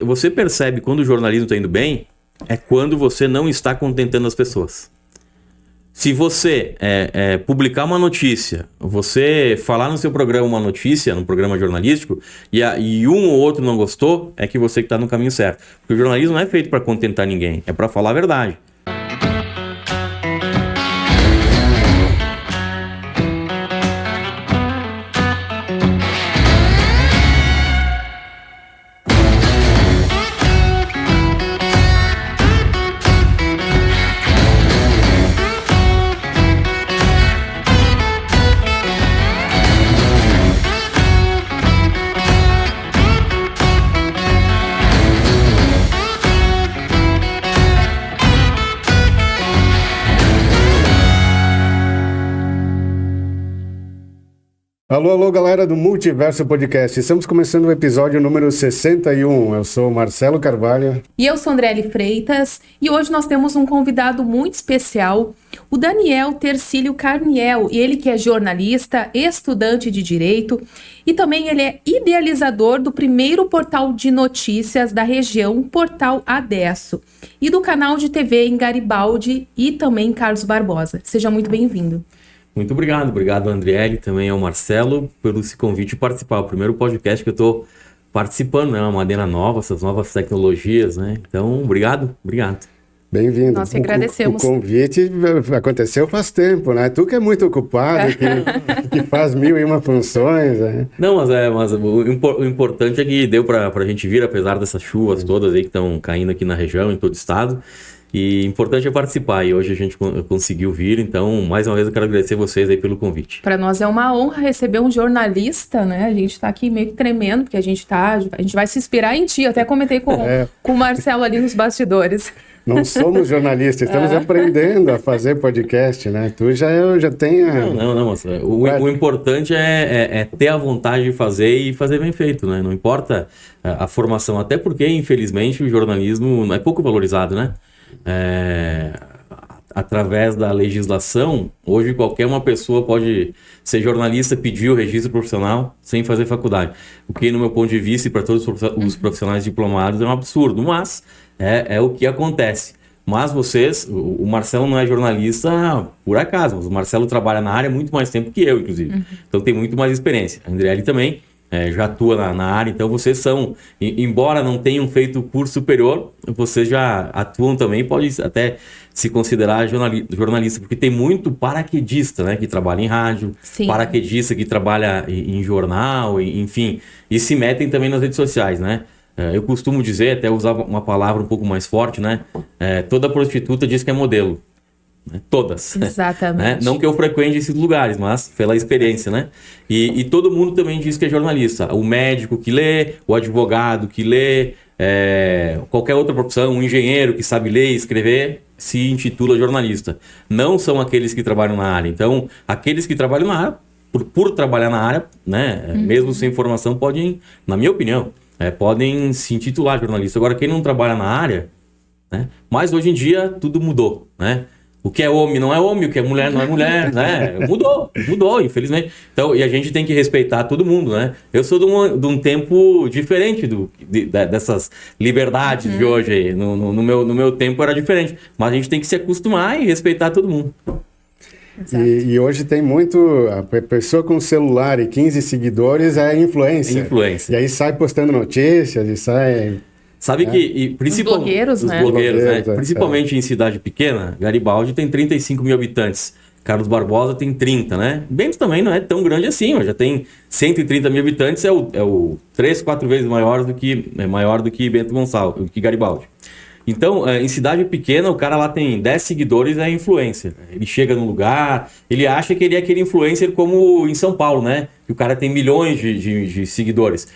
Você percebe quando o jornalismo está indo bem, é quando você não está contentando as pessoas. Se você publicar uma notícia, você falar no seu programa uma notícia, num programa jornalístico, e um ou outro não gostou, é que você está no caminho certo. Porque o jornalismo não é feito para contentar ninguém, é para falar a verdade. Alô, galera do Multiverso Podcast. Estamos começando o episódio número 61. Eu sou o Marcelo Carvalho. E eu sou Andriele Freitas. E hoje nós temos um convidado muito especial, o Daniel Tercílio Carniel. E ele que é jornalista, estudante de Direito e também ele é idealizador do primeiro portal de notícias da região, Portal Adesso, e do canal de TV em Garibaldi e também Carlos Barbosa. Seja muito bem-vindo. Muito obrigado Andriele, também ao Marcelo, pelo esse convite de participar. O primeiro podcast que eu estou participando, né? Uma maneira nova, essas novas tecnologias, né? Então, obrigado. Bem-vindo. Nós que agradecemos. O convite aconteceu faz tempo, né? Tu que é muito ocupado, que faz 1001 funções, né? Não, mas o importante é que deu para a gente vir, apesar dessas chuvas todas aí que estão caindo aqui na região, em todo o estado. E importante é participar, e hoje a gente conseguiu vir, então mais uma vez eu quero agradecer vocês aí pelo convite. Para nós é uma honra receber um jornalista, né? A gente está aqui meio que tremendo, porque a gente vai se inspirar em ti. Eu até comentei com o Marcelo ali nos bastidores. Não somos jornalistas, estamos aprendendo a fazer podcast, né? Tu já tem Não, mas o importante é ter a vontade de fazer e fazer bem feito, né? Não importa a formação, até porque, infelizmente, o jornalismo é pouco valorizado, né? Através da legislação, hoje qualquer uma pessoa pode ser jornalista, pedir o registro profissional sem fazer faculdade. O que, no meu ponto de vista, e para todos os profissionais diplomados, é um absurdo, mas é o que acontece. Mas o Marcelo não é jornalista por acaso, o Marcelo trabalha na área há muito mais tempo que eu, inclusive. Então tem muito mais experiência. A Andriele também já atua na área, então vocês são, embora não tenham feito curso superior, vocês já atuam também, pode até se considerar jornalista, porque tem muito paraquedista, né, que trabalha em rádio, Sim. Paraquedista que trabalha em jornal, enfim, e se metem também nas redes sociais, né? Eu costumo dizer, até usar uma palavra um pouco mais forte, né? Toda prostituta diz que é modelo. Todas. Exatamente. Né? Não que eu frequente esses lugares, mas pela experiência, né? E todo mundo também diz que é jornalista. O médico que lê, o advogado que lê, qualquer outra profissão, um engenheiro que sabe ler e escrever, se intitula jornalista. Não são aqueles que trabalham na área. Então, aqueles que trabalham na área, por trabalhar na área, né? Mesmo sem formação, podem, na minha opinião, podem se intitular jornalista. Agora, quem não trabalha na área, né? Mas hoje em dia tudo mudou, né? O que é homem não é homem, o que é mulher não é mulher, né? Mudou, infelizmente. Então, e a gente tem que respeitar todo mundo, né? Eu sou de um tempo diferente dessas liberdades de hoje aí. No meu tempo era diferente. Mas a gente tem que se acostumar e respeitar todo mundo. E hoje tem muito... A pessoa com celular e 15 seguidores é influencer. E aí sai postando notícias e sai... Sabe que... Os blogueiros, né? Principalmente em cidade pequena, Garibaldi tem 35 mil habitantes. Carlos Barbosa tem 30, né? Bento também não é tão grande assim, mas já tem 130 mil habitantes, é o 3, 4 vezes maior do que Bento Gonçalves, do que Garibaldi. Então, em cidade pequena, o cara lá tem 10 seguidores, é influencer. Ele chega no lugar, ele acha que ele é aquele influencer como em São Paulo, né? Que o cara tem milhões de seguidores.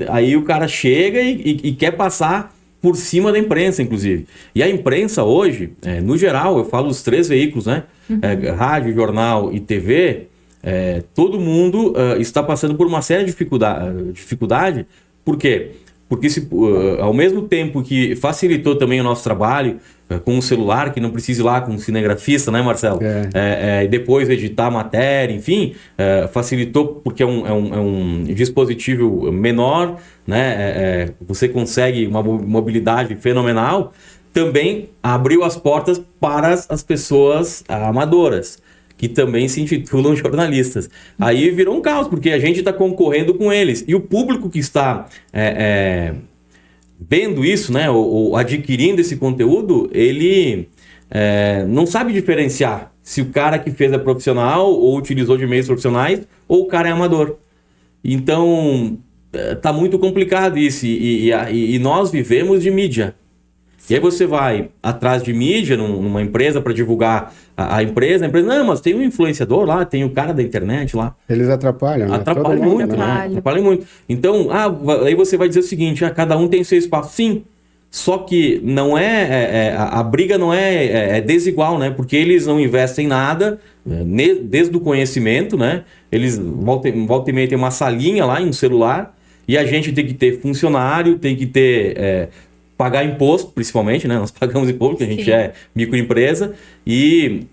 Aí o cara chega e quer passar por cima da imprensa, inclusive. E a imprensa hoje, no geral, eu falo os 3 veículos, né? Rádio, jornal e TV, todo mundo está passando por uma séria dificuldade. Por quê? porque ao mesmo tempo que facilitou também o nosso trabalho com o celular, que não precisa ir lá com um cinegrafista, né, Marcelo? E depois editar a matéria, enfim, facilitou porque é um dispositivo menor, né? Você consegue uma mobilidade fenomenal. Também abriu as portas para as pessoas amadoras, que também se intitulam jornalistas. Aí virou um caos, porque a gente está concorrendo com eles. E o público que está vendo isso, né, ou adquirindo esse conteúdo, ele não sabe diferenciar se o cara que fez é profissional ou utilizou de meios profissionais ou o cara é amador. Então, tá muito complicado isso. E nós vivemos de mídia. E aí você vai atrás de mídia numa empresa para divulgar a empresa, não, mas tem um influenciador lá, tem o cara da internet lá. Eles atrapalham, né? Atrapalham muito, né? Atrapalham muito. Então, aí você vai dizer o seguinte, cada um tem seu espaço. Sim, só que não a briga não é desigual, né? Porque eles não investem nada, desde o conhecimento, né? Eles volta e meia tem uma salinha lá em um celular, e a gente tem que ter funcionário, tem que ter... pagar imposto, principalmente, né? Nós pagamos imposto, porque a gente é microempresa, e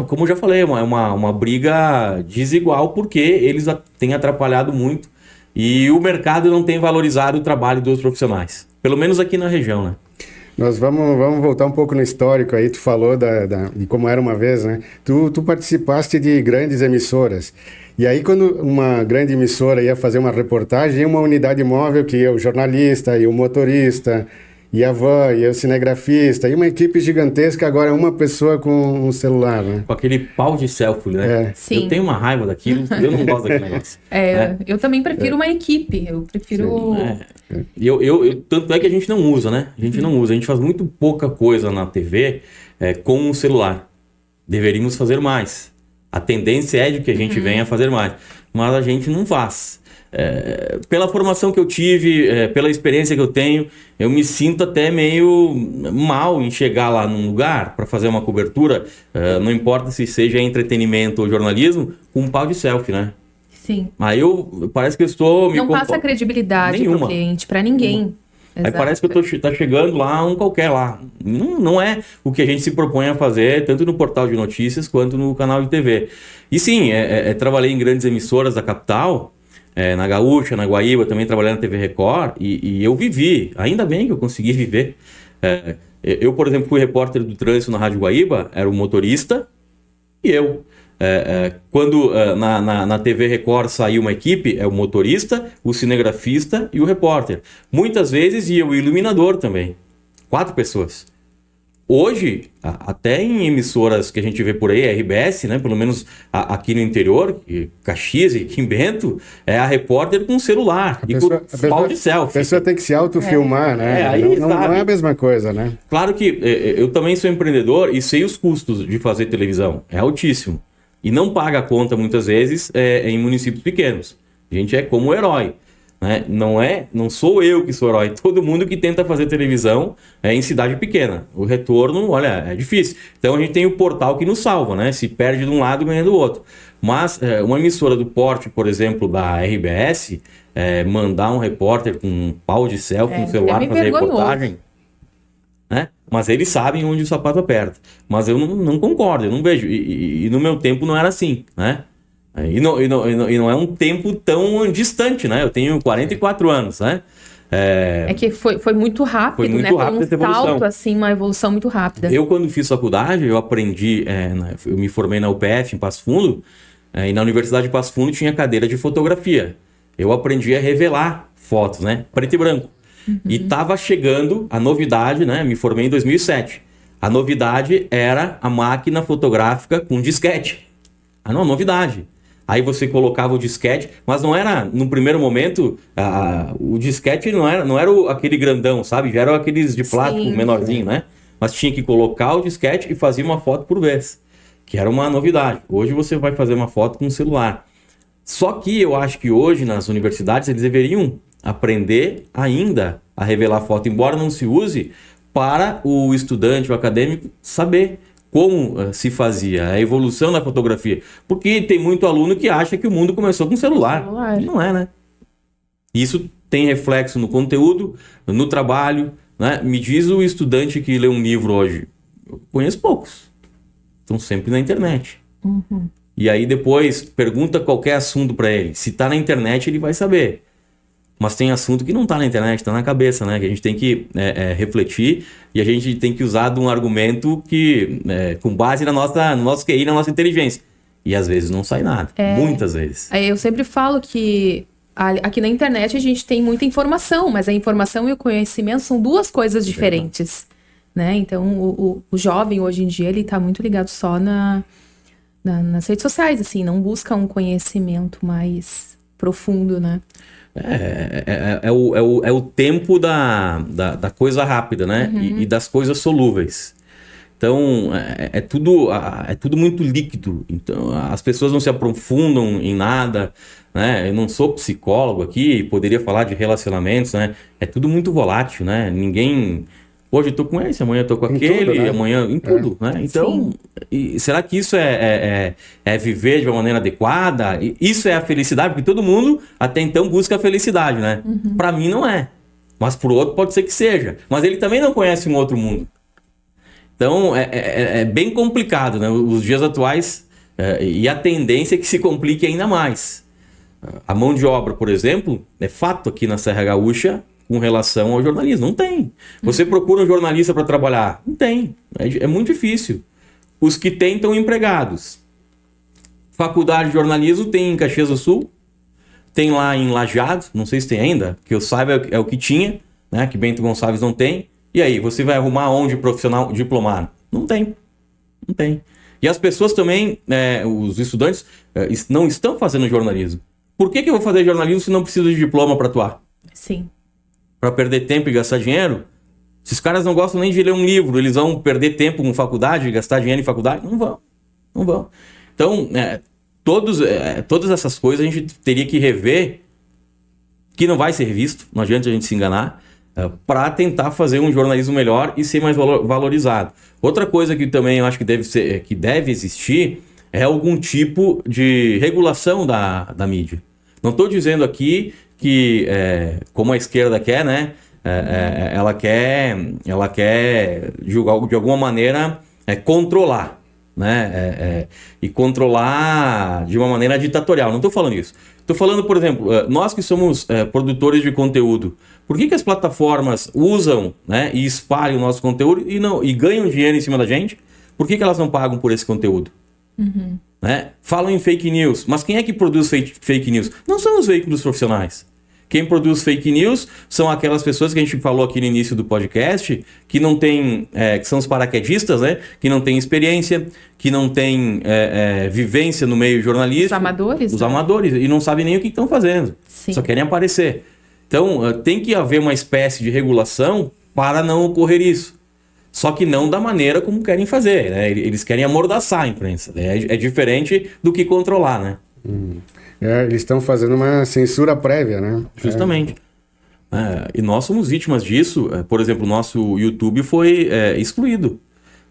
como eu já falei, é uma briga desigual, porque eles têm atrapalhado muito, e o mercado não tem valorizado o trabalho dos profissionais, pelo menos aqui na região, né? Nós vamos voltar um pouco no histórico aí, tu falou de como era uma vez, né? Tu participaste de grandes emissoras. E aí, quando uma grande emissora ia fazer uma reportagem, ia uma unidade móvel que ia o jornalista, ia o motorista, ia a van, ia o cinegrafista, ia uma equipe gigantesca, agora uma pessoa com um celular, né? Com aquele pau de selfie, né? Sim. Eu tenho uma raiva daquilo, eu não gosto daquele negócio. Eu também prefiro uma equipe, eu prefiro... Tanto é que a gente não usa, né? A gente faz muito pouca coisa na TV com o celular. Deveríamos fazer mais. A tendência é de que a gente venha a fazer mais, mas a gente não faz. Pela formação que eu tive, pela experiência que eu tenho, eu me sinto até meio mal em chegar lá num lugar para fazer uma cobertura, não importa se seja entretenimento ou jornalismo, com um pau de selfie, né? Sim. Aí parece que eu estou... Não passa credibilidade para o cliente, para ninguém. Aí parece que eu tá chegando lá um qualquer lá. Não é o que a gente se propõe a fazer, tanto no portal de notícias quanto no canal de TV. E sim, trabalhei em grandes emissoras da capital, na Gaúcha, na Guaíba, também trabalhei na TV Record, e eu vivi, ainda bem que eu consegui viver. Eu, por exemplo, fui repórter do trânsito na Rádio Guaíba, era o motorista e eu. Quando na TV Record saiu uma equipe, é o motorista, o cinegrafista e o repórter. Muitas vezes ia o iluminador também. 4 pessoas. Hoje, até em emissoras que a gente vê por aí, RBS, né? Pelo menos aqui no interior, Caxias e aqui em Bento, é a repórter com celular com pau de selfie. A pessoa tem que se autofilmar, né? Não é a mesma coisa, né? Claro que eu também sou empreendedor e sei os custos de fazer televisão. É altíssimo. E não paga a conta, muitas vezes, em municípios pequenos. A gente é como o herói. Né? Não sou eu que sou herói. Todo mundo que tenta fazer televisão em cidade pequena. O retorno, olha, é difícil. Então a gente tem o portal que nos salva, né? Se perde de um lado, ganha do outro. Mas uma emissora do porte, por exemplo, da RBS, mandar um repórter com um pau de selfie no celular fazer reportagem... Né? Mas eles sabem onde o sapato aperta. Mas eu não concordo, eu não vejo. E no meu tempo não era assim, né? E não é um tempo tão distante, né? Eu tenho 44 anos, né? Que foi muito rápido, foi muito rápido essa evolução. Salto, assim, uma evolução muito rápida. Eu, quando fiz faculdade, eu aprendi... eu me formei na UPF, em Passo Fundo, e na Universidade de Passo Fundo tinha cadeira de fotografia. Eu aprendi a revelar fotos, né? Preto e branco. E estava chegando a novidade, né? Me formei em 2007. A novidade era a máquina fotográfica com disquete. Não, novidade. Aí você colocava o disquete, mas não era, no primeiro momento, o disquete não era aquele grandão, sabe? Já eram aqueles de plástico menorzinho, né? Mas tinha que colocar o disquete e fazer uma foto por vez, que era uma novidade. Hoje você vai fazer uma foto com um celular. Só que eu acho que hoje, nas universidades, eles deveriam aprender ainda a revelar foto, embora não se use, para o estudante, o acadêmico, saber como se fazia, a evolução da fotografia. Porque tem muito aluno que acha que o mundo começou com celular. Não é, né? Isso tem reflexo no conteúdo, no trabalho, né? Me diz o estudante que lê um livro hoje. Eu conheço poucos. Estão sempre na internet. E aí depois pergunta qualquer assunto para ele. Se tá na internet, ele vai saber. Mas tem assunto que não tá na internet, tá na cabeça, né? Que a gente tem que refletir e a gente tem que usar de um argumento que, com base no nosso QI, na nossa inteligência. E às vezes não sai nada. Muitas vezes. Eu sempre falo que aqui na internet a gente tem muita informação, mas a informação e o conhecimento são duas coisas diferentes, né? Então, o jovem hoje em dia, ele tá muito ligado só nas redes sociais, assim, não busca um conhecimento mais profundo, né? É o tempo da coisa rápida, né? E das coisas solúveis. Então, é tudo muito líquido. Então, as pessoas não se aprofundam em nada, né? Eu não sou psicólogo aqui, poderia falar de relacionamentos, né? É tudo muito volátil, né? Ninguém... Hoje eu tô com esse, amanhã eu tô com aquele, tudo, né? Amanhã em tudo, né? Então, será que isso é viver de uma maneira adequada? Isso é a felicidade? Porque todo mundo, até então, busca a felicidade, né? Para mim não é. Mas pro outro pode ser que seja. Mas ele também não conhece um outro mundo. Então, é bem complicado, né? Os dias atuais, e a tendência é que se complique ainda mais. A mão de obra, por exemplo, é fato aqui na Serra Gaúcha com relação ao jornalismo. Não tem. Você procura um jornalista para trabalhar? Não tem. É muito difícil. Os que têm estão empregados. Faculdade de jornalismo tem em Caxias do Sul, tem lá em Lajeado, não sei se tem ainda, que eu saiba é o que tinha, né? Que Bento Gonçalves não tem. E aí, você vai arrumar onde profissional diplomado? Não tem. Não tem. E as pessoas também, os estudantes, não estão fazendo jornalismo. Por que eu vou fazer jornalismo se não preciso de diploma para atuar? Sim. Para perder tempo e gastar dinheiro? Se os caras não gostam nem de ler um livro, eles vão perder tempo com faculdade, gastar dinheiro em faculdade? Não vão. Não vão. Então, todas essas coisas a gente teria que rever, que não vai ser visto, não adianta a gente se enganar, para tentar fazer um jornalismo melhor e ser mais valorizado. Outra coisa que também eu acho que deve existir é algum tipo de regulação da mídia. Não estou dizendo aqui que, como a esquerda quer, né, ela quer de alguma maneira controlar, né, e controlar de uma maneira ditatorial. Não estou falando isso. Estou falando, por exemplo, nós que somos produtores de conteúdo, por que as plataformas usam, né, e espalham o nosso conteúdo e ganham dinheiro em cima da gente? Por que elas não pagam por esse conteúdo? Né? Falam em fake news, mas quem é que produz fake news? Não são os veículos profissionais. Quem produz fake news são aquelas pessoas que a gente falou aqui no início do podcast, que não tem, que são os paraquedistas, né? Que não têm experiência, que não têm vivência no meio jornalístico. Os amadores. Os amadores, e não sabem nem o que estão fazendo. Sim. Só querem aparecer. Então, tem que haver uma espécie de regulação para não ocorrer isso. Só que não da maneira como querem fazer, né? Eles querem amordaçar a imprensa. É diferente do que controlar, né? Eles estão fazendo uma censura prévia, né? Justamente. E nós somos vítimas disso. Por exemplo, o nosso YouTube foi excluído.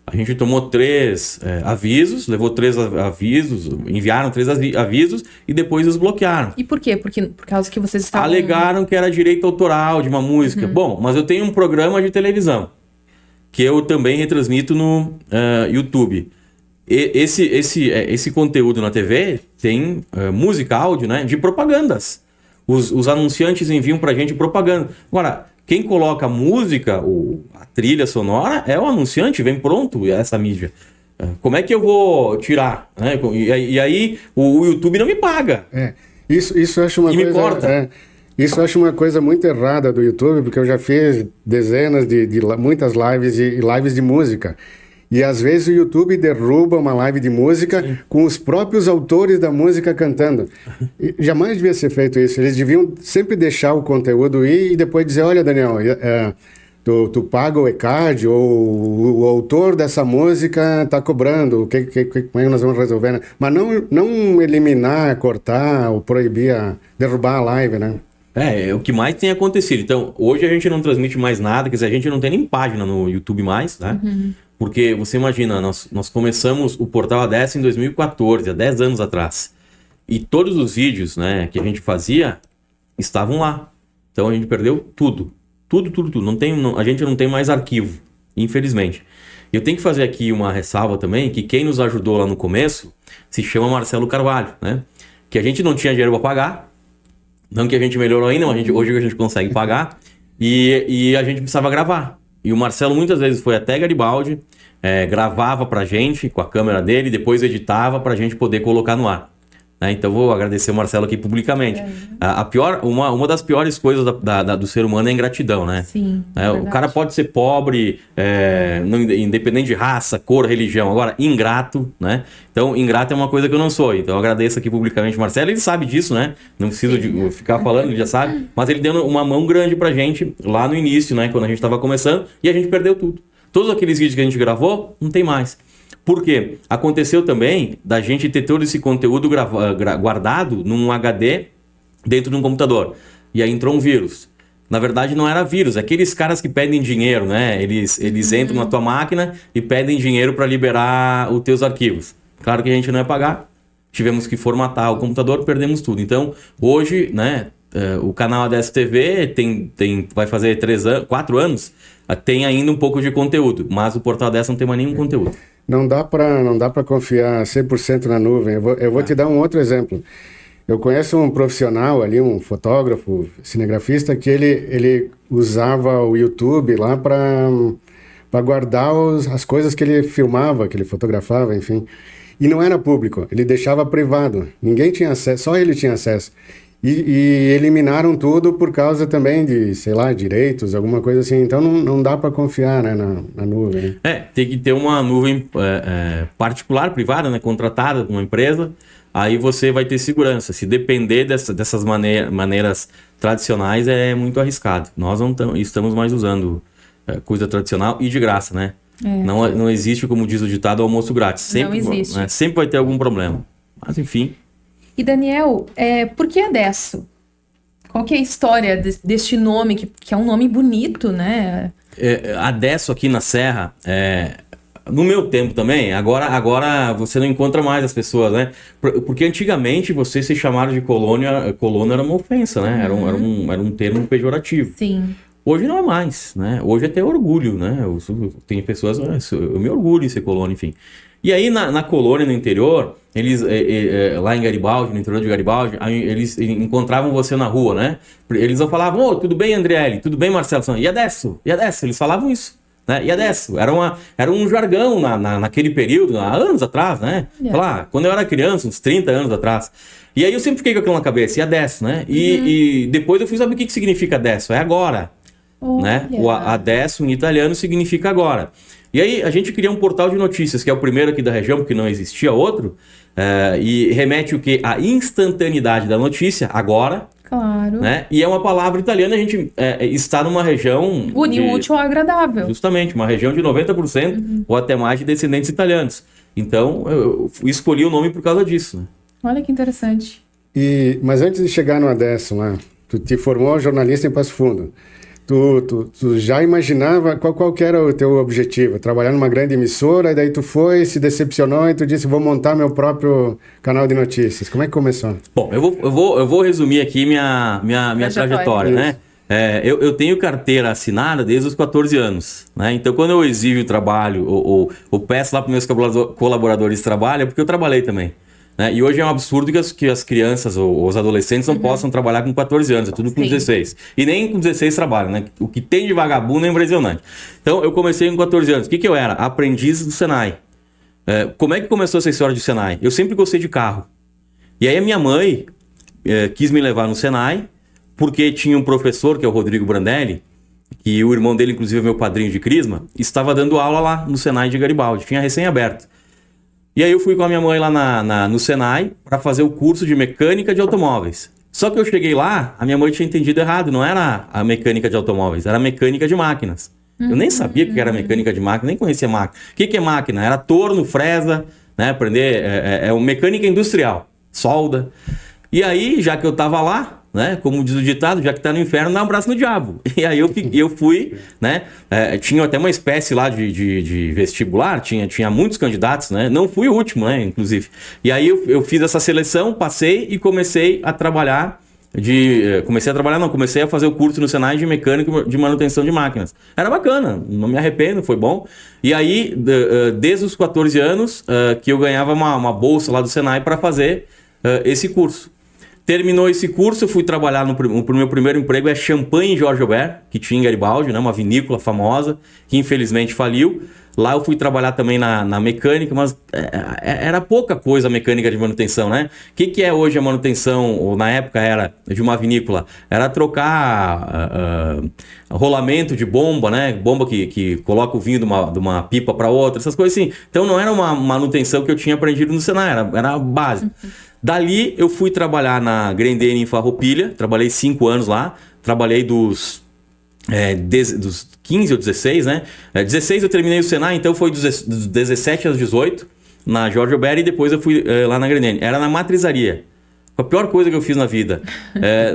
A gente tomou 3 avisos, levou 3 avisos, enviaram 3 avisos e depois os bloquearam. E por quê? Por causa que vocês estavam... Alegaram que era direito autoral de uma música. Bom, mas eu tenho um programa de televisão que eu também retransmito no YouTube. Esse conteúdo na TV tem música, áudio, né, de propagandas. Os anunciantes enviam pra gente propaganda. Agora, quem coloca a música, a trilha sonora, é o anunciante, vem pronto essa mídia. Como é que eu vou tirar? Né? E aí o YouTube não me paga. Isso eu acho uma coisa... me corta. Isso eu acho uma coisa muito errada do YouTube, porque eu já fiz dezenas de muitas lives e lives de música. E às vezes o YouTube derruba uma live de música com os próprios autores da música cantando. E jamais devia ser feito isso. Eles deviam sempre deixar o conteúdo ir e depois dizer, olha, Daniel, tu paga o ECAD ou o autor dessa música está cobrando, como é que nós vamos resolver? Né? Mas não eliminar, cortar ou proibir, derrubar a live, né? É o que mais tem acontecido. Então, hoje a gente não transmite mais nada, quer dizer, a gente não tem nem página no YouTube mais, né? Porque você imagina, nós começamos o Portal A10 em 2014, há 10 anos atrás. E todos os vídeos, né, que a gente fazia estavam lá. Então a gente perdeu tudo. Tudo. A gente não tem mais arquivo, infelizmente. Eu tenho que fazer aqui uma ressalva também, que quem nos ajudou lá no começo se chama Marcelo Carvalho, né? Que a gente não tinha dinheiro para pagar, não que a gente melhorou ainda, mas hoje a gente consegue pagar, e a gente precisava gravar. E o Marcelo muitas vezes foi até Garibaldi, gravava pra gente com a câmera dele, depois editava pra gente poder colocar no ar. Então vou agradecer o Marcelo aqui publicamente. Uma das piores coisas do ser humano é a ingratidão, né? Sim, o cara pode ser pobre, independente de raça, cor, religião. Agora, ingrato, né? Então, ingrato é uma coisa que eu não sou. Então, eu agradeço aqui publicamente o Marcelo. Ele sabe disso, né? Não preciso de ficar falando, ele já sabe. Mas ele deu uma mão grande pra gente lá no início, né? Quando a gente estava começando. E a gente perdeu tudo. Todos aqueles vídeos que a gente gravou, não tem mais. Por quê? Aconteceu também da gente ter todo esse conteúdo guardado num HD dentro de um computador. E aí entrou um vírus. Na verdade, não era vírus. Aqueles caras que pedem dinheiro, né? Eles entram na tua máquina e pedem dinheiro para liberar os teus arquivos. Claro que a gente não ia pagar. Tivemos que formatar o computador, perdemos tudo. Então, hoje, né? O canal ADS TV vai fazer 4 anos. Tem ainda um pouco de conteúdo. Mas o Portal ADS não tem mais nenhum conteúdo. Não dá para confiar 100% na nuvem. Eu vou te dar um outro exemplo. Eu conheço um profissional ali, um fotógrafo, cinegrafista, que ele usava o YouTube lá para guardar as coisas que ele filmava, que ele fotografava, enfim. E não era público, ele deixava privado. Ninguém tinha acesso, só ele tinha acesso. E eliminaram tudo por causa também de, sei lá, direitos, alguma coisa assim. Então não dá para confiar, né, na nuvem. Tem que ter uma nuvem particular, privada, né, contratada com uma empresa. Aí você vai ter segurança. Se depender dessas maneiras tradicionais, é muito arriscado. Nós não estamos mais usando coisa tradicional e de graça, né? Não existe, como diz o ditado, almoço grátis. Sempre, não existe. Sempre vai ter algum problema. Mas enfim... E Daniel, por que Adesso? Qual que é a história deste nome, que é um nome bonito, né? Adesso aqui na Serra, no meu tempo também, agora você não encontra mais as pessoas, né? Porque antigamente você ser chamado de colono era uma ofensa, né? Era um termo pejorativo. Sim. Hoje não é mais, né? Hoje é até orgulho, né? Tem pessoas, eu me orgulho em ser colono, enfim. E aí na colônia, no interior, eles lá em Garibaldi, no interior de Garibaldi, eles encontravam você na rua, né? Eles falavam, tudo bem, Andriele? Tudo bem, Marcelo? E Adesso? Eles falavam isso, né? E Adesso? Era um jargão naquele período, há anos atrás, né? Lá, quando eu era criança, uns 30 anos atrás. E aí eu sempre fiquei com aquilo na cabeça, e Adesso, né? E depois eu fui saber o que significa Adesso. É agora, né? O Adesso em italiano significa agora. E aí a gente cria um portal de notícias, que é o primeiro aqui da região, porque não existia outro, e remete o quê? A instantaneidade da notícia, agora. Claro. Né? E é uma palavra italiana, a gente está numa região... Unir o útil ao agradável. Justamente, uma região de 90% ou até mais de descendentes italianos. Então, eu escolhi o nome por causa disso. Né? Olha que interessante. Mas antes de chegar no Adesso, lá, tu te formou jornalista em Passo Fundo. Tu já imaginava qual que era o teu objetivo? Trabalhar numa grande emissora, e daí tu se decepcionou e tu disse, vou montar meu próprio canal de notícias. Como é que começou? Bom, eu vou resumir aqui minha trajetória, né? Eu tenho carteira assinada desde os 14 anos, né? Então, quando eu exijo o trabalho ou peço lá para meus colaboradores trabalho, é porque eu trabalhei também. Né? E hoje é um absurdo que as crianças ou os adolescentes não possam trabalhar com 14 anos, é tudo com 16. E nem com 16 trabalham, né? O que tem de vagabundo é impressionante. Então, eu comecei com 14 anos. O que eu era? Aprendiz do Senai. Como é que começou essa história de Senai? Eu sempre gostei de carro. E aí a minha mãe quis me levar no Senai, porque tinha um professor, que é o Rodrigo Brandelli, que o irmão dele, inclusive, é meu padrinho de crisma, estava dando aula lá no Senai de Garibaldi. Tinha recém-aberto. E aí eu fui com a minha mãe lá no Senai para fazer o curso de mecânica de automóveis. Só que eu cheguei lá, a minha mãe tinha entendido errado, não era a mecânica de automóveis, era a mecânica de máquinas. Eu nem sabia o que era mecânica de máquina, nem conhecia máquina. O que é máquina? Era torno, fresa, né? Aprender, uma mecânica industrial, solda. E aí, já que eu tava lá, né? Como diz o ditado, já que tá no inferno, dá um abraço no diabo. E aí eu fui, né? Tinha até uma espécie lá de vestibular, tinha muitos candidatos, né? Não fui o último, né? Inclusive. E aí eu fiz essa seleção, passei e comecei a trabalhar Comecei a fazer o curso no Senai de mecânico de manutenção de máquinas. Era bacana, não me arrependo, foi bom. E aí, desde os 14 anos, que eu ganhava uma bolsa lá do Senai para fazer esse curso. Terminou esse curso, eu fui trabalhar o meu primeiro emprego é Champanhe Jorge Albert, que tinha em Garibaldi, né, uma vinícola famosa, que infelizmente faliu. Lá eu fui trabalhar também na mecânica, mas era pouca coisa a mecânica de manutenção, né? O que é hoje a manutenção, ou na época era de uma vinícola? Era trocar rolamento de bomba, né? Bomba que coloca o vinho de uma pipa para outra, essas coisas assim. Então não era uma manutenção que eu tinha aprendido no Senai, era básico. Dali eu fui trabalhar na Grendene em Farroupilha, trabalhei 5 anos lá, trabalhei dos 15 ou 16, né? 16 eu terminei o Senai, então foi dos 17 aos 18 na Jorge Albert e depois eu fui lá na Grendene. Era na matrizaria. A pior coisa que eu fiz na vida.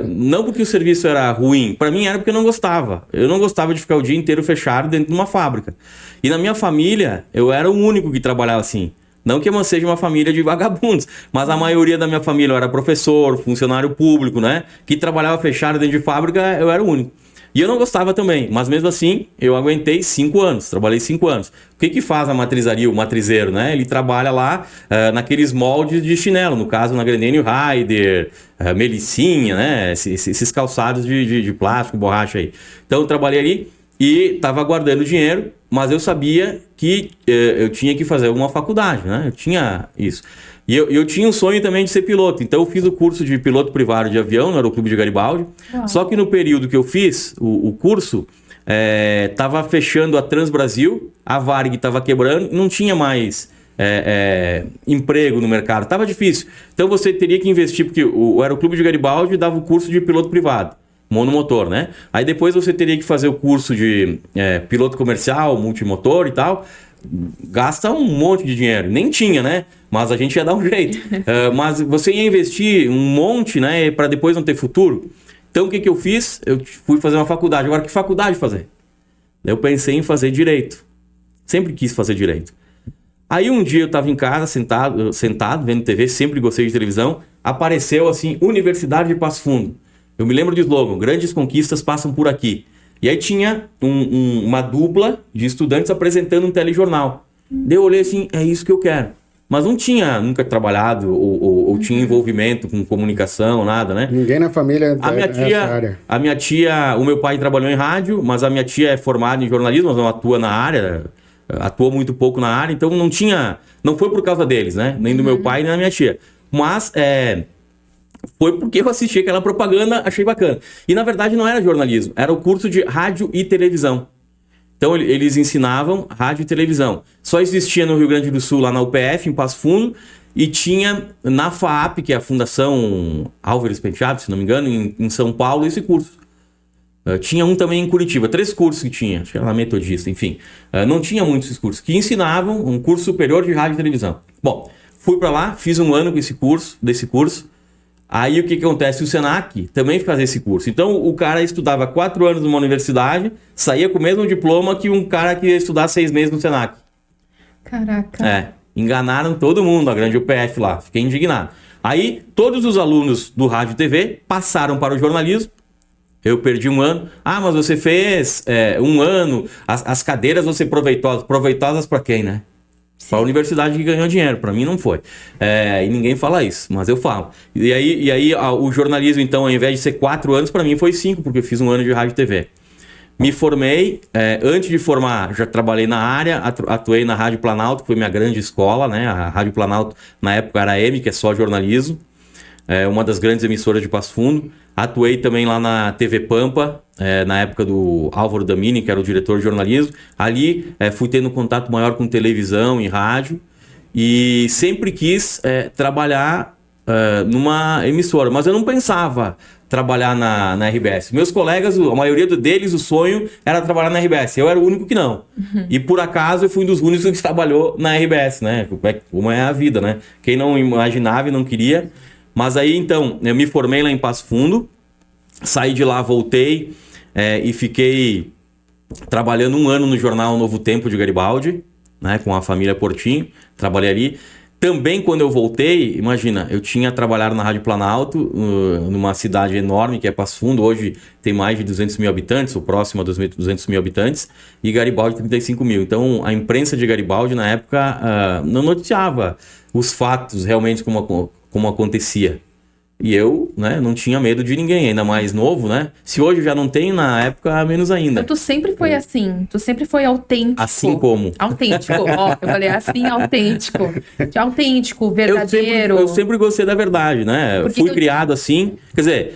Não porque o serviço era ruim, para mim era porque eu não gostava. Eu não gostava de ficar o dia inteiro fechado dentro de uma fábrica. E na minha família, eu era o único que trabalhava assim. Não que eu seja uma família de vagabundos, mas a maioria da minha família eu era professor, funcionário público, né? Que trabalhava fechado dentro de fábrica, eu era o único. E eu não gostava também, mas mesmo assim eu aguentei 5 anos, trabalhei 5 anos. O que faz a matrizaria, o matrizeiro, né? Ele trabalha lá naqueles moldes de chinelo, no caso na Grendene Raider, Melicinha, né? Esses calçados de plástico, borracha aí. Então eu trabalhei ali e estava guardando dinheiro, mas eu sabia que eu tinha que fazer uma faculdade, né? Eu tinha isso. E eu tinha um sonho também de ser piloto. Então eu fiz o curso de piloto privado de avião no Aeroclube de Garibaldi. Uau. Só que no período que eu fiz o curso, estava fechando a Transbrasil, a Varig estava quebrando, não tinha mais emprego no mercado. Estava difícil. Então você teria que investir, porque o Aeroclube de Garibaldi dava o curso de piloto privado, monomotor, né? Aí depois você teria que fazer o curso de piloto comercial, multimotor e tal. Gasta um monte de dinheiro. Nem tinha, né? Mas a gente ia dar um jeito. Mas você ia investir um monte, né? Para depois não ter futuro. Então o que eu fiz? Eu fui fazer uma faculdade. Agora, que faculdade fazer? Eu pensei em fazer direito. Sempre quis fazer direito. Aí um dia eu estava em casa, sentado, vendo TV, sempre gostei de televisão. Apareceu assim, Universidade de Passo Fundo. Eu me lembro do slogan, grandes conquistas passam por aqui. E aí tinha uma dupla de estudantes apresentando um telejornal. Daí eu olhei assim, é isso que eu quero. Mas não tinha nunca trabalhado ou tinha envolvimento com comunicação, nada, né? Ninguém na família área. A minha tia, o meu pai trabalhou em rádio, mas a minha tia é formada em jornalismo, mas não atua na área, atuou muito pouco na área, então não foi por causa deles, né? Nem do meu pai, nem da minha tia. Mas foi porque eu assisti aquela propaganda, achei bacana. E na verdade não era jornalismo, era o curso de rádio e televisão. Então eles ensinavam rádio e televisão. Só existia no Rio Grande do Sul, lá na UPF, em Passo Fundo, e tinha na FAAP, que é a Fundação Álvares Penteado, se não me engano, em São Paulo, esse curso. Tinha um também em Curitiba, 3 cursos que tinha, acho que era na Metodista, enfim. Não tinha muitos esses cursos, que ensinavam um curso superior de rádio e televisão. Bom, fui para lá, fiz um ano com desse curso. Aí o que acontece? O Senac também fazia esse curso. Então o cara estudava 4 anos numa universidade, saía com o mesmo diploma que um cara que ia estudar 6 meses no Senac. Caraca. Enganaram todo mundo, a grande UPF lá. Fiquei indignado. Aí todos os alunos do rádio e TV passaram para o jornalismo. Eu perdi 1 ano. Ah, mas você fez 1 ano, as cadeiras vão ser proveitosas. Proveitosas para quem, né? Para a universidade que ganhou dinheiro, para mim não foi. E ninguém fala isso, mas eu falo. E aí o jornalismo, então, ao invés de ser 4 anos, para mim foi 5, porque eu fiz 1 ano de rádio e TV. Me formei, antes de formar, já trabalhei na área, atuei na Rádio Planalto, que foi minha grande escola, né? A Rádio Planalto, na época, era a M, que é só jornalismo. Uma das grandes emissoras de Passo Fundo. Atuei também lá na TV Pampa, na época do Álvaro Damini, que era o diretor de jornalismo. Ali fui tendo contato maior com televisão e rádio. E sempre quis trabalhar numa emissora. Mas eu não pensava trabalhar na RBS. Meus colegas, a maioria deles, o sonho era trabalhar na RBS. Eu era o único que não. Uhum. E por acaso eu fui um dos únicos que trabalhou na RBS, né? Como é a vida, né? Quem não imaginava e não queria... Mas aí, então, eu me formei lá em Passo Fundo, saí de lá, voltei e fiquei trabalhando 1 ano no jornal Novo Tempo de Garibaldi, né, com a família Portinho, trabalhei ali. Também quando eu voltei, imagina, eu tinha trabalhado na Rádio Planalto, numa cidade enorme que é Passo Fundo, hoje tem mais de 200 mil habitantes, ou próximo a 200 mil habitantes, e Garibaldi 35 mil. Então a imprensa de Garibaldi na época não noticiava os fatos realmente como acontecia. E eu, né, não tinha medo de ninguém, ainda mais novo, né? Se hoje eu já não tenho, na época, menos ainda. Então, tu sempre foi assim, tu sempre foi autêntico. Assim como? Autêntico, ó, eu falei assim, autêntico. Autêntico, verdadeiro. Eu sempre gostei da verdade, né? Porque fui criado assim, quer dizer,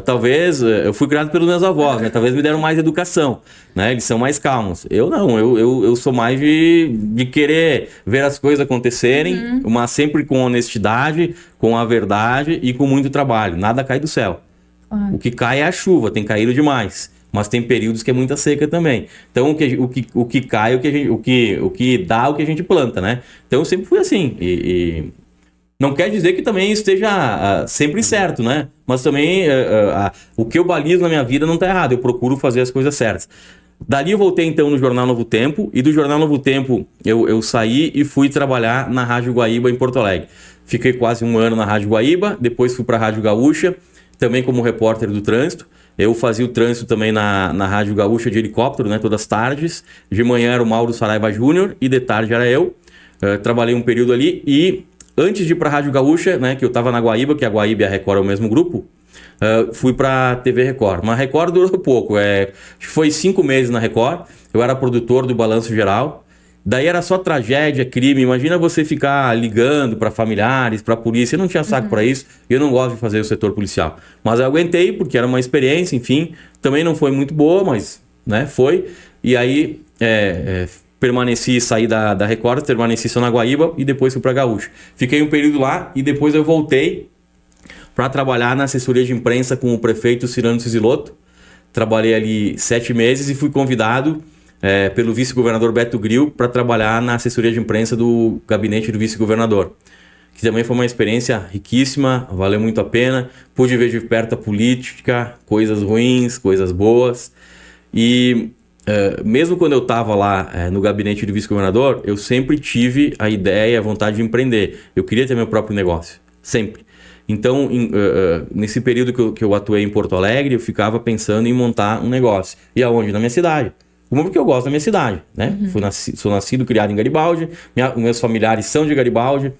talvez, eu fui criado pelos meus avós, né? Talvez me deram mais educação, né? Eles são mais calmos. Eu não, eu sou mais de querer ver as coisas acontecerem, mas sempre com honestidade, com a verdade e com muito trabalho. Nada cai do céu. O que cai é a chuva, tem caído demais. Mas tem períodos que é muita seca também. Então o que cai, o que dá, o que a gente planta, né? Então eu sempre fui assim. E não quer dizer que também esteja sempre certo, né? Mas também o que eu balizo na minha vida não está errado. Eu procuro fazer as coisas certas. Dali eu voltei então no Jornal Novo Tempo. E do Jornal Novo Tempo eu saí e fui trabalhar na Rádio Guaíba em Porto Alegre. Fiquei quase um ano na Rádio Guaíba. Depois fui para a Rádio Gaúcha, também como repórter do trânsito. Eu fazia o trânsito também na Rádio Gaúcha de helicóptero, né, todas as tardes. De manhã era o Mauro Saraiva Júnior e de tarde era eu. Trabalhei um período ali e antes de ir para a Rádio Gaúcha, né, que eu estava na Guaíba, que a Guaíba e a Record é o mesmo grupo, fui para a TV Record. Mas a Record durou pouco, acho que foi 5 meses na Record. Eu era produtor do Balanço Geral. Daí era só tragédia, crime. Imagina você ficar ligando para familiares, para a polícia. Eu não tinha saco para isso. E eu não gosto de fazer o setor policial. Mas eu aguentei porque era uma experiência, enfim. Também não foi muito boa, mas né, foi. E aí permaneci, saí da Record, permaneci só na Guaíba e depois fui para Gaúcha. Fiquei um período lá e depois eu voltei para trabalhar na assessoria de imprensa com o prefeito Cirano Cisilotto. Trabalhei ali 7 meses e fui convidado pelo vice-governador Beto Grill para trabalhar na assessoria de imprensa do gabinete do vice-governador, que também foi uma experiência riquíssima, valeu muito a pena. Pude ver de perto a política, coisas ruins, coisas boas. E mesmo quando eu estava lá no gabinete do vice-governador, eu sempre tive a ideia, a vontade de empreender. Eu queria ter meu próprio negócio, sempre. Então, nesse período que eu atuei em Porto Alegre, eu ficava pensando em montar um negócio. E aonde? Na minha cidade. Uma porque eu gosto da minha cidade, né? Sou nascido, criado em Garibaldi, meus familiares são de Garibaldi,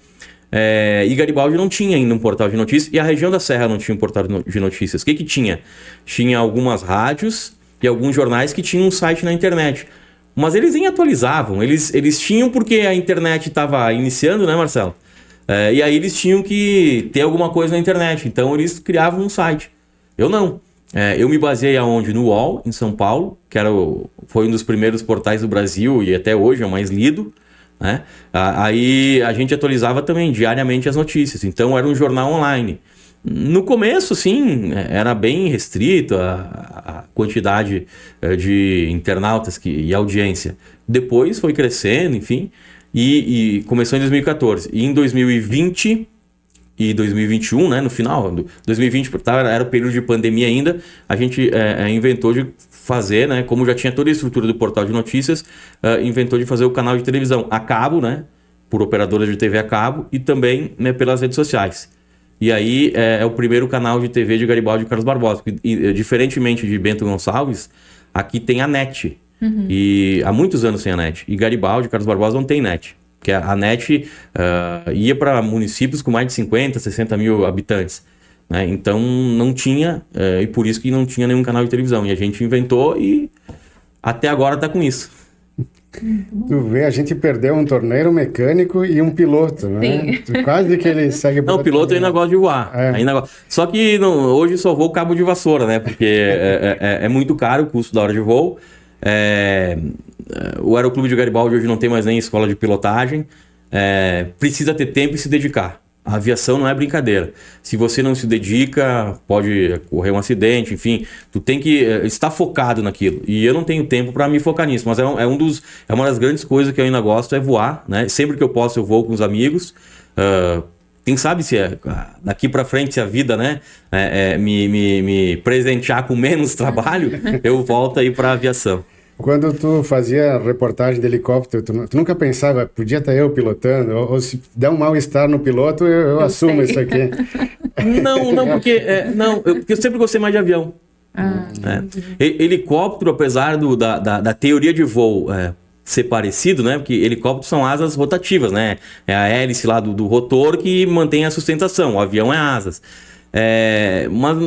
e Garibaldi não tinha ainda um portal de notícias, e a região da Serra não tinha um portal de notícias. O que tinha? Tinha algumas rádios e alguns jornais que tinham um site na internet. Mas eles nem atualizavam, eles tinham porque a internet estava iniciando, né, Marcelo? E aí eles tinham que ter alguma coisa na internet, então eles criavam um site. Eu não. Eu me baseei aonde? No UOL, em São Paulo, que foi um dos primeiros portais do Brasil e até hoje é o mais lido, né? Aí a gente atualizava também diariamente as notícias, então era um jornal online. No começo, sim, era bem restrito a quantidade de internautas e audiência. Depois foi crescendo, enfim, e começou em 2014. E em 2020... e 2021, né, no final, 2020 era o período de pandemia ainda, a gente inventou de fazer, né, como já tinha toda a estrutura do portal de notícias, inventou de fazer o canal de televisão a cabo, né, por operadoras de TV a cabo e também, né, pelas redes sociais. E aí é o primeiro canal de TV de Garibaldi e Carlos Barbosa. E, diferentemente de Bento Gonçalves, aqui tem a NET. E há muitos anos tem a NET. E Garibaldi e Carlos Barbosa não tem NET. Porque a NET ia para municípios com mais de 50, 60 mil habitantes, né? Então não tinha, e por isso que não tinha nenhum canal de televisão. E a gente inventou e até agora está com isso. Tu vê, a gente perdeu um torneiro mecânico e um piloto, né? Quase que ele segue... Não, o piloto ainda gosta de voar. Só que hoje só vou cabo de vassoura, né? Porque é muito caro o custo da hora de voo. O Aeroclube de Garibaldi hoje não tem mais nem escola de pilotagem. Precisa ter tempo e se dedicar. A aviação não é brincadeira. Se você não se dedica, pode ocorrer um acidente, enfim. Tu tem que estar focado naquilo. E eu não tenho tempo para me focar nisso. Mas é uma das grandes coisas que eu ainda gosto, é voar, né? Sempre que eu posso eu vou com os amigos. Quem sabe se daqui para frente, se a vida, né, me presentear com menos trabalho, eu volto aí para a aviação. Quando tu fazia reportagem de helicóptero, tu nunca pensava, podia estar eu pilotando, ou se der um mal-estar no piloto, eu assumo isso aqui. Não, porque eu sempre gostei mais de avião. Helicóptero, apesar da teoria de voo ser parecido, né? Porque helicópteros são asas rotativas, né? É a hélice lá do rotor que mantém a sustentação. O avião é asas. Mas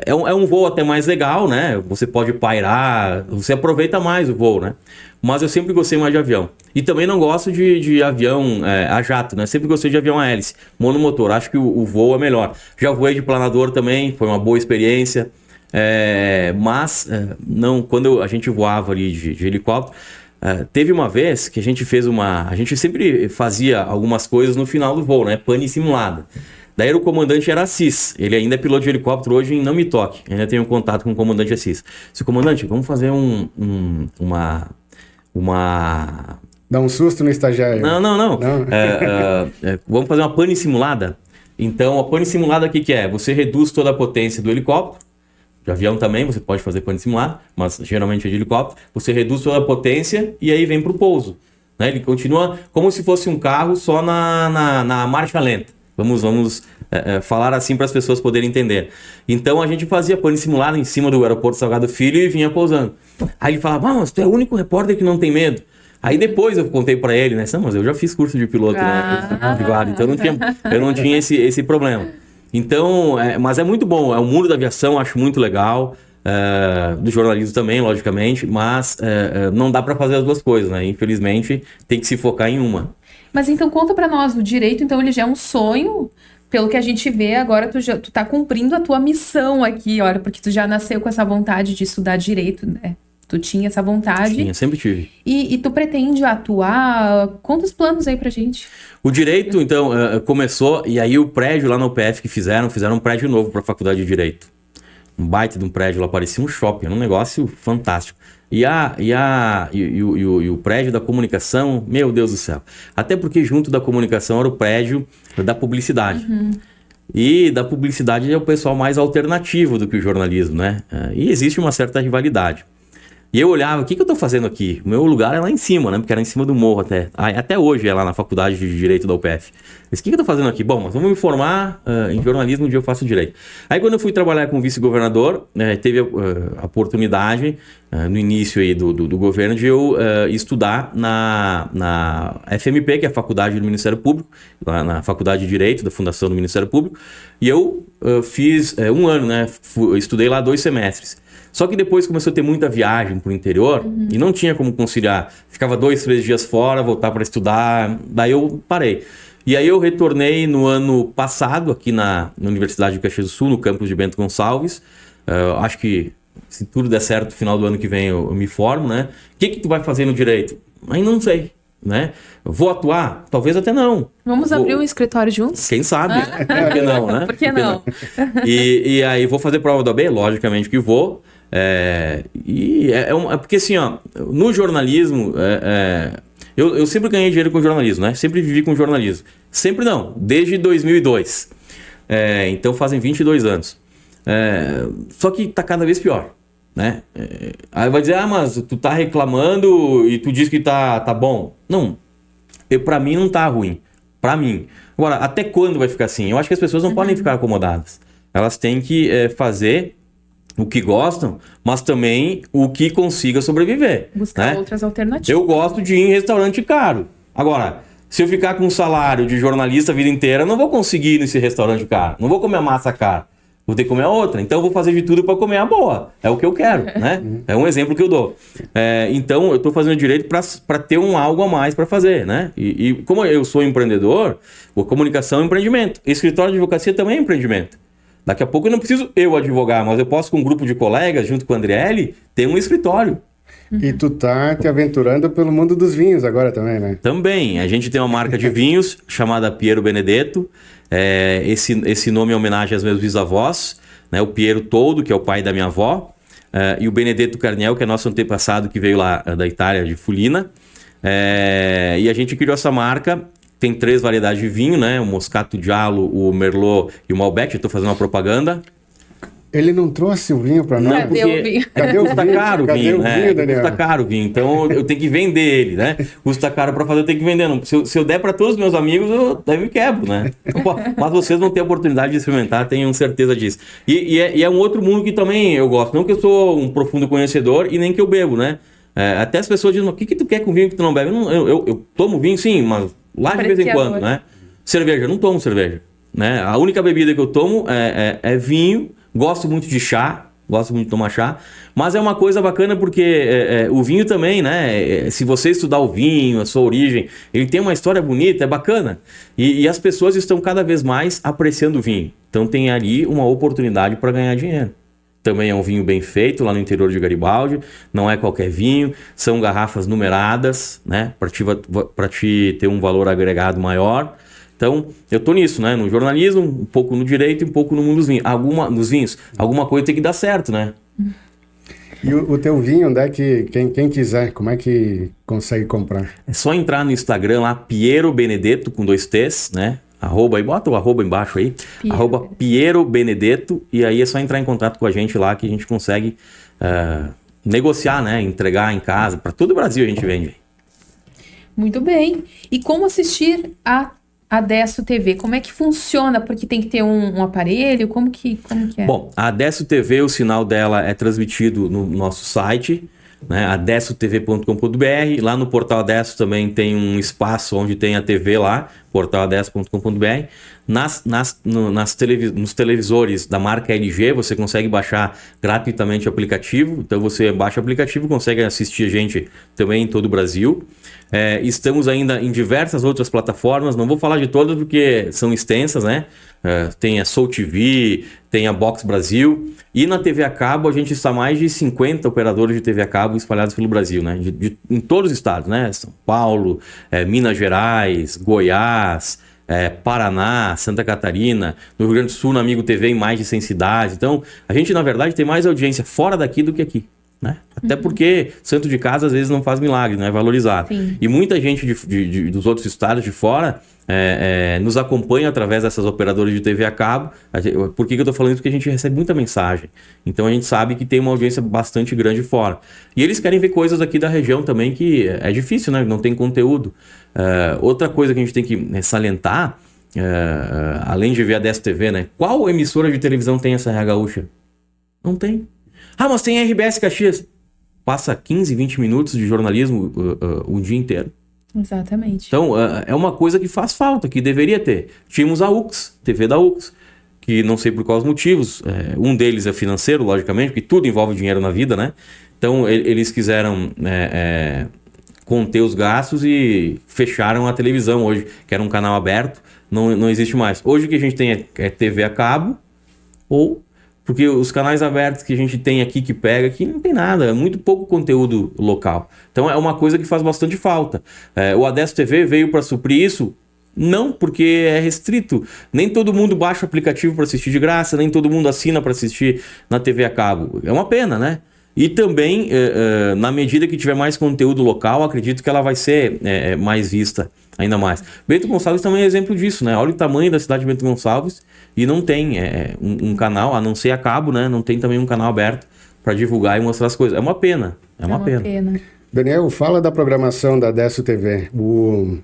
é um voo até mais legal, né? Você pode pairar, você aproveita mais o voo, né? Mas eu sempre gostei mais de avião. E também não gosto de avião a jato, né? Sempre gostei de avião a hélice, monomotor. Acho que o voo é melhor. Já voei de planador também, foi uma boa experiência. Mas não, quando a gente voava ali de helicóptero, teve uma vez que a gente a gente sempre fazia algumas coisas no final do voo, né? Pane simulada. Daí o comandante era Assis. Ele ainda é piloto de helicóptero hoje em Não Me Toque. Ainda tenho contato com o comandante Assis. Disse, comandante, vamos fazer uma... Dá um susto no estagiário. Não. Vamos fazer uma pane simulada. Então, a pane simulada, o que é? Você reduz toda a potência do helicóptero. De avião também, você pode fazer pane simulada, mas geralmente é de helicóptero. Você reduz toda a potência e aí vem para o pouso. Né? Ele continua como se fosse um carro só na marcha lenta. Vamos falar assim para as pessoas poderem entender. Então a gente fazia pane simulada em cima do aeroporto Salgado Filho e vinha pousando. Aí ele falava, mas tu é o único repórter que não tem medo. Aí depois eu contei para ele, né? Mas eu já fiz curso de piloto, né? Privado, então eu não tinha esse problema. Então, mas é muito bom. O mundo da aviação, acho muito legal. Do jornalismo também, logicamente. Mas não dá para fazer as duas coisas, né? Infelizmente, tem que se focar em uma. Mas então conta pra nós, o direito, então ele já é um sonho, pelo que a gente vê, agora tu tá cumprindo a tua missão aqui, olha, porque tu já nasceu com essa vontade de estudar direito, né? Tu tinha essa vontade. Tinha, sempre tive. E tu pretende atuar? Conta os planos aí pra gente. O direito, então, começou, e aí o prédio lá na UPF que fizeram um prédio novo pra Faculdade de Direito. Um baita de um prédio lá, parecia um shopping, era um negócio fantástico. E o prédio da comunicação, meu Deus do céu. Até porque junto da comunicação era o prédio da publicidade. E da publicidade é o pessoal mais alternativo do que o jornalismo, né? E existe uma certa rivalidade. E eu olhava, o que eu tô fazendo aqui? O meu lugar é lá em cima, né? Porque era em cima do morro até. Até hoje é lá na Faculdade de Direito da UPF. Mas o que eu tô fazendo aqui? Bom, mas vamos me formar em jornalismo, um dia eu faço direito. Aí quando eu fui trabalhar com o vice-governador, teve a oportunidade, no início aí do governo, de eu estudar na FMP, que é a Faculdade do Ministério Público, lá na Faculdade de Direito da Fundação do Ministério Público. E eu fiz um ano, né? Estudei lá 2 semestres. Só que depois começou a ter muita viagem pro interior e não tinha como conciliar. Ficava 2, 3 dias fora, voltar para estudar, daí eu parei. E aí eu retornei no ano passado aqui na Universidade de Caxias do Sul, no campus de Bento Gonçalves. Acho que se tudo der certo, no final do ano que vem eu me formo, né? O que tu vai fazer no direito? Ainda não sei, né? Vou atuar? Talvez até não. Vamos abrir um escritório juntos? Quem sabe? Por que não, né? Por que não? E aí vou fazer prova da OAB? Logicamente que vou. Porque assim, ó, no jornalismo, eu sempre ganhei dinheiro com jornalismo, né? Sempre vivi com jornalismo. Sempre não, desde 2002. Então fazem 22 anos. Só que tá cada vez pior, né? Aí vai dizer, mas tu tá reclamando e tu diz que tá bom. Não, pra mim não tá ruim. Pra mim. Agora, até quando vai ficar assim? Eu acho que as pessoas não podem ficar acomodadas. Elas têm que fazer o que gostam, mas também o que consiga sobreviver. Buscar outras alternativas. Eu gosto de ir em restaurante caro. Agora, se eu ficar com um salário de jornalista a vida inteira, eu não vou conseguir ir nesse restaurante caro. Não vou comer a massa cara. Vou ter que comer a outra. Então eu vou fazer de tudo para comer a boa. É o que eu quero, né? É um exemplo que eu dou. Então eu estou fazendo direito para ter algo a mais para fazer, né? E como eu sou empreendedor, a comunicação é empreendimento. Escritório de advocacia também é empreendimento. Daqui a pouco eu não preciso eu advogar, mas eu posso com um grupo de colegas, junto com a Andriele, ter um escritório. E tu tá te aventurando pelo mundo dos vinhos agora também, né? Também. A gente tem uma marca de vinhos chamada Piero Benedetto. Esse nome é homenagem aos meus bisavós, né? O Piero Toldo, que é o pai da minha avó, e o Benedetto Carniel, que é nosso antepassado que veio lá da Itália, de Fulina. E a gente criou essa marca. Tem 3 variedades de vinho, né? O Moscato Giallo, o Merlot e o Malbec. Eu estou fazendo uma propaganda. Ele não trouxe o vinho para nós? Não, Cadê o vinho? Cadê o custa vinho? caro o Cadê vinho, o vinho, Daniel? Custa caro o vinho, então eu tenho que vender ele, né? Custa caro para fazer, eu tenho que vender. Não, se eu der para todos os meus amigos, daí me quebro, né? Mas vocês vão ter a oportunidade de experimentar, tenham certeza disso. E é um outro mundo que também eu gosto. Não que eu sou um profundo conhecedor e nem que eu bebo, né? Até as pessoas dizem, o que tu quer com vinho que tu não bebe? Eu tomo vinho sim, mas lá de vez em quando, né? Cerveja, eu não tomo cerveja, né? A única bebida que eu tomo é vinho. Gosto muito de chá, gosto muito de tomar chá, mas é uma coisa bacana porque o vinho também, né? Se você estudar o vinho, a sua origem, ele tem uma história bonita, é bacana. E as pessoas estão cada vez mais apreciando o vinho. Então tem ali uma oportunidade para ganhar dinheiro. Também é um vinho bem feito lá no interior de Garibaldi, não é qualquer vinho, são garrafas numeradas, né? Para te ter um valor agregado maior. Então, eu tô nisso, né? No jornalismo, um pouco no direito e um pouco no mundo dos vinhos. Nos vinhos, alguma coisa tem que dar certo, né? E o teu vinho, onde é que quem quiser, como é que consegue comprar? É só entrar no Instagram lá, Piero Benedetto, com 2 T's, né? Arroba, bota o arroba embaixo aí, Piero Benedetto, e aí é só entrar em contato com a gente lá que a gente consegue negociar, né? Entregar em casa, para todo o Brasil a gente vende. Muito bem. E como assistir a Adesso TV? Como é que funciona? Porque tem que ter um aparelho? Como que é? Bom, a Adesso TV, o sinal dela é transmitido no nosso site, né, adessotv.com.br. Lá no portal Adesso também tem um espaço onde tem a TV lá, portaladesso.com.br. Nos televisores da marca LG, você consegue baixar gratuitamente o aplicativo. Então você baixa o aplicativo e consegue assistir a gente também em todo o Brasil. Estamos ainda em diversas outras plataformas, não vou falar de todas porque são extensas, né? Tem a Soul TV, tem a Box Brasil, e na TV a cabo a gente está mais de 50 operadores de TV a cabo espalhados pelo Brasil, né? Em todos os estados, né? São Paulo, Minas Gerais, Goiás, Paraná, Santa Catarina, no Rio Grande do Sul, no Amigo TV, em mais de 100 cidades. Então, a gente na verdade tem mais audiência fora daqui do que aqui. Né? Até porque santo de casa às vezes não faz milagre, não é valorizado. Sim. E muita gente dos outros estados de fora nos acompanha através dessas operadoras de TV a cabo. Por que eu estou falando isso? Porque a gente recebe muita mensagem. Então a gente sabe que tem uma audiência bastante grande fora. E eles querem ver coisas aqui da região também que é difícil, né? Não tem conteúdo. Outra coisa que a gente tem que salientar, além de ver a Adesso TV, né? Qual emissora de televisão tem essa Serra Gaúcha? Não tem. Ah, mas tem RBS Caxias. Passa 15, 20 minutos de jornalismo o dia inteiro. Exatamente. Então, é uma coisa que faz falta, que deveria ter. Tínhamos a UX, TV da UX, que não sei por quais motivos. Um deles é financeiro, logicamente, porque tudo envolve dinheiro na vida, né? Então, eles quiseram conter os gastos e fecharam a televisão hoje, que era um canal aberto, não existe mais. Hoje o que a gente tem é TV a cabo ou... Porque os canais abertos que a gente tem aqui, que pega aqui, não tem nada, é muito pouco conteúdo local. Então é uma coisa que faz bastante falta. O Adesso TV veio para suprir isso? Não, porque é restrito. Nem todo mundo baixa o aplicativo para assistir de graça, nem todo mundo assina para assistir na TV a cabo. É uma pena, né? E também, na medida que tiver mais conteúdo local, acredito que ela vai ser mais vista ainda mais. Bento Gonçalves também é exemplo disso, né? Olha o tamanho da cidade de Bento Gonçalves e não tem um canal, a não ser a cabo, né? Não tem também um canal aberto para divulgar e mostrar as coisas. É uma pena, é uma pena. Daniel, fala da programação da Adesso TV. O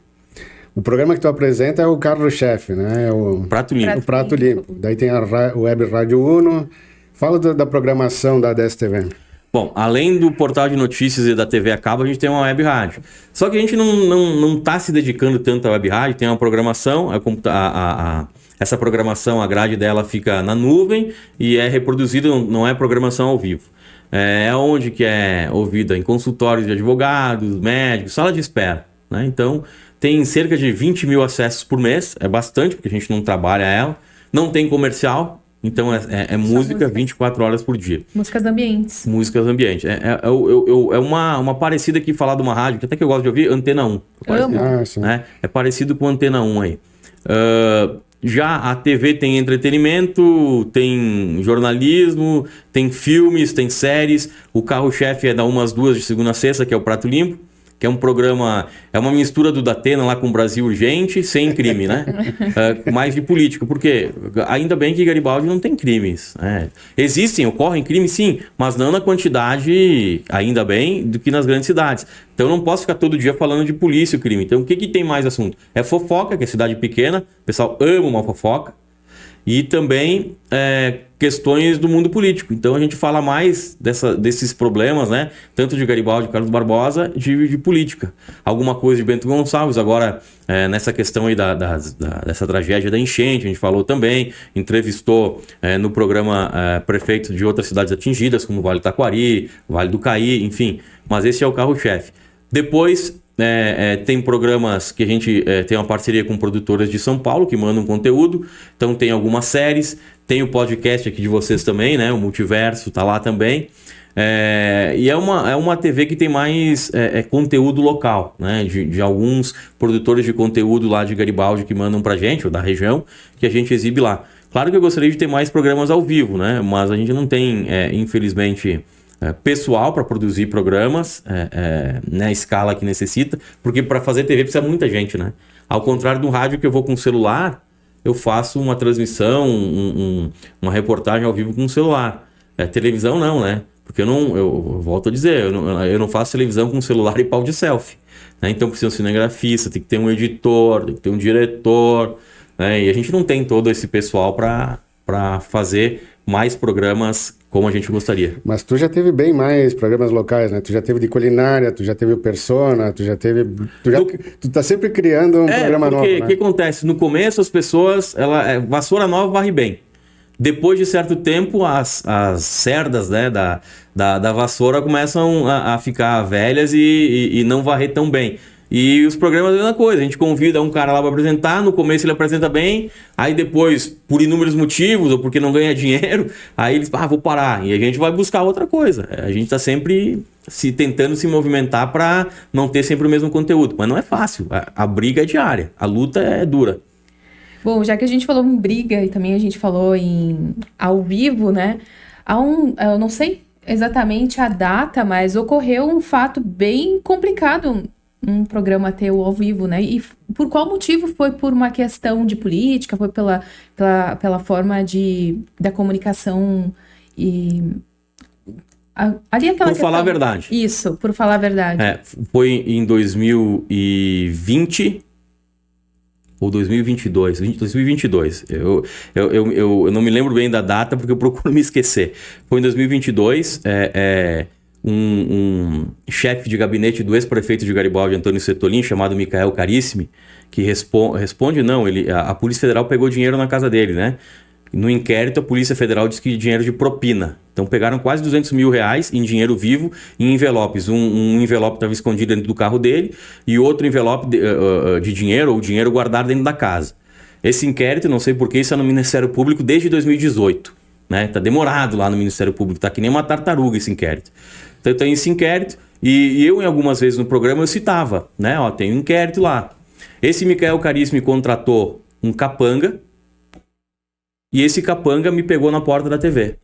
programa que tu apresenta é o carro-chefe, né? O Prato Limpo. O Prato Limpo. Daí tem a Web Rádio Uno. Fala da programação da Adesso TV. Bom, além do portal de notícias e da TV a cabo, a gente tem uma web rádio. Só que a gente não está se dedicando tanto à web rádio, tem uma programação, essa programação, a grade dela fica na nuvem e é reproduzida, não é programação ao vivo. É onde que é ouvida em consultórios de advogados, médicos, sala de espera, né? Então, tem cerca de 20 mil acessos por mês, é bastante, porque a gente não trabalha ela. Não tem comercial. Então é música 24 horas por dia. Músicas ambientes. Músicas ambientes. É uma parecida aqui, falar de uma rádio, que até que eu gosto de ouvir, Antena 1. É parecido com Antena 1 aí. Já a TV tem entretenimento, tem jornalismo, tem filmes, tem séries. O carro-chefe é da umas 2 de segunda a sexta, que é o Prato Limpo. que é um programa, é uma mistura do Datena lá com o Brasil Urgente, sem crime, né? Mais de política, porque ainda bem que Garibaldi não tem crimes. Né? Ocorrem crimes sim, mas não na quantidade, ainda bem, do que nas grandes cidades. Então eu não posso ficar todo dia falando de polícia e crime. Então o que tem mais assunto? É fofoca, que é cidade pequena, o pessoal ama uma fofoca, e também questões do mundo político. Então a gente fala mais desses problemas, né? Tanto de Garibaldi, Carlos Barbosa, de política. Alguma coisa de Bento Gonçalves, agora nessa questão aí dessa tragédia da enchente, a gente falou também, entrevistou no programa prefeitos de outras cidades atingidas, como Vale do Taquari, Vale do Caí, enfim. Mas esse é o carro-chefe. Depois tem programas que a gente tem uma parceria com produtoras de São Paulo que mandam conteúdo, então tem algumas séries, tem o podcast aqui de vocês também, né? O Multiverso tá lá também, e é uma TV que tem mais conteúdo local, né? De alguns produtores de conteúdo lá de Garibaldi que mandam pra gente, ou da região, que a gente exibe lá. Claro que eu gostaria de ter mais programas ao vivo, né? Mas a gente não tem, infelizmente, pessoal para produzir programas na escala que necessita, porque para fazer TV precisa muita gente, né? Ao contrário do rádio, que eu vou com o celular, eu faço uma transmissão, uma reportagem ao vivo com o celular. Televisão não, né? Porque eu volto a dizer, eu não faço televisão com celular e pau de selfie, né? Então precisa de um cinegrafista, tem que ter um editor, tem que ter um diretor, né? E a gente não tem todo esse pessoal para fazer mais programas como a gente gostaria. Mas tu já teve bem mais programas locais, né? Tu já teve de culinária, tu já teve o Persona, tu tá sempre criando um programa novo, né? O que acontece? No começo as pessoas, vassoura nova varre bem. Depois de certo tempo, as cerdas, né, da vassoura começam a ficar velhas e não varrer tão bem. E os programas é a mesma coisa, a gente convida um cara lá para apresentar, no começo ele apresenta bem, aí depois, por inúmeros motivos, ou porque não ganha dinheiro, aí eles, vou parar, e a gente vai buscar outra coisa. A gente está sempre tentando se movimentar para não ter sempre o mesmo conteúdo, mas não é fácil, a briga é diária, a luta é dura. Bom, já que a gente falou em briga e também a gente falou em ao vivo, né, eu não sei exatamente a data, mas ocorreu um fato bem complicado, um programa teu ao vivo, né? E por qual motivo? Foi por uma questão de política? Foi pela forma da comunicação e... ali aquela por falar a verdade. Isso, por falar a verdade. Foi em 2020 ou 2022. 2022. Eu não me lembro bem da data porque eu procuro me esquecer. Foi em 2022, um chefe de gabinete do ex-prefeito de Garibaldi, Antônio Setolin, chamado Micael Carissimi, que a Polícia Federal pegou dinheiro na casa dele, né? No inquérito, a Polícia Federal disse que dinheiro de propina. Então pegaram quase 200 mil reais em dinheiro vivo em envelopes. Um envelope estava escondido dentro do carro dele e outro envelope de dinheiro ou dinheiro guardado dentro da casa. Esse inquérito, não sei porquê, está no Ministério Público desde 2018. Né? Tá demorado lá no Ministério Público, tá que nem uma tartaruga esse inquérito. Então tem esse inquérito e eu em algumas vezes no programa eu citava, né? Tem um inquérito lá. Esse Micael Carissimi me contratou um capanga e esse capanga me pegou na porta da TV.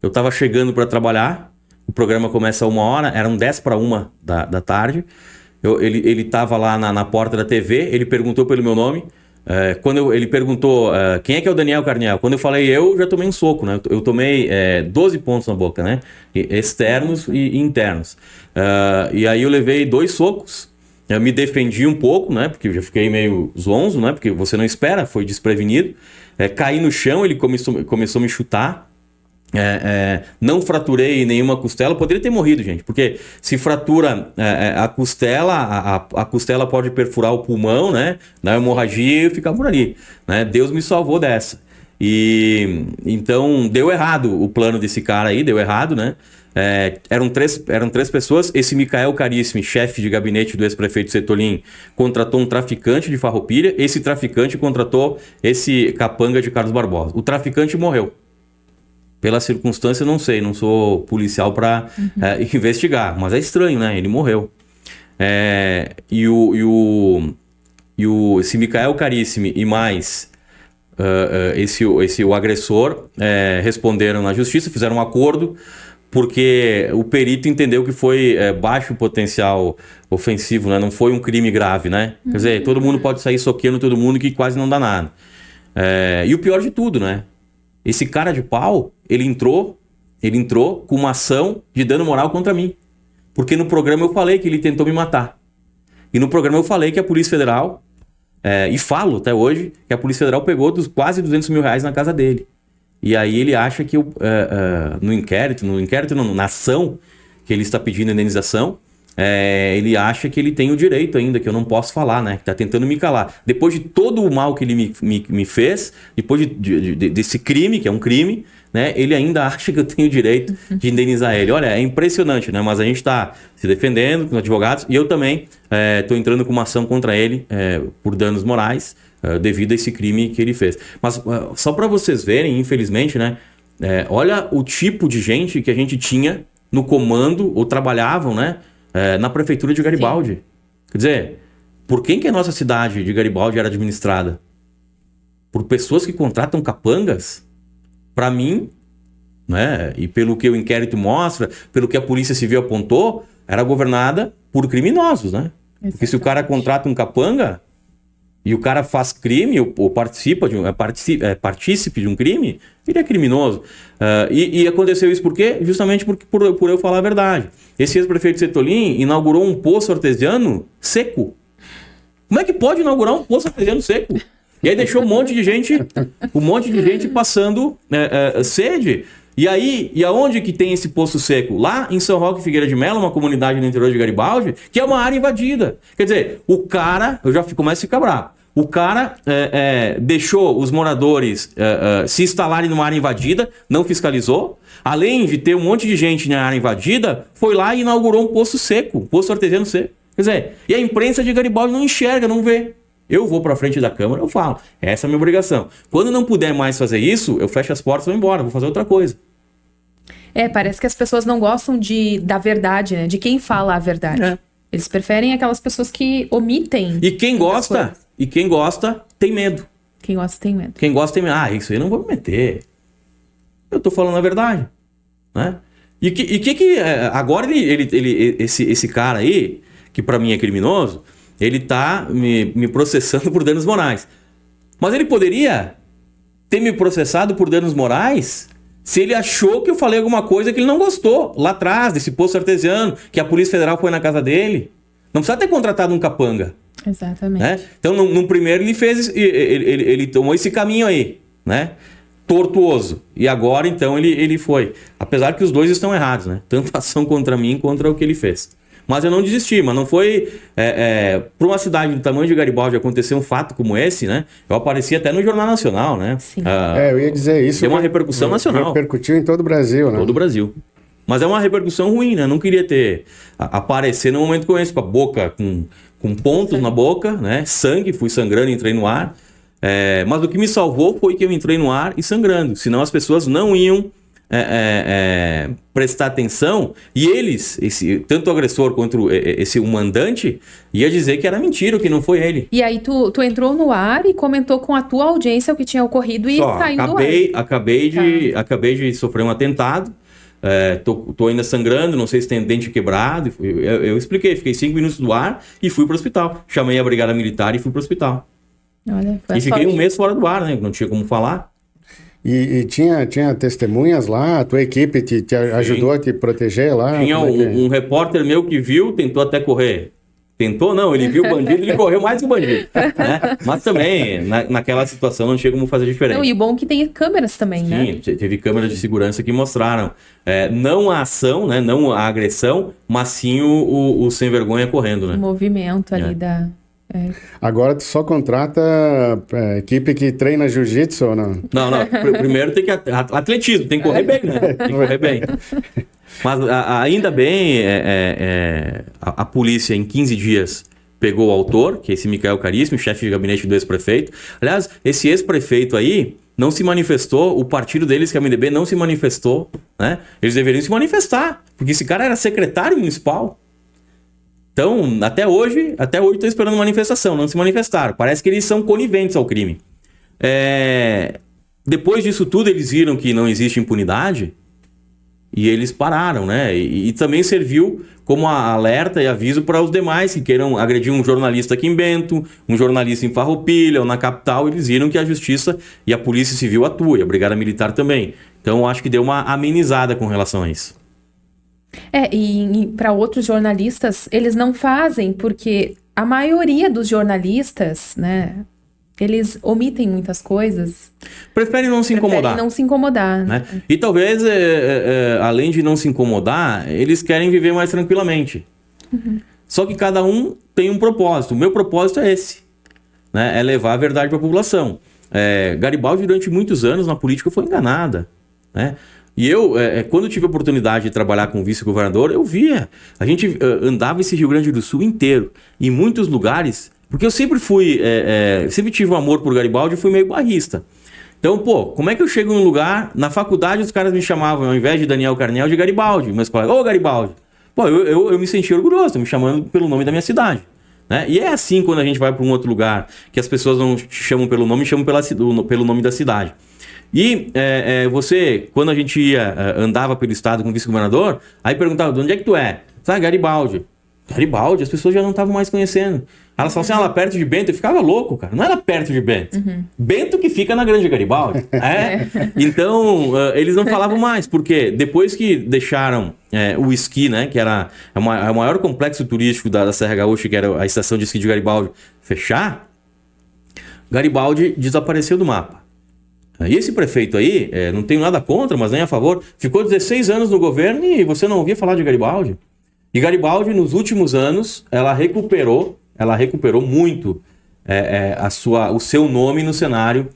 Eu tava chegando para trabalhar, o programa começa a 1h, eram 10:50 da tarde. Ele tava lá na porta da TV, ele perguntou pelo meu nome. Quando ele perguntou quem é que é o Daniel Carniel, quando eu falei eu já tomei um soco, né? Eu tomei 12 pontos na boca, né? Externos e internos. E aí eu levei 2 socos, eu me defendi um pouco, né? Porque eu já fiquei meio zonzo, né? Porque você não espera, foi desprevenido. Caí no chão, ele começou a me chutar. Não fraturei nenhuma costela, poderia ter morrido, gente, porque se fratura a costela, a costela pode perfurar o pulmão, né? Na hemorragia e ficar por ali, né? Deus me salvou dessa. E então deu errado o plano desse cara aí, deu errado, né? Eram três pessoas. Esse Micael Carissimi, chefe de gabinete do ex-prefeito Setolin, contratou um traficante de Farroupilha. Esse traficante contratou esse capanga de Carlos Barbosa. O traficante morreu. Pela circunstância, eu não sei, não sou policial para investigar, mas é estranho, né? Ele morreu. Esse Micael Carissimi e mais o agressor responderam na justiça, fizeram um acordo porque o perito entendeu que foi baixo potencial ofensivo, né? Não foi um crime grave, né? Quer dizer, todo mundo pode sair soqueando todo mundo que quase não dá nada. E o pior de tudo, né? Esse cara de pau, ele entrou com uma ação de dano moral contra mim. Porque no programa eu falei que ele tentou me matar. E no programa eu falei que a Polícia Federal, e falo até hoje, que a Polícia Federal pegou quase 200 mil reais na casa dele. E aí ele acha que na ação que ele está pedindo indenização, ele acha que ele tem o direito ainda, que eu não posso falar, né? Que está tentando me calar. Depois de todo o mal que ele me fez, depois desse crime, que é um crime, né? Ele ainda acha que eu tenho o direito de indenizar ele. Olha, é impressionante, né? Mas a gente está se defendendo com advogados e eu também estou entrando com uma ação contra ele por danos morais, devido a esse crime que ele fez. Mas só para vocês verem, infelizmente, né? Olha o tipo de gente que a gente tinha no comando ou trabalhavam, né? Na prefeitura de Garibaldi. Sim. Quer dizer, por quem que a nossa cidade de Garibaldi era administrada? Por pessoas que contratam capangas? Para mim, né? E pelo que o inquérito mostra, pelo que a Polícia Civil apontou, era governada por criminosos, né? Exatamente. Porque se o cara contrata um capanga e o cara faz crime ou participa partícipe de um crime, ele é criminoso. E aconteceu isso por quê? Justamente por eu falar a verdade. Esse ex-prefeito Setolin inaugurou um poço artesiano seco. Como é que pode inaugurar um poço artesiano seco? E aí deixou um monte de gente passando sede. E aonde que tem esse poço seco? Lá em São Roque Figueira de Melo, uma comunidade no interior de Garibaldi, que é uma área invadida. Quer dizer, o cara, eu já começo a ficar bravo, o cara deixou os moradores se instalarem numa área invadida, não fiscalizou, além de ter um monte de gente na área invadida, foi lá e inaugurou um poço seco, um poço artesiano seco. Quer dizer, e a imprensa de Garibaldi não enxerga, não vê. Eu vou pra frente da Câmara, eu falo. Essa é a minha obrigação. Quando não puder mais fazer isso, eu fecho as portas e vou embora, vou fazer outra coisa. Parece que as pessoas não gostam da verdade, né? De quem fala a verdade. Eles preferem aquelas pessoas que omitem. E quem gosta, tem medo. Quem gosta tem medo. Quem gosta tem medo. Isso aí eu não vou me meter. Eu tô falando a verdade, né? E que agora esse cara aí, que pra mim é criminoso, ele tá me processando por danos morais. Mas ele poderia ter me processado por danos morais se ele achou que eu falei alguma coisa que ele não gostou lá atrás, desse poço artesiano, que a Polícia Federal foi na casa dele. Não precisa ter contratado um capanga. Exatamente. Né? Então, no primeiro ele tomou esse caminho aí, né? Tortuoso. E agora, então, ele foi. Apesar que os dois estão errados, né? Tanto a ação contra mim contra o que ele fez. Mas eu não desisti, mas não foi... para uma cidade do tamanho de Garibaldi acontecer um fato como esse, né? Eu apareci até no Jornal Nacional, né? Sim. Eu ia dizer isso. Tem uma repercussão nacional. Repercutiu em todo o Brasil, né? Todo o Brasil. Mas é uma repercussão ruim, né? Eu não queria aparecer num momento como esse, com a boca, com pontos na boca, né? Sangue, fui sangrando, entrei no ar. Mas o que me salvou foi que eu entrei no ar e sangrando. Senão as pessoas não iam prestar atenção e eles, tanto o agressor quanto o mandante, ia dizer que era mentira, que não foi ele. E aí tu entrou no ar e comentou com a tua audiência o que tinha ocorrido e saiu do ar. Acabei de sofrer um atentado. Tô ainda sangrando, não sei se tem dente quebrado. Eu expliquei, fiquei 5 minutos do ar e fui pro hospital. Chamei a brigada militar e fui pro hospital. Olha, e fiquei um mês fora do ar, né? Não tinha como falar. E tinha testemunhas lá? A tua equipe te ajudou a te proteger lá? Tinha um repórter meu que viu, tentou até correr. Tentou não, ele viu o bandido, ele correu mais que o bandido. Né? Mas também, naquela situação, não tinha como fazer diferente. Não, e o bom é que tem câmeras também, né? Sim, teve câmeras de segurança que mostraram. Não a ação, né? Não a agressão, mas sim o sem vergonha correndo, né? O movimento ali da... Agora tu só contrata equipe que treina jiu-jitsu ou não? Não. Primeiro tem que... Atletismo, tem que correr bem, né? Tem que correr bem. Mas ainda bem, a polícia em 15 dias pegou o autor, que é esse Micael Caríssimo, chefe de gabinete do ex-prefeito. Aliás, esse ex-prefeito aí não se manifestou, o partido deles, que é o MDB, não se manifestou, né? Eles deveriam se manifestar, porque esse cara era secretário municipal. Então, até hoje estou esperando manifestação, não se manifestaram. Parece que eles são coniventes ao crime. Depois disso tudo, eles viram que não existe impunidade e eles pararam, né? E também serviu como alerta e aviso para os demais que queiram agredir um jornalista aqui em Bento, um jornalista em Farroupilha ou na capital. Eles viram que a Justiça e a Polícia Civil atuam, e a Brigada Militar também. Então, acho que deu uma amenizada com relação a isso. E para outros jornalistas, eles não fazem, porque a maioria dos jornalistas, né, eles omitem muitas coisas. Preferem não se incomodar. Preferem não se incomodar. Né? E talvez, além de não se incomodar, eles querem viver mais tranquilamente. Só que cada um tem um propósito. O meu propósito é esse, né? É levar a verdade para a população. Garibaldi, durante muitos anos na política, foi enganada, né? E eu, quando tive a oportunidade de trabalhar com vice-governador, eu via. A gente andava esse Rio Grande do Sul inteiro, em muitos lugares, porque eu sempre sempre tive um amor por Garibaldi e fui meio barrista. Então, como é que eu chego num lugar, na faculdade os caras me chamavam, ao invés de Daniel Carniel, de Garibaldi. Meus colegas, ô Garibaldi. Eu me senti orgulhoso, me chamando pelo nome da minha cidade. Né? E é assim quando a gente vai para um outro lugar, que as pessoas não te chamam pelo nome, chamam pelo nome da cidade. E você, quando a gente andava pelo estado com o vice-governador, aí perguntava, de onde é que tu é? Garibaldi. Garibaldi, as pessoas já não estavam mais conhecendo. Elas falavam assim, ela perto de Bento. Eu ficava louco, cara. Não era perto de Bento. Bento que fica na Grande Garibaldi. Então, eles não falavam mais, porque depois que deixaram o esqui, né, que era o maior complexo turístico da Serra Gaúcha, que era a estação de esqui de Garibaldi, fechar, Garibaldi desapareceu do mapa. E esse prefeito aí, não tenho nada contra, mas nem a favor, ficou 16 anos no governo e você não ouvia falar de Garibaldi. E Garibaldi, nos últimos anos, ela recuperou muito o seu nome no cenário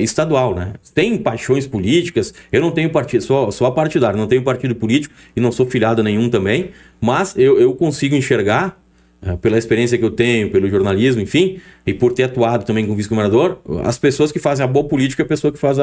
estadual, né? Tem paixões políticas, eu não tenho partido, sou apartidário, não tenho partido político e não sou filiado a nenhum também, mas eu consigo enxergar, pela experiência que eu tenho, pelo jornalismo, enfim, e por ter atuado também como vice-governador, as pessoas que fazem a boa política, a pessoa que faz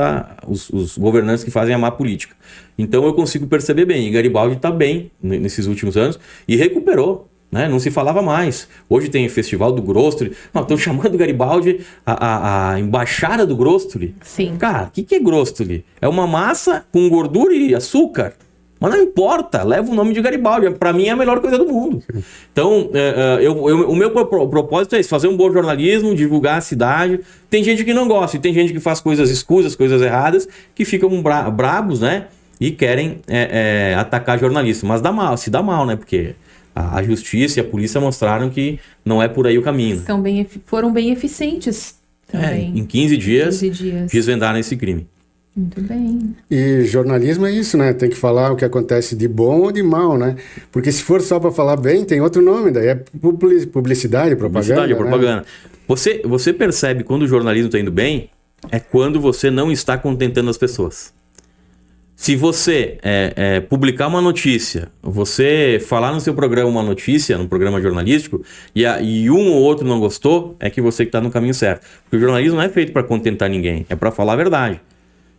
os governantes que fazem a má política. Então eu consigo perceber bem, e Garibaldi está bem nesses últimos anos e recuperou, né? Não se falava mais. Hoje tem o Festival do Grostre, estão chamando Garibaldi a embaixada do Grostre. Sim. Cara, o que é Grostre? É uma massa com gordura e açúcar. Mas não importa, leva o nome de Garibaldi. Para mim é a melhor coisa do mundo. Então, o meu propósito é esse, fazer um bom jornalismo, divulgar a cidade. Tem gente que não gosta, e tem gente que faz coisas escusas, coisas erradas, que ficam brabos, né? E querem atacar jornalistas. Mas se dá mal, né? Porque a justiça e a polícia mostraram que não é por aí o caminho. Foram bem eficientes também. Em 15 dias, desvendaram esse crime. Muito bem. E jornalismo é isso, né? Tem que falar o que acontece de bom ou de mal, né? Porque se for só para falar bem, tem outro nome, daí é publicidade, propaganda. Publicidade, propaganda. Né? Você percebe quando o jornalismo está indo bem, é quando você não está contentando as pessoas. Se você publicar uma notícia, você falar no seu programa uma notícia, num programa jornalístico, e um ou outro não gostou, é que você está no caminho certo. Porque o jornalismo não é feito para contentar ninguém, é para falar a verdade.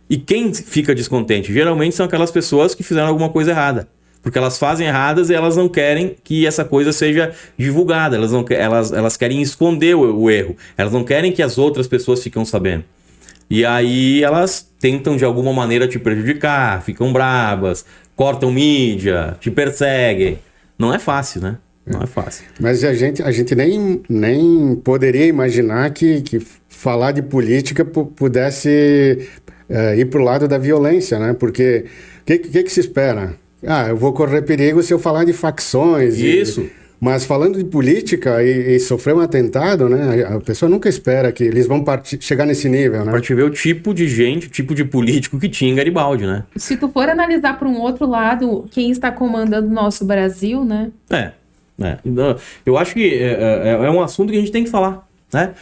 E quem fica descontente? Geralmente são aquelas pessoas que fizeram alguma coisa errada. Porque elas fazem erradas e elas não querem que essa coisa seja divulgada. Elas querem esconder o erro. Elas não querem que as outras pessoas fiquem sabendo. E aí elas tentam de alguma maneira te prejudicar, ficam bravas, cortam mídia, te perseguem. Não é fácil, né? Não é fácil. Mas a gente nem poderia imaginar que falar de política pudesse ir para o lado da violência, né? Porque o que se espera? Eu vou correr perigo se eu falar de facções. Isso. Mas falando de política e sofrer um atentado, né? A pessoa nunca espera que eles vão chegar nesse nível, né? Para te ver o tipo de gente, o tipo de político que tinha em Garibaldi, né? Se tu for analisar por um outro lado, quem está comandando o nosso Brasil, né? Eu acho que é um assunto que a gente tem que falar. Né?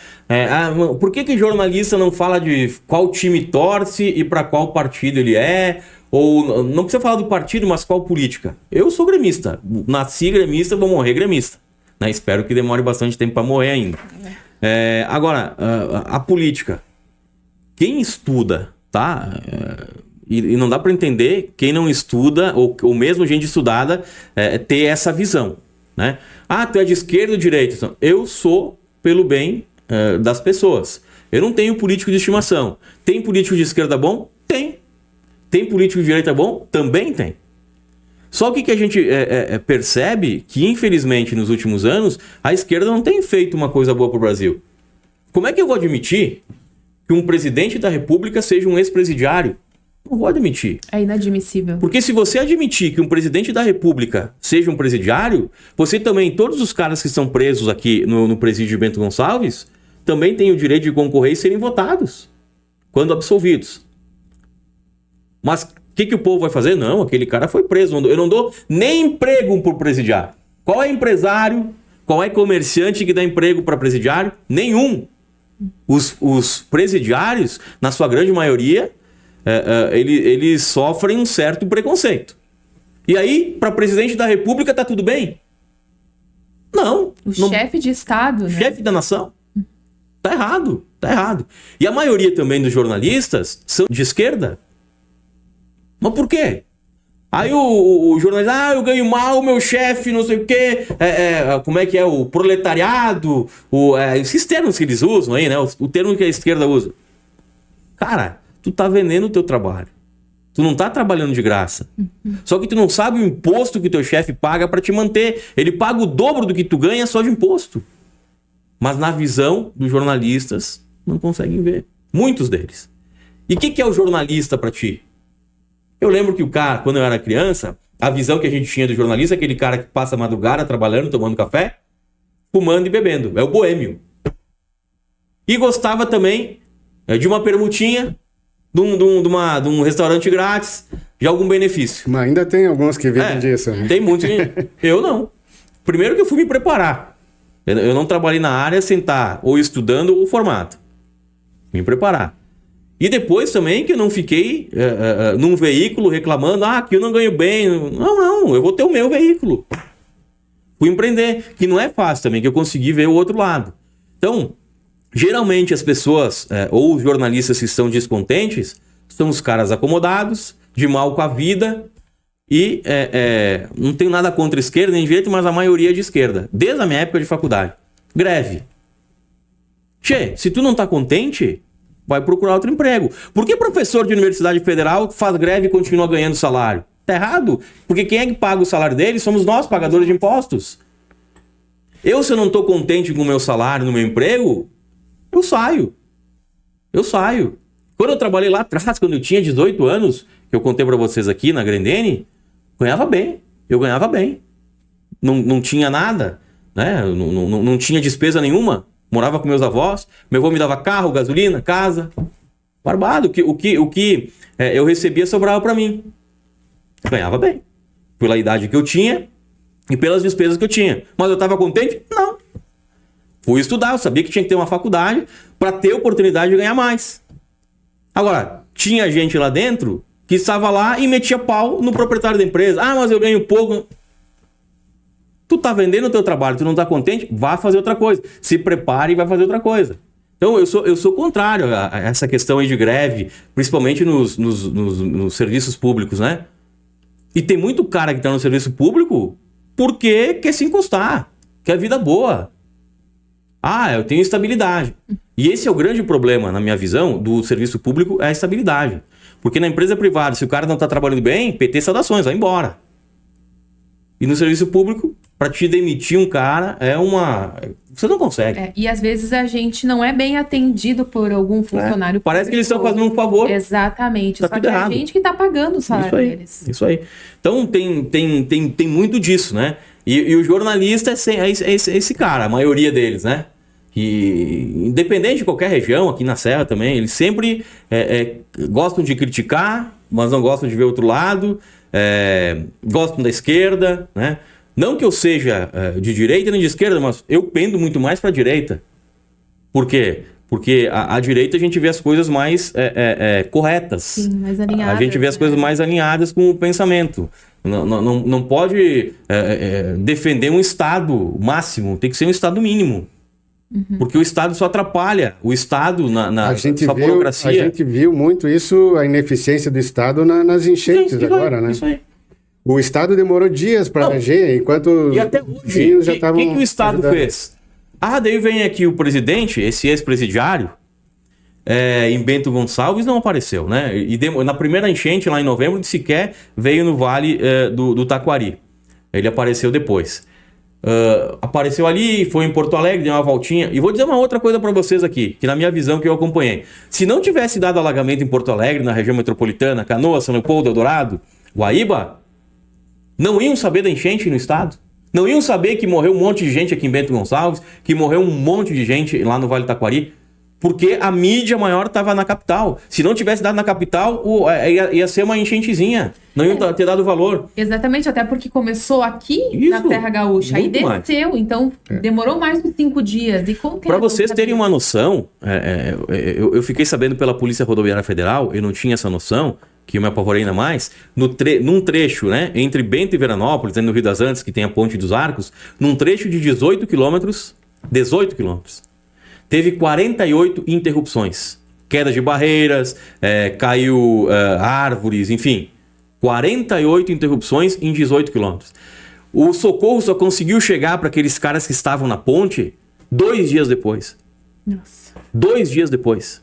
Por que jornalista não fala de qual time torce e para qual partido ele é? Ou não precisa falar do partido, mas qual política? Eu sou gremista, nasci gremista, vou morrer gremista, né? Espero que demore bastante tempo para morrer ainda. Agora, a política, quem estuda, tá? E não dá para entender quem não estuda, ou mesmo gente estudada, ter essa visão, né? Tu é de esquerda ou de direita? Então, eu sou pelo bem das pessoas. Eu não tenho político de estimação. Tem político de esquerda bom? Tem. Tem político de direita bom? Também tem. Só que a gente percebe que, infelizmente, nos últimos anos, a esquerda não tem feito uma coisa boa para o Brasil. Como é que eu vou admitir que um presidente da República seja um ex-presidiário? Não vou admitir. É inadmissível. Porque se você admitir que um presidente da República seja um presidiário, você também, todos os caras que estão presos aqui no presídio Bento Gonçalves, também têm o direito de concorrer e serem votados, quando absolvidos. Mas o que o povo vai fazer? Não, aquele cara foi preso. Eu não dou nem emprego por presidiário. Qual é empresário, qual é comerciante que dá emprego para presidiário? Nenhum. Os presidiários, na sua grande maioria, eles sofrem um certo preconceito. E aí, para presidente da República, tá tudo bem? Não. Chefe de Estado, né? Chefe da nação. Tá errado, tá errado. E a maioria também dos jornalistas são de esquerda. Mas por quê? Aí o jornalista, eu ganho mal, meu chefe, não sei o quê, como é que é, o proletariado, esses termos que eles usam aí, né? O termo que a esquerda usa. Cara, tu tá vendendo o teu trabalho. Tu não tá trabalhando de graça. Só que tu não sabe o imposto que o teu chefe paga para te manter. Ele paga o dobro do que tu ganha só de imposto. Mas na visão dos jornalistas, não conseguem ver. Muitos deles. E o que é o jornalista para ti? Eu lembro que o cara, quando eu era criança, a visão que a gente tinha do jornalista é aquele cara que passa a madrugada trabalhando, tomando café, fumando e bebendo. É o boêmio. E gostava também de uma permutinha, de um restaurante grátis, de algum benefício. Mas ainda tem alguns que vivem disso. Né? Tem muitos. Eu não. Primeiro que eu fui me preparar. Eu não trabalhei na área sentar ou estudando ou formado. Me preparar. E depois também que eu não fiquei num veículo reclamando, que eu não ganho bem. Não, eu vou ter o meu veículo. Fui empreender, que não é fácil também, que eu consegui ver o outro lado. Então, geralmente as pessoas, ou os jornalistas que estão descontentes, são os caras acomodados, de mal com a vida, e não tenho nada contra a esquerda nem direita, mas a maioria é de esquerda, desde a minha época de faculdade. Greve. Se tu não tá contente, vai procurar outro emprego. Por que professor de universidade federal faz greve e continua ganhando salário? Tá errado. Porque quem é que paga o salário dele somos nós, pagadores de impostos. Se eu não tô contente com o meu salário no meu emprego, eu saio. Quando eu trabalhei lá atrás, quando eu tinha 18 anos, que eu contei para vocês aqui na Grendene, ganhava bem. Eu ganhava bem. Não tinha nada, né? Não tinha despesa nenhuma. Morava com meus avós, meu avô me dava carro, gasolina, casa. Barbado. O que eu recebia sobrava para mim. Ganhava bem. Pela idade que eu tinha e pelas despesas que eu tinha. Mas eu estava contente? Não. Fui estudar, eu sabia que tinha que ter uma faculdade para ter oportunidade de ganhar mais. Agora, tinha gente lá dentro que estava lá e metia pau no proprietário da empresa. Mas eu ganho pouco. Tu tá vendendo o teu trabalho, tu não tá contente? Vá fazer outra coisa. Se prepare e vai fazer outra coisa. Então eu sou contrário a essa questão aí de greve, principalmente nos serviços públicos, né? E tem muito cara que tá no serviço público porque quer se encostar, quer vida boa. Eu tenho estabilidade. E esse é o grande problema, na minha visão, do serviço público, é a estabilidade. Porque na empresa privada, se o cara não tá trabalhando bem, PT saudações, vai embora. E no serviço público, para te demitir um cara, você não consegue. E às vezes a gente não é bem atendido por algum funcionário público. Parece que eles estão fazendo um favor. Exatamente. Tá Só tudo que errado. é a gente que está pagando o salário deles. Isso aí. Então tem muito disso, né? E o jornalista é esse cara, a maioria deles, né? E independente de qualquer região, aqui na Serra também, eles sempre gostam de criticar, mas não gostam de ver outro lado, gostam da esquerda, né? Não que eu seja de direita nem de esquerda, mas eu pendo muito mais para a direita. Por quê? Porque a direita a gente vê as coisas mais corretas. Sim, mais alinhadas. A gente vê as coisas mais alinhadas com o pensamento. Não pode defender um Estado máximo, tem que ser um Estado mínimo. Uhum. Porque o Estado só atrapalha. O Estado, na sua burocracia... A gente viu muito isso, a ineficiência do Estado nas enchentes agora, né? Isso aí. O Estado demorou dias para agir, enquanto e até hoje, já estavam... O que o Estado fez? Daí vem aqui o presidente, esse ex-presidiário, em Bento Gonçalves não apareceu, né? E na primeira enchente, lá em novembro, sequer veio no Vale do Taquari. Ele apareceu depois. Apareceu ali, foi em Porto Alegre, deu uma voltinha. E vou dizer uma outra coisa para vocês aqui, que na minha visão que eu acompanhei. Se não tivesse dado alagamento em Porto Alegre, na região metropolitana, Canoas, São Leopoldo, Eldorado, Guaíba, não iam saber da enchente no estado. Não iam saber que morreu um monte de gente aqui em Bento Gonçalves, que morreu um monte de gente lá no Vale do Taquari. Porque a mídia maior estava na capital. Se não tivesse dado na capital, ia ser uma enchentezinha. Não ia ter dado valor. Exatamente, até porque começou aqui na Terra Gaúcha. Aí desceu, mais. Então demorou mais de 5 dias. Para vocês terem uma noção, eu fiquei sabendo pela Polícia Rodoviária Federal, eu não tinha essa noção, que eu me apavorei ainda mais, num trecho, né, entre Bento e Veranópolis, no Rio das Antas, que tem a Ponte dos Arcos, num trecho de 18 quilômetros, teve 48 interrupções. Quedas de barreiras, caiu árvores, enfim. 48 interrupções em 18 quilômetros. O socorro só conseguiu chegar para aqueles caras que estavam na ponte 2 dias depois. Nossa. 2 dias depois.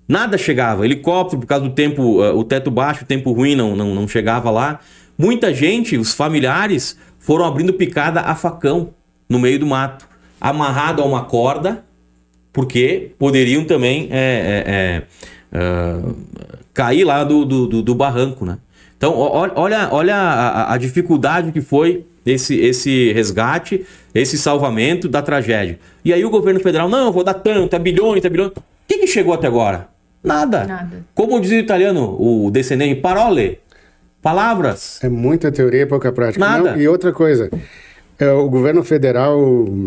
Nada chegava. Helicóptero, por causa do tempo, o teto baixo, o tempo ruim, não chegava lá. Muita gente, os familiares, foram abrindo picada a facão no meio do mato. Amarrado a uma corda, porque poderiam também cair lá do barranco, né? Então, olha a dificuldade que foi esse resgate, esse salvamento da tragédia. E aí o governo federal, não, eu vou dar tanto, é bilhões. O que chegou até agora? Nada. Como diz o italiano, o descendente, parole, palavras. É muita teoria e pouca prática. Nada. Não, e outra coisa, o governo federal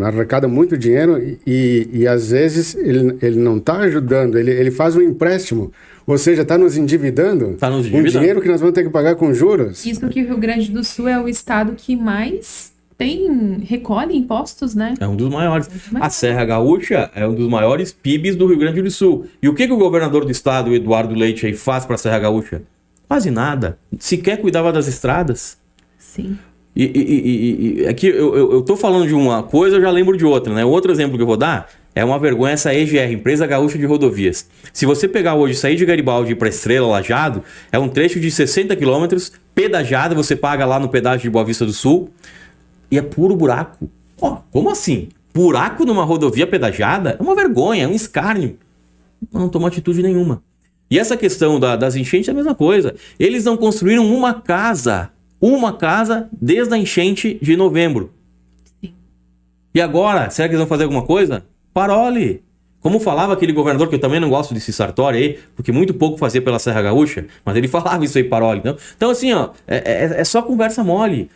arrecada muito dinheiro e às vezes ele não está ajudando, ele faz um empréstimo, ou seja, está nos endividando. Um dinheiro que nós vamos ter que pagar com juros. Isso que o Rio Grande do Sul é o estado que mais recolhe impostos, né? É um dos maiores. A Serra Gaúcha é um dos maiores PIBs do Rio Grande do Sul. E o que o governador do estado, o Eduardo Leite, aí faz para a Serra Gaúcha? Quase nada. Sequer cuidava das estradas. Sim. E aqui eu tô falando de uma coisa, eu já lembro de outra, né? Outro exemplo que eu vou dar é uma vergonha essa EGR, Empresa Gaúcha de Rodovias. Se você pegar hoje, sair de Garibaldi e ir para Estrela, Lajeado, é um trecho de 60 quilômetros, pedagiado, você paga lá no pedágio de Boa Vista do Sul, e é puro buraco. Como assim? Buraco numa rodovia pedagiada? É uma vergonha, é um escárnio. Não tomou atitude nenhuma. E essa questão das enchentes é a mesma coisa. Eles não construíram uma casa desde a enchente de novembro. Sim. E agora, será que eles vão fazer alguma coisa? Parole! Como falava aquele governador, que eu também não gosto desse Sartori aí, porque muito pouco fazia pela Serra Gaúcha, mas ele falava isso aí, Parole. Então assim, é só conversa mole.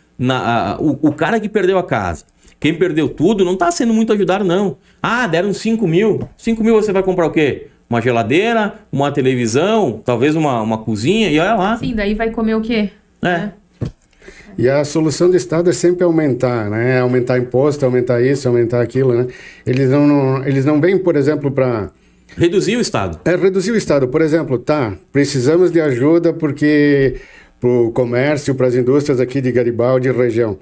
O cara que perdeu a casa, quem perdeu tudo, não está sendo muito ajudado, não. Deram 5 mil. 5 mil você vai comprar o quê? Uma geladeira, uma televisão, talvez uma cozinha, e olha lá. Sim, daí vai comer o quê? E a solução do Estado é sempre aumentar, né? Aumentar imposto, aumentar isso, aumentar aquilo, né? Eles não vêm, por exemplo, para... Reduzir o Estado. Reduzir o Estado. Por exemplo, precisamos de ajuda porque para o comércio, para as indústrias aqui de Garibaldi e região.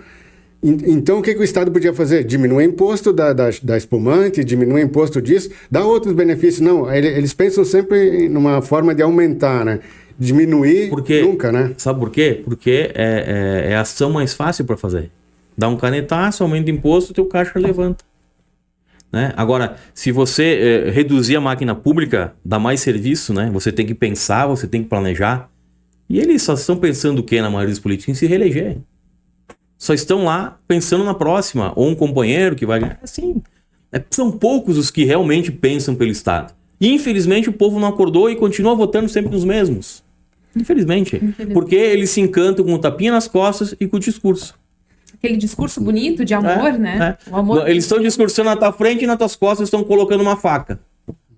Então, o que o Estado podia fazer? Diminuir o imposto da espumante, diminuir o imposto disso, dar outros benefícios. Não, eles pensam sempre numa forma de aumentar, né? Diminuir nunca, né? Sabe por quê? Porque é a ação mais fácil para fazer. Dá um canetaço, aumenta o imposto, teu caixa levanta. Né? Agora, se você reduzir a máquina pública, dá mais serviço, né? Você tem que pensar, você tem que planejar. E eles só estão pensando o quê na maioria dos políticos? Em se reeleger. Só estão lá pensando na próxima, ou um companheiro que vai ganhar. Assim, são poucos os que realmente pensam pelo Estado. E infelizmente o povo não acordou e continua votando sempre nos mesmos. Infelizmente. Porque eles se encantam com o tapinha nas costas e com o discurso. Aquele discurso bonito de amor, né? O amor eles estão discursando na tua frente e nas tuas costas estão colocando uma faca.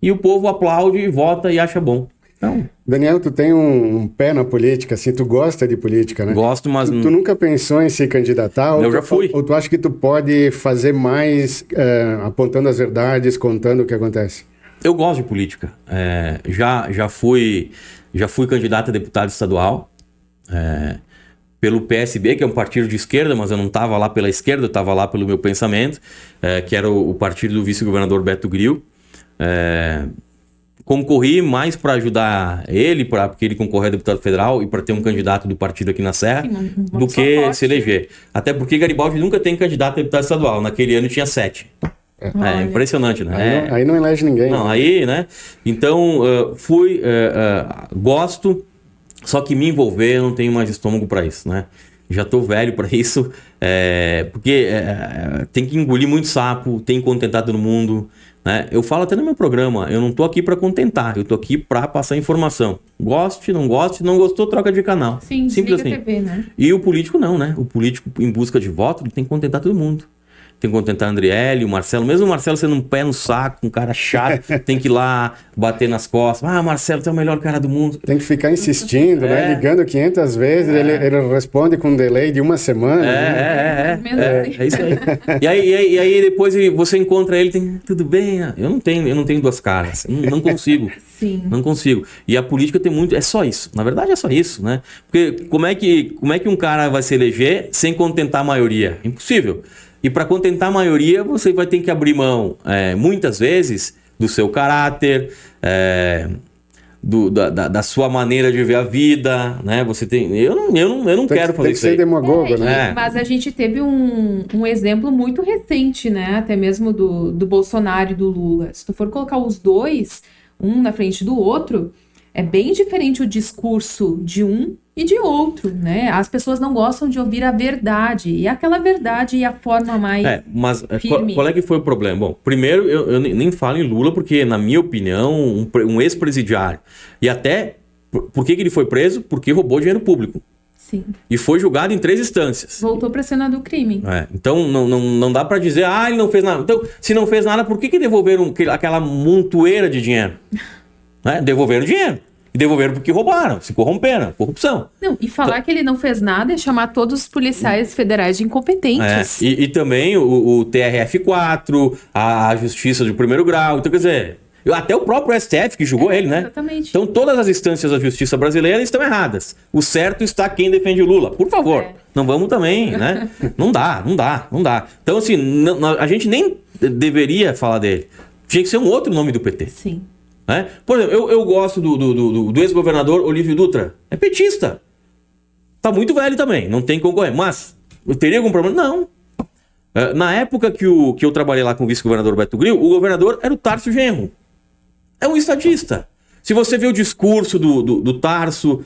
E o povo aplaude e vota e acha bom. Então, Daniel, tu tem um pé na política, assim, tu gosta de política, né? Gosto, mas... Tu nunca pensou em se candidatar? Eu já fui. Ou tu acha que tu pode fazer mais apontando as verdades, contando o que acontece? Eu gosto de política. Já fui candidato a deputado estadual pelo PSB, que é um partido de esquerda, mas eu não estava lá pela esquerda, eu estava lá pelo meu pensamento, que era o partido do vice-governador Beto Grill. concorri mais para ajudar ele, porque ele concorreu a deputado federal e para ter um candidato do partido aqui na Serra, do que forte, se eleger. Até porque Garibaldi nunca tem candidato a deputado estadual. Naquele ano tinha 7. É impressionante, né? Aí não elege ninguém. Não, aí, né? Então, gosto, só que me envolver, eu não tenho mais estômago para isso, né? Já tô velho para isso, porque tem que engolir muito sapo, tem que contentar todo mundo, né? Eu falo até no meu programa, eu não tô aqui para contentar, eu tô aqui para passar informação. Goste, não gostou, troca de canal. Sim, simples desliga assim. a TV, né? E o político não, né? O político em busca de voto, ele tem que contentar todo mundo. Tem que contentar a Andriele, o Marcelo. Mesmo o Marcelo sendo um pé no saco, um cara chato, tem que ir lá bater nas costas. Ah, Marcelo, você é o melhor cara do mundo. Tem que ficar insistindo, né? Ligando 500 vezes, ele responde com um delay de uma semana. É isso aí. E aí depois você encontra ele, tudo bem? Eu não tenho duas caras. Não consigo. Sim. Não consigo. E a política tem muito... É só isso. Na verdade, é só isso, né? Porque como é que um cara vai se eleger sem contentar a maioria? Impossível. E para contentar a maioria, você vai ter que abrir mão, muitas vezes, do seu caráter, da sua maneira de ver a vida, né? Você tem... Eu não quero fazer isso aí. Tem que ser demagogo, né? Mas a gente teve um exemplo muito recente, né? Até mesmo do Bolsonaro e do Lula. Se tu for colocar os dois, um na frente do outro, é bem diferente o discurso de um e de outro, né? As pessoas não gostam de ouvir a verdade. E aquela verdade e a forma mais firme. Qual é que foi o problema? Bom, primeiro, eu nem falo em Lula, porque, na minha opinião, um ex-presidiário. E até, por que ele foi preso? Porque roubou dinheiro público. Sim. E foi julgado em 3 instâncias. Voltou para a cena do crime. Então, não dá para dizer, ele não fez nada. Então, se não fez nada, por que devolveram aquela montoeira de dinheiro? Devolveram dinheiro. E devolveram porque roubaram, se corromperam, corrupção. Não, e falar que ele não fez nada é chamar todos os policiais federais de incompetentes. E também o TRF4, a Justiça de Primeiro Grau. Então, quer dizer, até o próprio STF que julgou ele, né? Exatamente. Então, todas as instâncias da justiça brasileira estão erradas. O certo está quem defende o Lula. Por favor, não vamos também, né? Não dá. Então, assim, a gente nem deveria falar dele. Tinha que ser um outro nome do PT. Sim. Por exemplo, eu gosto do ex-governador Olívio Dutra. É petista. Tá muito velho também, não tem concorrente. Mas, eu teria algum problema? Não. Na época que eu trabalhei lá com o vice-governador Beto Grillo, o governador era o Tarso Genro. É um estadista. Se você vê o discurso do Tarso,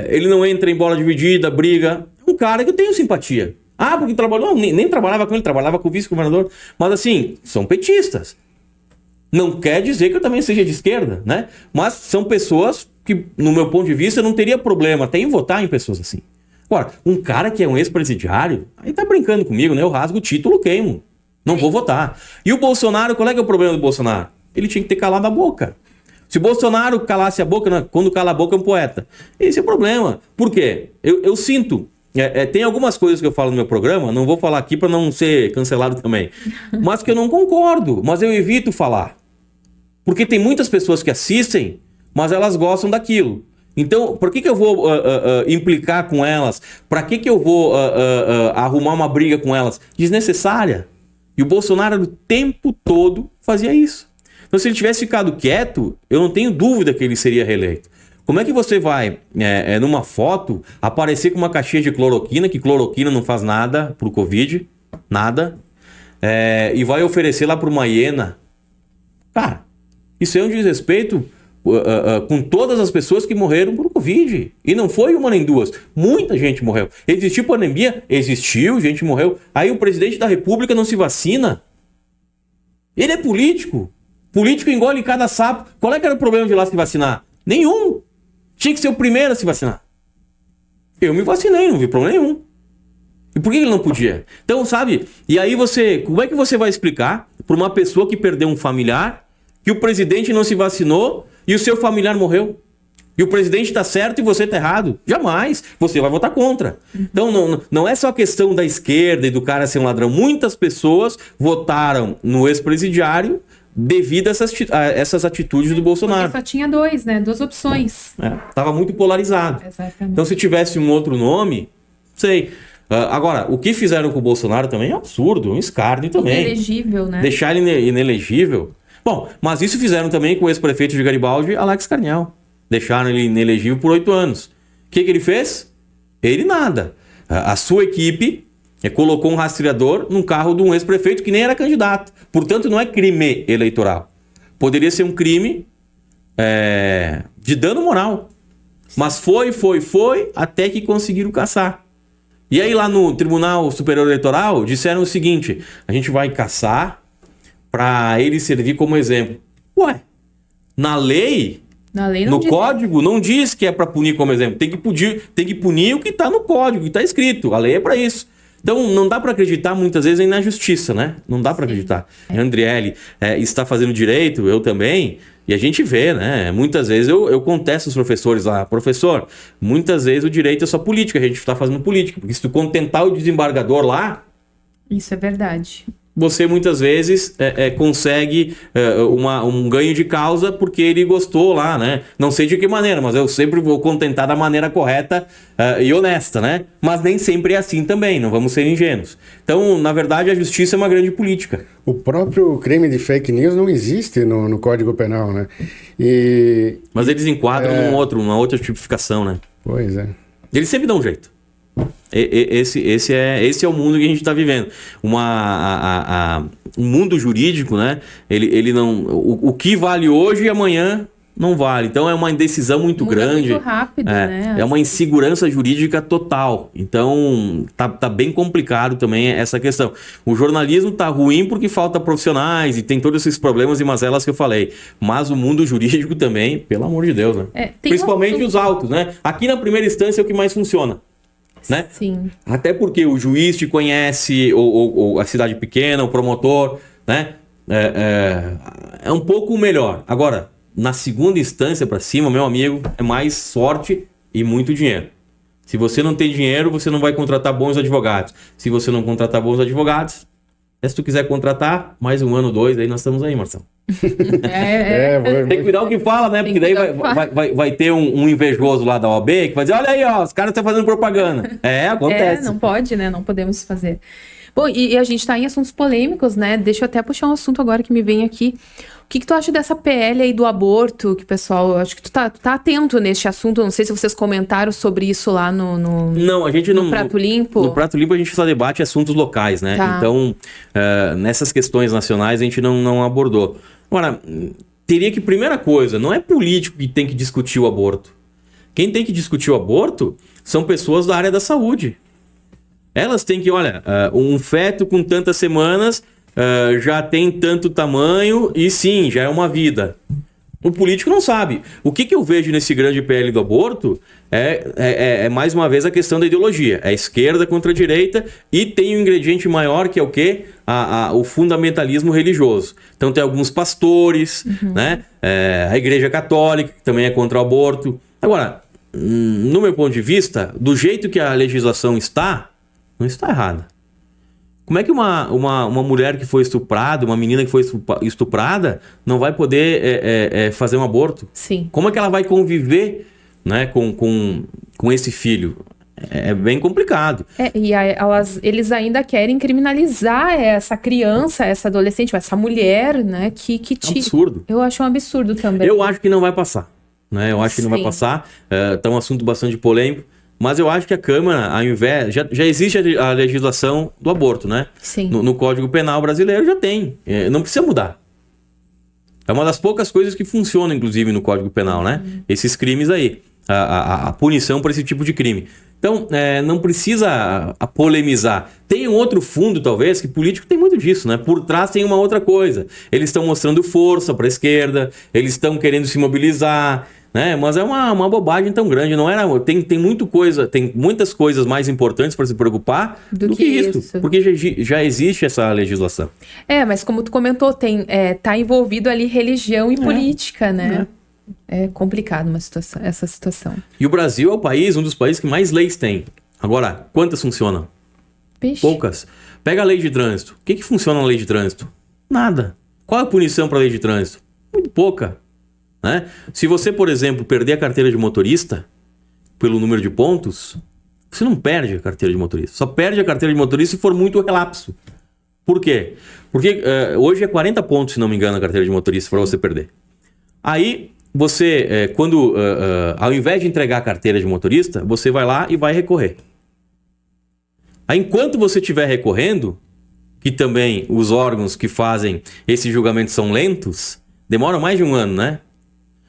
ele não entra em bola dividida, briga. É um cara que eu tenho simpatia. Porque trabalhou? Nem trabalhava com ele, trabalhava com o vice-governador. Mas assim, são petistas. Não quer dizer que eu também seja de esquerda, né? Mas são pessoas que, no meu ponto de vista, não teria problema até em votar em pessoas assim. Agora, um cara que é um ex-presidiário, aí tá brincando comigo, né? Eu rasgo o título, queimo. Não vou votar. E o Bolsonaro, qual é que é o problema do Bolsonaro? Ele tinha que ter calado a boca. Se o Bolsonaro calasse a boca, quando cala a boca é um poeta. Esse é o problema. Por quê? Eu sinto... tem algumas coisas que eu falo no meu programa, não vou falar aqui para não ser cancelado também, mas que eu não concordo, mas eu evito falar. Porque tem muitas pessoas que assistem, mas elas gostam daquilo. Então, por que eu vou implicar com elas? Para que eu vou arrumar uma briga com elas? Desnecessária. E o Bolsonaro o tempo todo fazia isso. Então, se ele tivesse ficado quieto, eu não tenho dúvida que ele seria reeleito. Como é que você vai, numa foto, aparecer com uma caixinha de cloroquina, que cloroquina não faz nada pro Covid, nada, e vai oferecer lá para uma hiena? Cara, isso é um desrespeito com todas as pessoas que morreram por Covid. E não foi uma nem duas. Muita gente morreu. Existiu pandemia? Existiu, gente morreu. Aí o presidente da República não se vacina? Ele é político. Político engole cada sapo. Qual é que era o problema de lá se vacinar? Nenhum. Tinha que ser o primeiro a se vacinar. Eu me vacinei, não vi problema nenhum. E por que ele não podia? Então, sabe? E aí como é que você vai explicar para uma pessoa que perdeu um familiar que o presidente não se vacinou e o seu familiar morreu? E o presidente está certo e você está errado? Jamais. Você vai votar contra. Então, não é só a questão da esquerda e do cara ser um ladrão. Muitas pessoas votaram no ex-presidiário devido a essas atitudes do Bolsonaro. Porque só tinha duas opções. Tava muito polarizado. Exatamente. Então, se tivesse um outro nome, sei. Agora, o que fizeram com o Bolsonaro também é absurdo, um escárnio também. Inelegível, né? Deixar ele inelegível. Bom, mas isso fizeram também com o ex-prefeito de Garibaldi, Alex Carniel. Deixaram ele inelegível por 8 anos. O que ele fez? Ele nada. A sua equipe colocou um rastreador num carro de um ex-prefeito que nem era candidato. Portanto, não é crime eleitoral. Poderia ser um crime de dano moral. Mas foi, até que conseguiram caçar. E aí lá no Tribunal Superior Eleitoral disseram o seguinte: a gente vai caçar para ele servir como exemplo. Ué, na lei no código não diz que é para punir como exemplo. Tem que punir o que está no código, o que está escrito. A lei é para isso. Então não dá para acreditar muitas vezes na justiça, né? Não dá para acreditar. Andriele está fazendo direito, eu também. E a gente vê, né? Muitas vezes eu contesto os professores lá. Professor, muitas vezes o direito é só política. A gente está fazendo política. Porque se tu contentar o desembargador lá... Isso é verdade. Você muitas vezes consegue um ganho de causa porque ele gostou lá, né? Não sei de que maneira, mas eu sempre vou contentar da maneira correta e honesta, né? Mas nem sempre é assim também, não vamos ser ingênuos. Então, na verdade, a justiça é uma grande política. O próprio crime de fake news não existe no Código Penal, né? Mas eles enquadram numa outra tipificação, né? Pois é. Eles sempre dão um jeito. Esse é o mundo que a gente está vivendo. Um mundo jurídico, né? Ele não. O que vale hoje e amanhã não vale. Então é uma indecisão muito grande. Muito rápido, né? É uma insegurança jurídica total. Então tá bem complicado também essa questão. O jornalismo tá ruim porque falta profissionais e tem todos esses problemas e mazelas que eu falei. Mas o mundo jurídico também, pelo amor de Deus, né? Principalmente os autos, né? Aqui na primeira instância é o que mais funciona. Né? Sim. Até porque o juiz te conhece, ou a cidade pequena, o promotor, né? É um pouco melhor. Agora, na segunda instância para cima, meu amigo, é mais sorte e muito dinheiro. Se você não tem dinheiro, você não vai contratar bons advogados. Se você não contratar bons advogados, se tu quiser contratar, mais 1 ano, 2, aí nós estamos aí, Marcelo. Tem que cuidar o que fala, né? Porque daí vai ter um invejoso lá da OAB que vai dizer: olha aí, ó, os caras estão fazendo propaganda. Acontece. Não pode, né? Não podemos fazer. Bom, e a gente está em assuntos polêmicos, né? Deixa eu até puxar um assunto agora que me vem aqui. O que tu acha dessa PL aí do aborto, que o pessoal, acho que tu tá atento neste assunto, não sei se vocês comentaram sobre isso lá Não, a gente no Prato Limpo. No Prato Limpo a gente só debate assuntos locais, né? Tá. Então, nessas questões nacionais a gente não abordou. Agora, teria que, primeira coisa, não é político que tem que discutir o aborto. Quem tem que discutir o aborto são pessoas da área da saúde. Elas têm que, olha, um feto com tantas semanas já tem tanto tamanho e sim, já é uma vida. O político não sabe. O que eu vejo nesse grande PL do aborto é mais uma vez a questão da ideologia. É a esquerda contra a direita e tem um ingrediente maior que é o quê? O fundamentalismo religioso. Então tem alguns pastores, né? A Igreja Católica, que também é contra o aborto. Agora, no meu ponto de vista, do jeito que a legislação está, não está errada. Como é que uma mulher que foi estuprada, uma menina que foi estuprada, não vai poder fazer um aborto? Sim. Como é que ela vai conviver, né, com esse filho? É bem complicado. Eles ainda querem criminalizar essa criança, essa adolescente, essa mulher, né? É um absurdo. Eu acho um absurdo também. Eu acho que não vai passar. Né? Eu acho que não vai passar. Tá um assunto bastante polêmico. Mas eu acho que a Câmara, ao invés... Já existe a legislação do aborto, né? Sim. No Código Penal brasileiro já tem. Não precisa mudar. É uma das poucas coisas que funcionam, inclusive, no Código Penal, né? Esses crimes aí. A punição por esse tipo de crime. Então, não precisa polemizar. Tem um outro fundo, talvez, que político tem muito disso, né? Por trás tem uma outra coisa. Eles estão mostrando força para a esquerda, eles estão querendo se mobilizar... Né? Mas é uma bobagem tão grande, não era? Tem muitas coisas mais importantes para se preocupar do que isso, porque já existe essa legislação. Mas como tu comentou, tá envolvido ali religião e política, né? É complicado essa situação. E o Brasil é um dos países que mais leis tem. Agora, quantas funcionam? Pixe. Poucas. Pega a lei de trânsito. O que funciona na lei de trânsito? Nada. Qual é a punição para a lei de trânsito? Muito pouca. Né? Se você, por exemplo, perder a carteira de motorista pelo número de pontos, você não perde a carteira de motorista. Só perde a carteira de motorista se for muito relapso. Por quê? Porque hoje é 40 pontos, se não me engano, a carteira de motorista para você perder. Aí, você, ao invés de entregar a carteira de motorista, você vai lá e vai recorrer. Aí, enquanto você estiver recorrendo, que também os órgãos que fazem esse julgamento são lentos, demoram mais de um ano, né?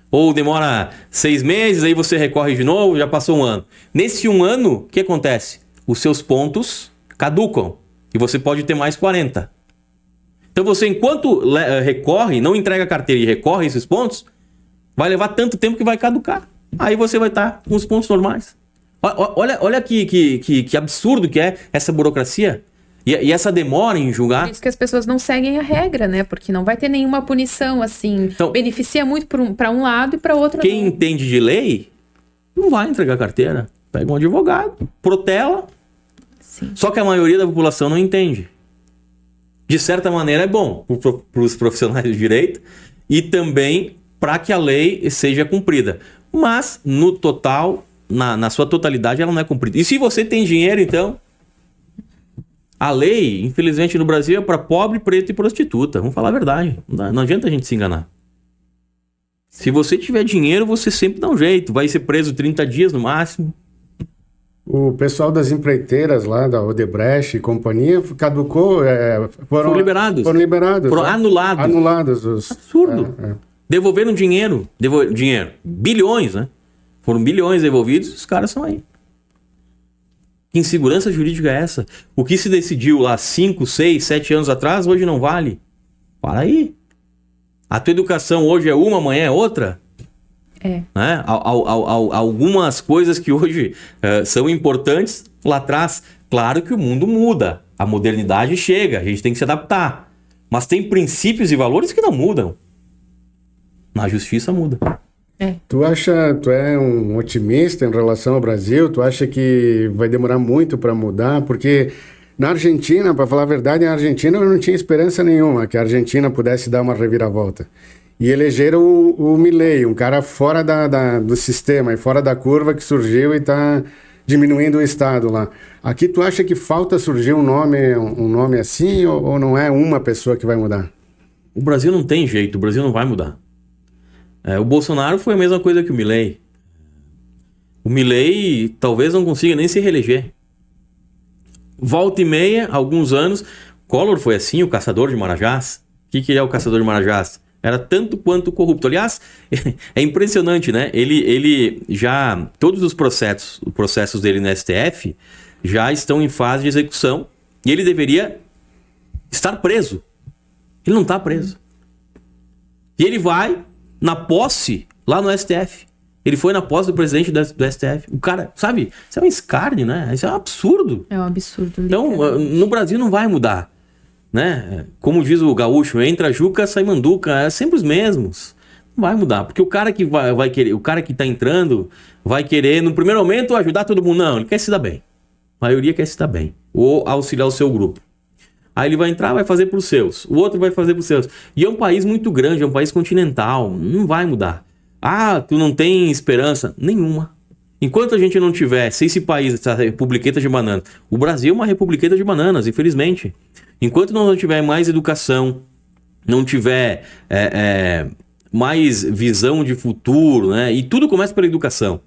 Ou demora 6 meses, aí você recorre de novo, já passou um ano. Nesse um ano, o que acontece? Os seus pontos caducam e você pode ter mais 40. Então você, enquanto recorre, não entrega a carteira e recorre esses pontos, vai levar tanto tempo que vai caducar. Aí você vai estar com os pontos normais. Olha que absurdo que é essa burocracia. E essa demora em julgar. Por isso que as pessoas não seguem a regra, né? Porque não vai ter nenhuma punição, assim. Então, beneficia muito para um lado e para outro. Quem não. entende de lei, não vai entregar a carteira. Pega um advogado, protela. Sim. Só que a maioria da população não entende. De certa maneira é bom para os profissionais do direito e também para que a lei seja cumprida. Mas, no total, na sua totalidade, ela não é cumprida. E se você tem dinheiro, então... A lei, infelizmente, no Brasil é para pobre, preto e prostituta. Vamos falar a verdade. Não adianta a gente se enganar. Se você tiver dinheiro, você sempre dá um jeito. Vai ser preso 30 dias no máximo. O pessoal das empreiteiras lá, da Odebrecht e companhia, caducou... foram liberados. Foram liberados. Foram anulados. Anulados. Absurdo. Devolveram dinheiro. Dinheiro. Bilhões, né? Foram bilhões devolvidos, os caras são aí. Que insegurança jurídica é essa? O que se decidiu lá 5, 6, 7 anos atrás, hoje não vale. Para aí. A tua educação hoje é uma, amanhã é outra? É. Né? Algumas coisas que hoje são importantes lá atrás. Claro que o mundo muda. A modernidade chega. A gente tem que se adaptar. Mas tem princípios e valores que não mudam. Na justiça muda. Tu é um otimista em relação ao Brasil? Tu acha que vai demorar muito para mudar? Porque na Argentina, para falar a verdade, na Argentina eu não tinha esperança nenhuma que a Argentina pudesse dar uma reviravolta. E elegeram o Milei, um cara fora do sistema e fora da curva que surgiu e está diminuindo o Estado lá. Aqui tu acha que falta surgir um nome assim ou não é uma pessoa que vai mudar? O Brasil não tem jeito, o Brasil não vai mudar. O Bolsonaro foi a mesma coisa que o Milei. O Milei talvez não consiga nem se reeleger. Volta e meia, alguns anos, Collor foi assim, o caçador de Marajás. O que é o caçador de Marajás? Era tanto quanto corrupto. Aliás, é impressionante, né? Ele já... Todos os processos dele no STF já estão em fase de execução. E ele deveria estar preso. Ele não está preso. E ele vai... na posse, lá no STF. Ele foi na posse do presidente do STF. O cara, sabe? Isso é um escárnio, né? Isso é um absurdo. É um absurdo. Então, no Brasil não vai mudar. Né? Como diz o gaúcho, entra Juca, sai Manduca. É sempre os mesmos. Não vai mudar. Porque o cara que vai querer, o cara que tá entrando, vai querer, no primeiro momento, ajudar todo mundo. Não, ele quer se dar bem. A maioria quer se dar bem. Ou auxiliar o seu grupo. Aí ele vai entrar, vai fazer para os seus. O outro vai fazer para os seus. E é um país muito grande, é um país continental. Não vai mudar. Ah, tu não tem esperança? Nenhuma. Enquanto a gente não tiver, se esse país, essa republiqueta de bananas... O Brasil é uma republiqueta de bananas, infelizmente. Enquanto nós não tiver mais educação, não tiver mais visão de futuro, né? E tudo começa pela educação.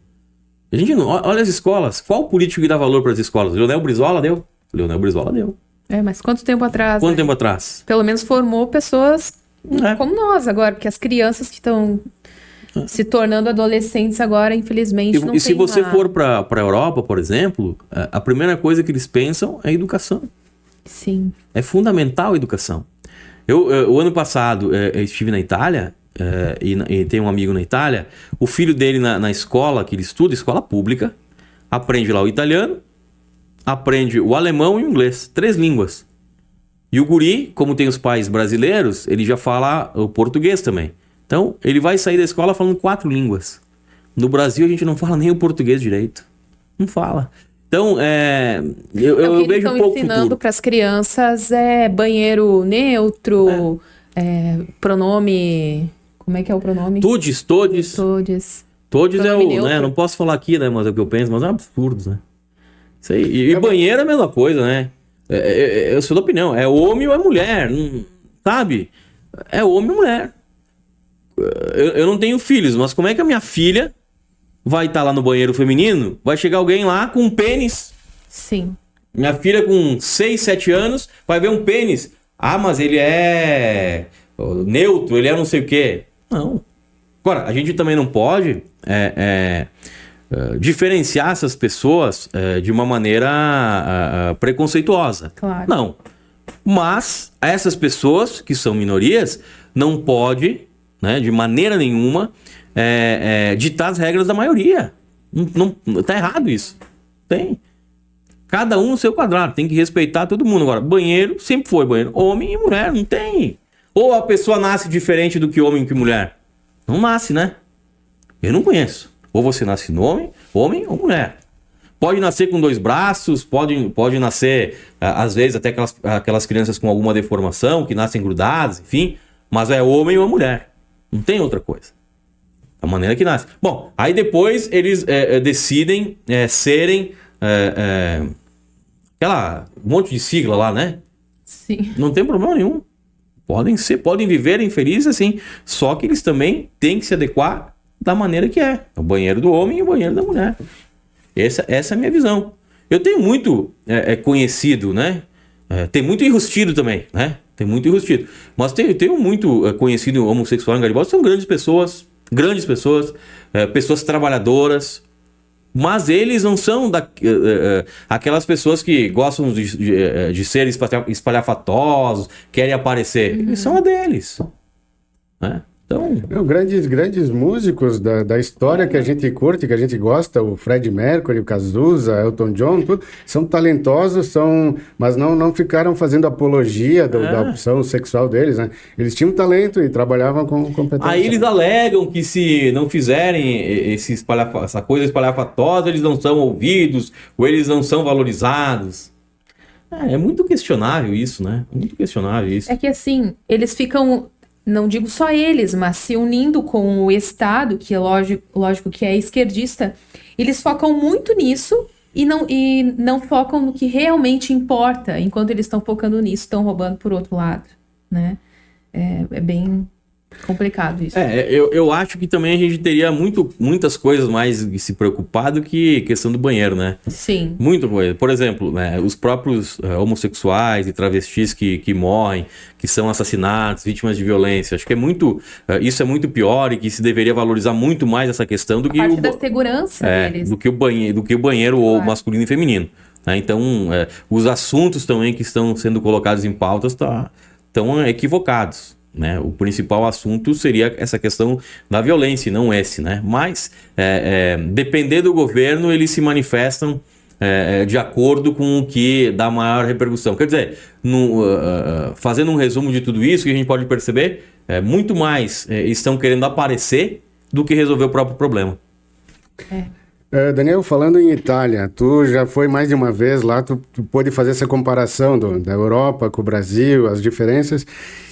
A gente não, olha as escolas. Qual político que dá valor para as escolas? Leonel Brizola deu? Leonel Brizola deu. Mas quanto tempo atrás? Quanto tempo atrás? Pelo menos formou pessoas como nós agora, porque as crianças que estão se tornando adolescentes agora, infelizmente, não tem. E se você for para a Europa, por exemplo, a primeira coisa que eles pensam é educação. Sim. É fundamental a educação. O ano passado eu estive na Itália e tem um amigo na Itália. O filho dele na escola que ele estuda, escola pública, aprende lá o italiano, aprende o alemão e o inglês, 3 línguas. E o guri, como tem os pais brasileiros, ele já fala o português também. Então, ele vai sair da escola falando 4 línguas. No Brasil, a gente não fala nem o português direito. Não fala. Então, eu vejo pouco futuro. Ensinando para as crianças banheiro neutro, pronome... Como é que é o pronome? Todes. Todes É o... né, não posso falar aqui, né, mas é o que eu penso, mas é um absurdo, né? Isso aí. E banheiro é a mesma coisa, né? Eu sou da opinião, é homem ou é mulher, sabe? É homem ou mulher. Eu não tenho filhos, mas como é que a minha filha vai estar lá no banheiro feminino, vai chegar alguém lá com um pênis? Sim. Minha filha com 6, 7 anos vai ver um pênis. Ah, mas ele é neutro, ele é não sei o quê. Não. Agora, a gente também não pode diferenciar essas pessoas de uma maneira preconceituosa. Claro. Não. Mas essas pessoas, que são minorias, não pode, né, de maneira nenhuma, ditar as regras da maioria. Não, tá errado isso. Tem. Cada um no seu quadrado. Tem que respeitar todo mundo. Agora, banheiro sempre foi banheiro. Homem e mulher, não tem. Ou a pessoa nasce diferente do que homem e que mulher. Não nasce, né? Eu não conheço. Ou você nasce no homem ou mulher. Pode nascer com 2 braços, pode nascer, às vezes, até aquelas crianças com alguma deformação, que nascem grudadas, enfim. Mas é homem ou mulher. Não tem outra coisa. A maneira que nasce. Bom, aí depois eles decidem serem... aquela monte de sigla lá, né? Sim. Não tem problema nenhum. Podem viver infelizes assim. Só que eles também têm que se adequar da maneira que é. O banheiro do homem e o banheiro da mulher. Essa é a minha visão. Eu tenho muito conhecido, né? Tem muito enrustido também, né? Tem muito enrustido. Mas tenho muito conhecido homossexual em Garibaldi. São grandes pessoas, pessoas trabalhadoras. Mas eles não são aquelas pessoas que gostam de ser espalhafatosos, querem aparecer. Eles são a deles. Né? Então... Grandes músicos da história que a gente curte, que a gente gosta, o Freddie Mercury, o Cazuza, Elton John, tudo, são talentosos, mas não ficaram fazendo apologia da opção sexual deles, né? Eles tinham talento e trabalhavam com competência. Aí eles alegam que se não fizerem essa coisa espalhafatosa, eles não são ouvidos, ou eles não são valorizados. É muito questionável isso, né? Muito questionável isso. É que assim, eles ficam... Não digo só eles, mas se unindo com o Estado, que é lógico que é esquerdista, eles focam muito nisso e não focam no que realmente importa. Enquanto eles estão focando nisso, estão roubando por outro lado, né? É bem complicado isso. Eu acho que também a gente teria muitas coisas mais de se preocupar do que questão do banheiro, né? Sim. Muita coisa. Por exemplo, né, os próprios homossexuais e travestis que morrem, que são assassinados, vítimas de violência. Acho que isso é muito pior e que se deveria valorizar muito mais essa questão do que parte da segurança deles. do que o banheiro claro. Masculino e feminino. Né? Então, os assuntos também que estão sendo colocados em pautas estão equivocados. Né? O principal assunto seria essa questão da violência, não esse, né? Mas, depender do governo, eles se manifestam de acordo com o que dá maior repercussão. Quer dizer, fazendo um resumo de tudo isso, que a gente pode perceber, muito mais estão querendo aparecer do que resolver o próprio problema. Daniel, falando em Itália, tu já foi mais de uma vez lá, tu pôde fazer essa comparação da Europa com o Brasil, as diferenças,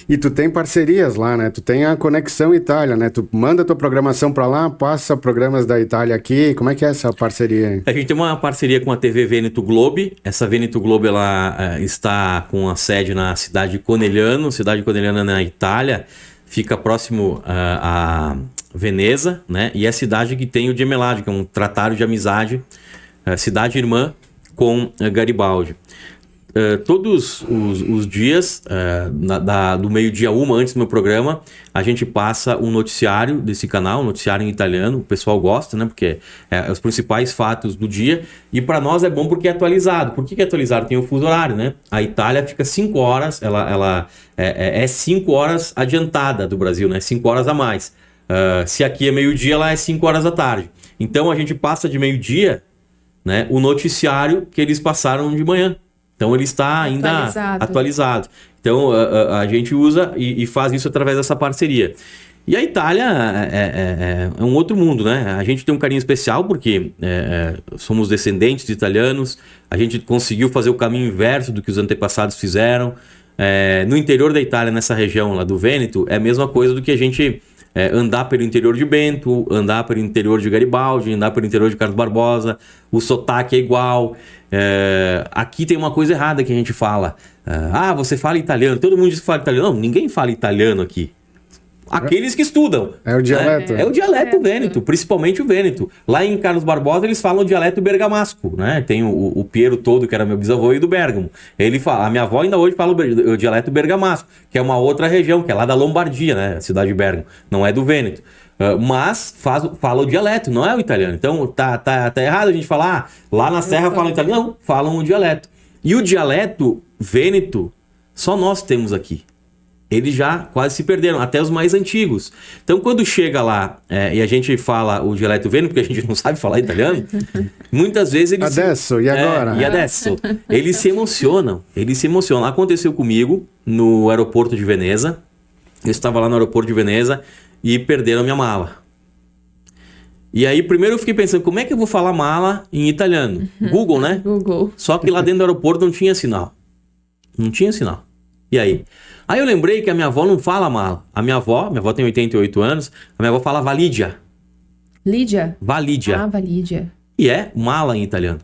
e tu tem parcerias lá, né? Tu tem a Conexão Itália, né? Tu manda tua programação para lá, passa programas da Itália aqui, como é que é essa parceria? A gente tem uma parceria com a TV Veneto Globe. Essa Veneto Globe, ela está com a sede na cidade de Conegliano, na Itália, fica próximo a Veneza, né? E é a cidade que tem o Gemelagem, que é um tratado de amizade, cidade irmã com Garibaldi. Todos os dias, do meio-dia 1, antes do meu programa, a gente passa um noticiário desse canal, um noticiário em italiano. O pessoal gosta, né? Porque os principais fatos do dia. E para nós é bom porque é atualizado. Por que é atualizado? Tem o fuso horário, né? A Itália fica 5 horas, ela é 5 horas adiantada do Brasil, né? 5 horas a mais. Se aqui é meio-dia, lá é 5 horas da tarde. Então a gente passa de meio-dia, né, o noticiário que eles passaram de manhã. Então ele está ainda atualizado. Então a gente usa e faz isso através dessa parceria. E a Itália é um outro mundo, né? A gente tem um carinho especial porque somos descendentes de italianos. A gente conseguiu fazer o caminho inverso do que os antepassados fizeram. No interior da Itália, nessa região lá do Vêneto, é a mesma coisa do que a gente andar pelo interior de Bento, andar pelo interior de Garibaldi, andar pelo interior de Carlos Barbosa, o sotaque é igual. Aqui tem uma coisa errada que a gente fala. Você fala italiano. Todo mundo diz que fala italiano. Não, ninguém fala italiano aqui. Aqueles que estudam. É o dialeto. É o dialeto vêneto, principalmente o vêneto. Lá em Carlos Barbosa eles falam o dialeto bergamasco, né? Tem o Piero Todo, que era meu bisavô, e do Bergamo. Ele fala, a minha avó ainda hoje fala o dialeto bergamasco, que é uma outra região, que é lá da Lombardia, né? A cidade de Bergamo. Não é do Vêneto. Mas fala o dialeto, não é o italiano. Então tá errado a gente falar, lá na Serra falam italiano. Não, falam o dialeto. E o dialeto vêneto, só nós temos aqui. Eles já quase se perderam, até os mais antigos. Então, quando chega lá e a gente fala o dialeto vêneto, porque a gente não sabe falar italiano, muitas vezes eles... Adesso, e agora? E adesso. Eles se emocionam. Aconteceu comigo no aeroporto de Veneza. Eu estava lá no aeroporto de Veneza e perderam a minha mala. E aí, primeiro eu fiquei pensando, como é que eu vou falar mala em italiano? Google, né? Google. Só que lá dentro do aeroporto não tinha sinal. Não tinha sinal. E aí? Aí eu lembrei que a minha avó não fala mala. Minha avó tem 88 anos, a minha avó fala valigia. Lídia? Valigia. Valídia. E é mala em italiano.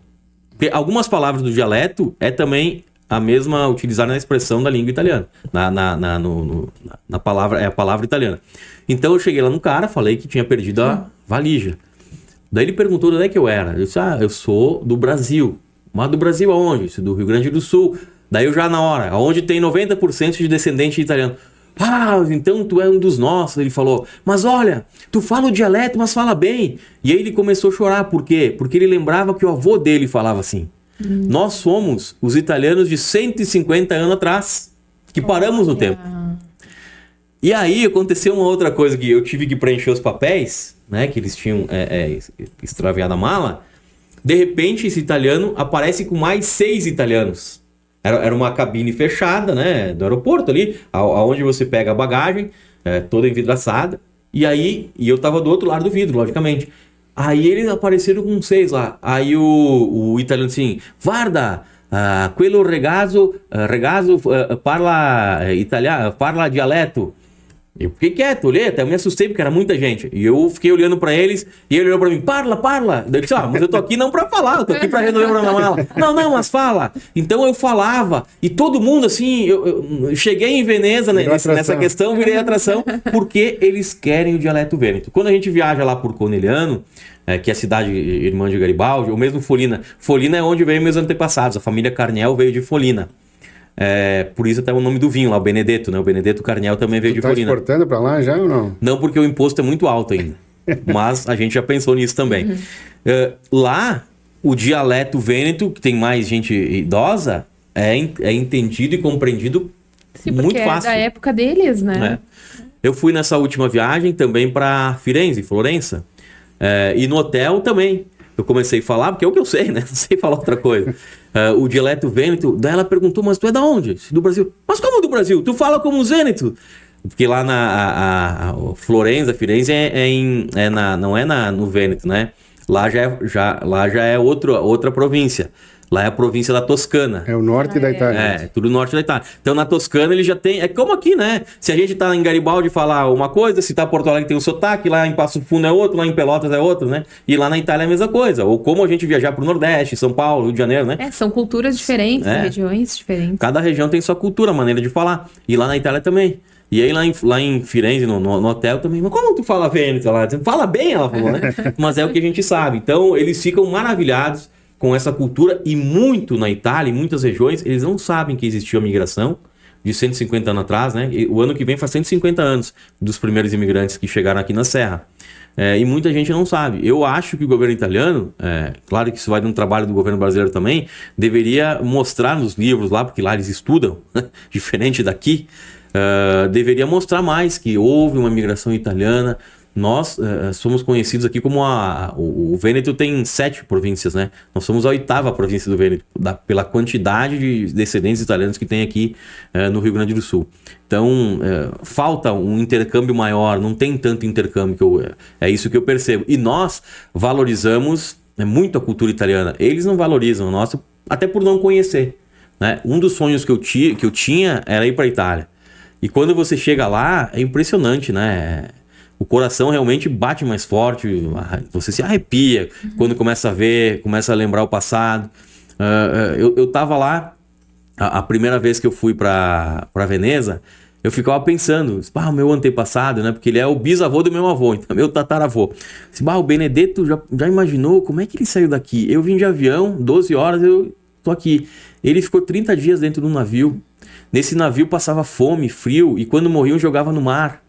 Porque algumas palavras do dialeto é também a mesma utilizada na expressão da língua italiana. Na palavra, é a palavra italiana. Então eu cheguei lá no cara, falei que tinha perdido a valija. Daí ele perguntou de onde é que eu era. Eu disse, eu sou do Brasil. Mas do Brasil aonde? Eu sou do Rio Grande do Sul. Daí eu já na hora, onde tem 90% de descendente italiano. Então tu é um dos nossos. Ele falou, mas olha, tu fala o dialeto, mas fala bem. E aí ele começou a chorar, por quê? Porque ele lembrava que o avô dele falava assim. Nós somos os italianos de 150 anos atrás, que paramos no tempo. E aí aconteceu uma outra coisa, que eu tive que preencher os papéis, né, que eles tinham extraviado a mala. De repente esse italiano aparece com mais 6 italianos. Era uma cabine fechada, né, do aeroporto ali, aonde você pega a bagagem, toda envidraçada. E aí, eu tava do outro lado do vidro, logicamente. Aí eles apareceram com 6 lá. Aí o italiano assim, guarda, quello ragazzo parla italiano, parla dialeto. Eu fiquei quieto, olhei, até eu me assustei porque era muita gente. E eu fiquei olhando pra eles e ele olhou pra mim, parla. Eu disse, mas eu tô aqui não pra falar, eu tô aqui pra resolver o problema da mala. Não, mas fala. Então eu falava e todo mundo assim, eu cheguei em Veneza nessa questão, virei atração, porque eles querem o dialeto vêneto. Quando a gente viaja lá por Conegliano, que é a cidade irmã de Garibaldi, ou mesmo Folina. Folina é onde veio meus antepassados, a família Carniel veio de Folina. Por isso até o nome do vinho lá, o Benedetto, né? O Benedetto Carniel também veio de Folina. Tá exportando pra lá já ou não? Não, porque o imposto é muito alto ainda. Mas a gente já pensou nisso também. Lá, o dialeto vêneto, que tem mais gente idosa, é entendido e compreendido muito fácil. É da época deles, né? Eu fui nessa última viagem também para Firenze, Florença. E no hotel também. Eu comecei a falar, porque é o que eu sei, né? Não sei falar outra coisa. O dialeto vêneto, daí ela perguntou, mas tu é da onde? Do Brasil. Mas como do Brasil? Tu fala como os vêneto? Porque lá na Florença, Firenze não é no Vêneto, né? Lá já é outra província. Lá é a província da Toscana. É o norte da Itália. Tudo norte da Itália. Então na Toscana ele já tem... É como aqui, né? Se a gente tá em Garibaldi falar uma coisa, se tá em Porto Alegre tem um sotaque, lá em Passo Fundo é outro, lá em Pelotas é outro, né? E lá na Itália é a mesma coisa. Ou como a gente viajar pro Nordeste, São Paulo, Rio de Janeiro, né? São culturas diferentes, regiões diferentes. Cada região tem sua cultura, maneira de falar. E lá na Itália também. E aí lá em Firenze, no hotel também, mas como tu fala vêneto lá? Fala bem, ela falou, né? Mas é o que a gente sabe. Então eles ficam maravilhados com essa cultura, e muito na Itália, em muitas regiões, eles não sabem que existiu a migração de 150 anos atrás, né? E o ano que vem faz 150 anos dos primeiros imigrantes que chegaram aqui na Serra. E muita gente não sabe. Eu acho que o governo italiano, claro que isso vai de um trabalho do governo brasileiro também, deveria mostrar nos livros lá, porque lá eles estudam, diferente daqui, deveria mostrar mais que houve uma migração italiana. Nós somos conhecidos aqui como o Vêneto tem 7 províncias, né? Nós somos a 8ª província do Vêneto, pela quantidade de descendentes italianos que tem aqui no Rio Grande do Sul. Então, falta um intercâmbio maior, não tem tanto intercâmbio, é isso que eu percebo. E nós valorizamos muito a cultura italiana. Eles não valorizam a nossa, até por não conhecer, né? Um dos sonhos que eu tinha era ir para a Itália. E quando você chega lá, é impressionante, né? O coração realmente bate mais forte, você se arrepia quando começa a ver, começa a lembrar o passado. Eu tava lá, a primeira vez que eu fui para Veneza, eu ficava pensando, o meu antepassado, né? Porque ele é o bisavô do meu avô, então meu tataravô. O Benedetto já imaginou como é que ele saiu daqui? Eu vim de avião, 12 horas, eu tô aqui. Ele ficou 30 dias dentro de um navio. Nesse navio passava fome, frio, e quando morriam jogava no mar.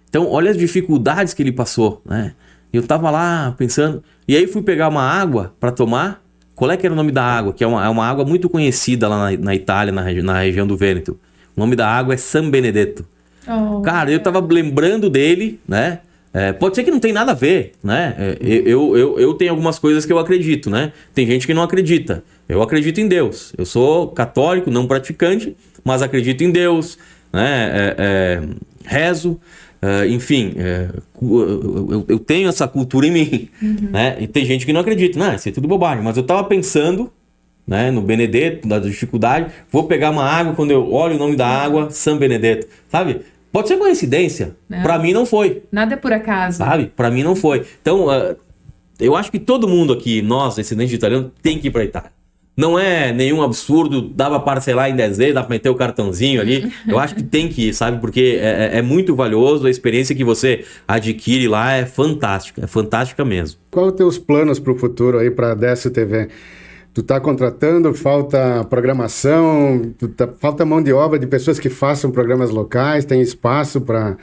Então, olha as dificuldades que ele passou, né? Eu tava lá pensando, e aí fui pegar uma água para tomar. Qual é que era o nome da água? Que é uma água muito conhecida lá na Itália, na região do Vêneto. O nome da água é San Benedetto. Cara, eu tava lembrando dele, né? Pode ser que não tem nada a ver, né? Eu tenho algumas coisas que eu acredito, né? Tem gente que não acredita. Eu acredito em Deus. Eu sou católico, não praticante, mas acredito em Deus, né? Rezo, enfim, eu tenho essa cultura em mim, né? E tem gente que não acredita, né? Isso é tudo bobagem. Mas eu tava pensando, né, no Benedetto, da dificuldade, vou pegar uma água, quando eu olho o nome da água, San Benedetto, sabe? Pode ser coincidência, pra mim não foi. Nada é por acaso. Sabe? Pra mim não foi. Então, eu acho que todo mundo aqui, nós, descendentes de italiano, tem que ir pra Itália. Não é nenhum absurdo, dá pra parcelar em 10 vezes, dá pra meter o cartãozinho ali. Eu acho que tem que ir, sabe? Porque é muito valioso, a experiência que você adquire lá é fantástica mesmo. Qual os teus planos pro futuro aí pra Décio TV? Tu tá contratando, falta programação, falta mão de obra de pessoas que façam programas locais, tem espaço para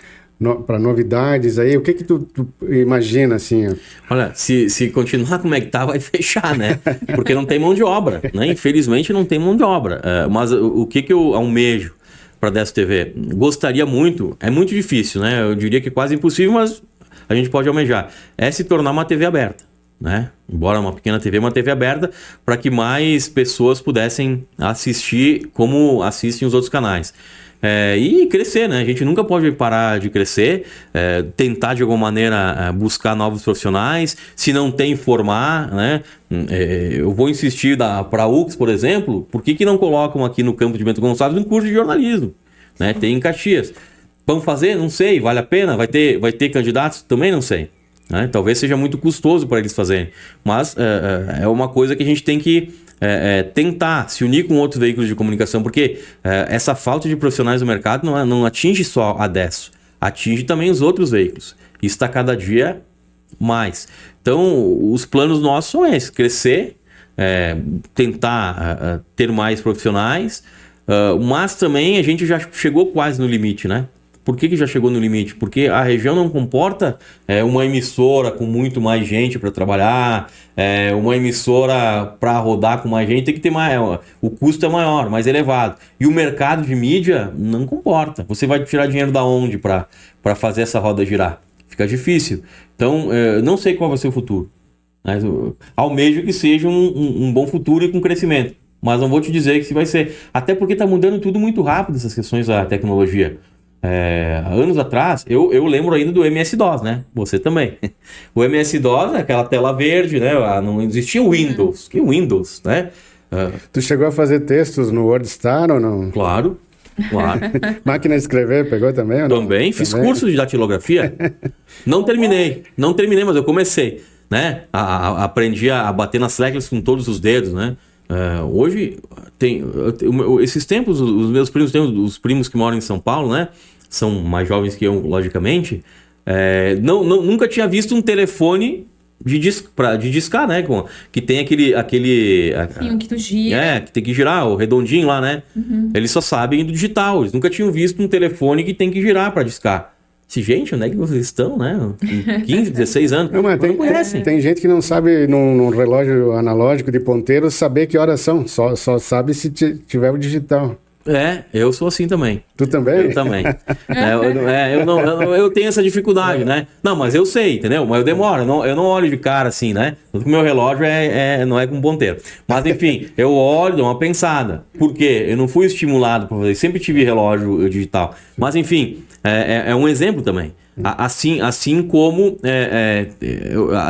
novidades aí? O que tu imagina, assim? Olha, se continuar como é que tá, vai fechar, né? Porque não tem mão de obra, né? Infelizmente não tem mão de obra. Mas o que eu almejo para a Décio TV? Gostaria muito, é muito difícil, né? Eu diria que é quase impossível, mas a gente pode almejar. É se tornar uma TV aberta, né? Embora uma pequena TV, uma TV aberta, para que mais pessoas pudessem assistir como assistem os outros canais. E crescer, né? A gente nunca pode parar de crescer, tentar de alguma maneira buscar novos profissionais, se não tem, formar, né? Eu vou insistir para a UX, por exemplo, por que não colocam aqui no campo de Bento Gonçalves um curso de jornalismo, né? Tem em Caxias. Vamos fazer? Não sei, vale a pena? Vai ter candidatos? Também não sei. Né? Talvez seja muito custoso para eles fazerem, mas é uma coisa que a gente tem que tentar se unir com outros veículos de comunicação, porque essa falta de profissionais no mercado não atinge só a Décio, atinge também os outros veículos. Isso está cada dia mais. Então, os planos nossos são esses: crescer, tentar ter mais profissionais, mas também a gente já chegou quase no limite, né? Por que já chegou no limite? Porque a região não comporta uma emissora com muito mais gente para trabalhar, uma emissora para rodar com mais gente, tem que ter mais. O custo é maior, mais elevado. E o mercado de mídia não comporta. Você vai tirar dinheiro da onde para fazer essa roda girar? Fica difícil. Então, não sei qual vai ser o futuro. Mas almejo que seja um bom futuro e com crescimento. Mas não vou te dizer que se vai ser. Até porque está mudando tudo muito rápido, essas questões da tecnologia. Anos atrás, eu lembro ainda do MS-DOS, né? Você também. O MS-DOS é aquela tela verde, né? Não existia o Windows. Que Windows, né? Tu chegou a fazer textos no WordStar ou não? Claro. Máquina de escrever, pegou também ou não? Também. Fiz curso de datilografia. Não terminei, mas eu comecei, né? Aprendi a bater nas teclas com todos os dedos, né? Hoje, esses tempos, os meus primos, tem os primos que moram em São Paulo, né? São mais jovens que eu, logicamente. Nunca tinha visto um telefone de discar, né? Que tem aquele Sim, que tu gira. Que tem que girar, o redondinho lá, né? Uhum. Eles só sabem do digital. Eles nunca tinham visto um telefone que tem que girar para discar. Gente, onde é que vocês estão, né? 15, 16 anos. Não, mas tem gente que não sabe, num relógio analógico de ponteiro, saber que horas são. Só sabe se tiver o digital. Eu sou assim também. Tu também? Eu também. Eu tenho essa dificuldade, né? Não, mas eu sei, entendeu? Mas eu demoro. Eu não olho de cara assim, né? O meu relógio não é com ponteiro. Mas, enfim, eu olho, dou uma pensada. Por quê? Eu não fui estimulado por fazer. Sempre tive relógio digital. Mas, enfim, é um exemplo também. Assim como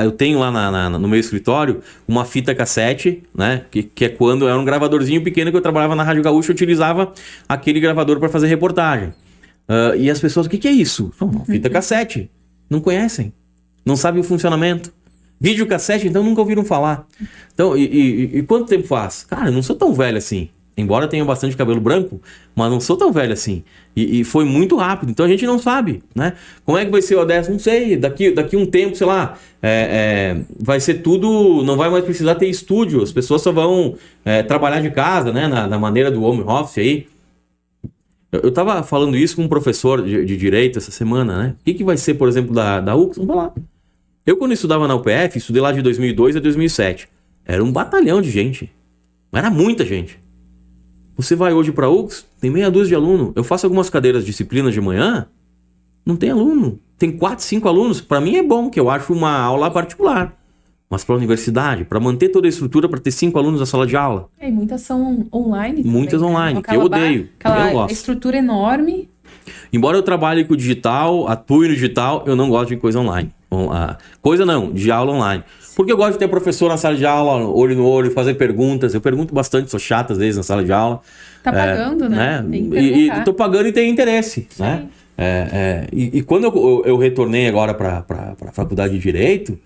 eu tenho lá no meu escritório uma fita cassete, né? Que é quando era um gravadorzinho pequeno que eu trabalhava na Rádio Gaúcha, eu utilizava aquele gravador para fazer reportagem. E as pessoas, o que é isso? Uma fita cassete. Não conhecem. Não sabem o funcionamento. Videocassete, então, nunca ouviram falar. Então, e quanto tempo faz? Cara, eu não sou tão velho assim. Embora tenha bastante cabelo branco, mas não sou tão velho assim. E foi muito rápido, então a gente não sabe, né? Como é que vai ser o ODS? Não sei. Daqui um tempo, sei lá, vai ser tudo... Não vai mais precisar ter estúdio. As pessoas só vão trabalhar de casa, né? Na maneira do home office aí. Eu tava falando isso com um professor de direito essa semana, né? O que vai ser, por exemplo, da UX? Vamos falar. Eu, quando estudava na UPF, estudei lá de 2002 a 2007. Era um batalhão de gente. Era muita gente. Você vai hoje para a UX, tem meia dúzia de aluno. Eu faço algumas cadeiras, disciplinas de manhã, não tem aluno. Tem 4, 5 alunos. Para mim é bom, que eu acho uma aula particular. Mas para a universidade, para manter toda a estrutura, para ter 5 alunos na sala de aula. E muitas são online. Muitas também, online, né? que eu odeio. Aquela eu não gosto. estrutura enorme. Embora eu trabalhe com o digital, atue no digital, eu não gosto de coisa online. Coisa não, de aula online. Porque eu gosto de ter professor na sala de aula, olho no olho, fazer perguntas. Eu pergunto bastante, sou chato às vezes na sala de aula. Tá pagando, né? Tem que e tô pagando e tem interesse, né? E quando eu retornei agora para a faculdade de Direito,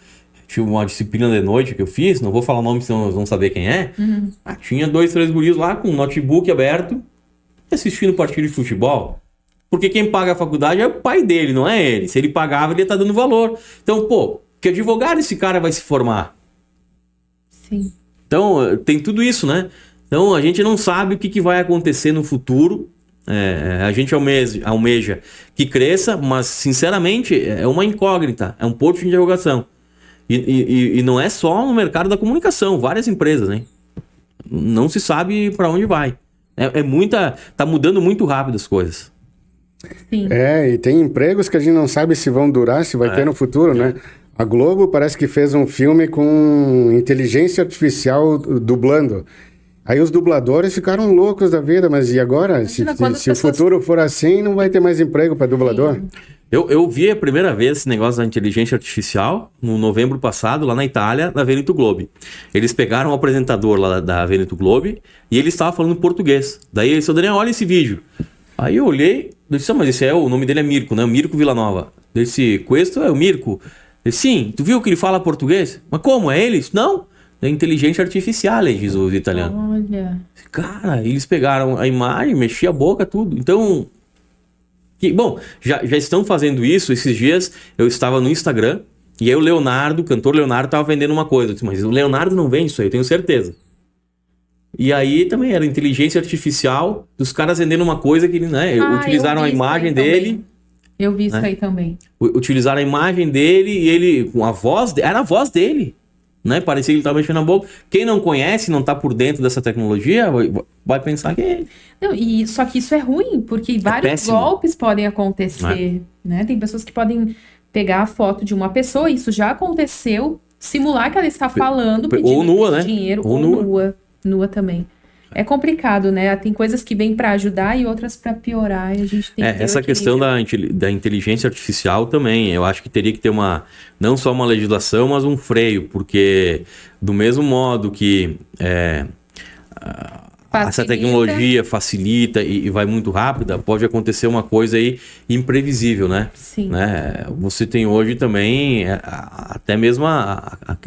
tive uma disciplina de noite que eu fiz, não vou falar o nome, senão eles vão saber quem é. Uhum. Tinha 2, 3 guris lá com um notebook aberto, assistindo partido de futebol. Porque quem paga a faculdade é o pai dele, não é ele. Se ele pagava, ele ia estar dando valor. Então, que advogado esse cara vai se formar? Sim. Então, tem tudo isso, né? Então, a gente não sabe o que vai acontecer no futuro. A gente almeja que cresça, mas, sinceramente, é uma incógnita. É um posto de interrogação. E não é só no mercado da comunicação. Várias empresas, né? Não se sabe para onde vai. Tá mudando muito rápido as coisas. Sim. E tem empregos que a gente não sabe se vão durar, se vai ter no futuro, né? A Globo parece que fez um filme com inteligência artificial dublando. Aí os dubladores ficaram loucos da vida, mas e agora? Se o futuro for assim, não vai ter mais emprego para dublador? Sim. Eu vi a primeira vez esse negócio da inteligência artificial no novembro passado, lá na Itália, na Veneto Globe. Eles pegaram o apresentador lá da Veneto Globe e ele estava falando português. Daí ele disse: Daniel, olha esse vídeo. Aí eu olhei, eu disse: mas esse o nome dele é Mirko, né? Mirko Villanova. Eu disse: questo é o Mirko? Ele disse: sim, tu viu que ele fala português? Mas como? É ele? Não, é inteligência artificial, diz os italianos. Olha. Cara, eles pegaram a imagem, mexiam a boca, tudo. Então, bom, já estão fazendo isso. Esses dias eu estava no Instagram e aí o Leonardo, o cantor Leonardo, estava vendendo uma coisa. Eu disse: mas o Leonardo não vende isso aí, eu tenho certeza. E aí também era inteligência artificial dos caras vendendo uma coisa que, né, utilizaram a imagem dele. Eu vi isso aí também. Utilizaram a imagem dele e ele, com a voz, era a voz dele, né? Parecia que ele estava mexendo na boca. Quem não conhece, não está por dentro dessa tecnologia, vai pensar que é ele. Não, só que isso é ruim, porque vários golpes podem acontecer, né? Tem pessoas que podem pegar a foto de uma pessoa, isso já aconteceu, simular que ela está falando, pedindo ou nua, né? dinheiro, ou nua também. É complicado, né? Tem coisas que vêm para ajudar e outras para piorar. E a gente tem que ter essa questão da inteligência artificial também. Eu acho que teria que ter não só uma legislação, mas um freio, porque do mesmo modo que essa tecnologia facilita e vai muito rápida, pode acontecer uma coisa aí imprevisível, né? Sim. Né? Você tem hoje também até mesmo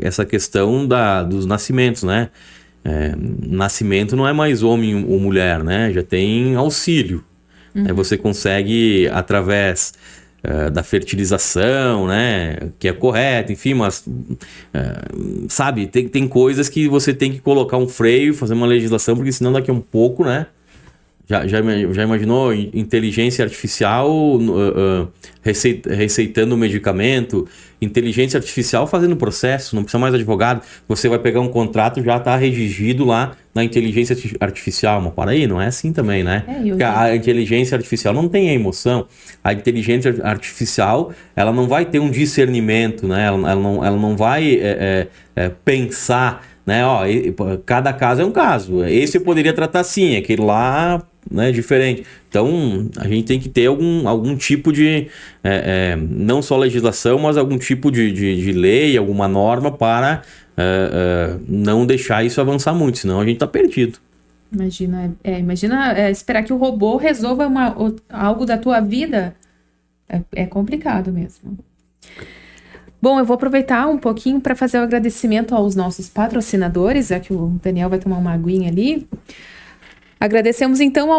essa questão dos nascimentos, né? Nascimento não é mais homem ou mulher, né? Já tem auxílio. Você consegue, através da fertilização, né? Que é correto, enfim, mas sabe, tem coisas que você tem que colocar um freio, fazer uma legislação, porque senão daqui a um pouco, né? Já imaginou inteligência artificial receitando o medicamento, inteligência artificial fazendo processo, não precisa mais advogado, você vai pegar um contrato, já está redigido lá na inteligência artificial, mas para aí, não é assim também, né? Porque a inteligência artificial não tem a emoção, a inteligência artificial, ela não vai ter um discernimento, né? Ela não vai pensar, né? Cada caso é um caso, esse eu poderia tratar assim, aquele lá, né, diferente. Então, a gente tem que ter algum tipo de, não só legislação, mas algum tipo de lei, alguma norma para não deixar isso avançar muito, senão a gente está perdido. Imagina esperar que o robô resolva algo da tua vida. É complicado mesmo. Bom, eu vou aproveitar um pouquinho para fazer o agradecimento aos nossos patrocinadores, já que o Daniel vai tomar uma aguinha ali. Agradecemos então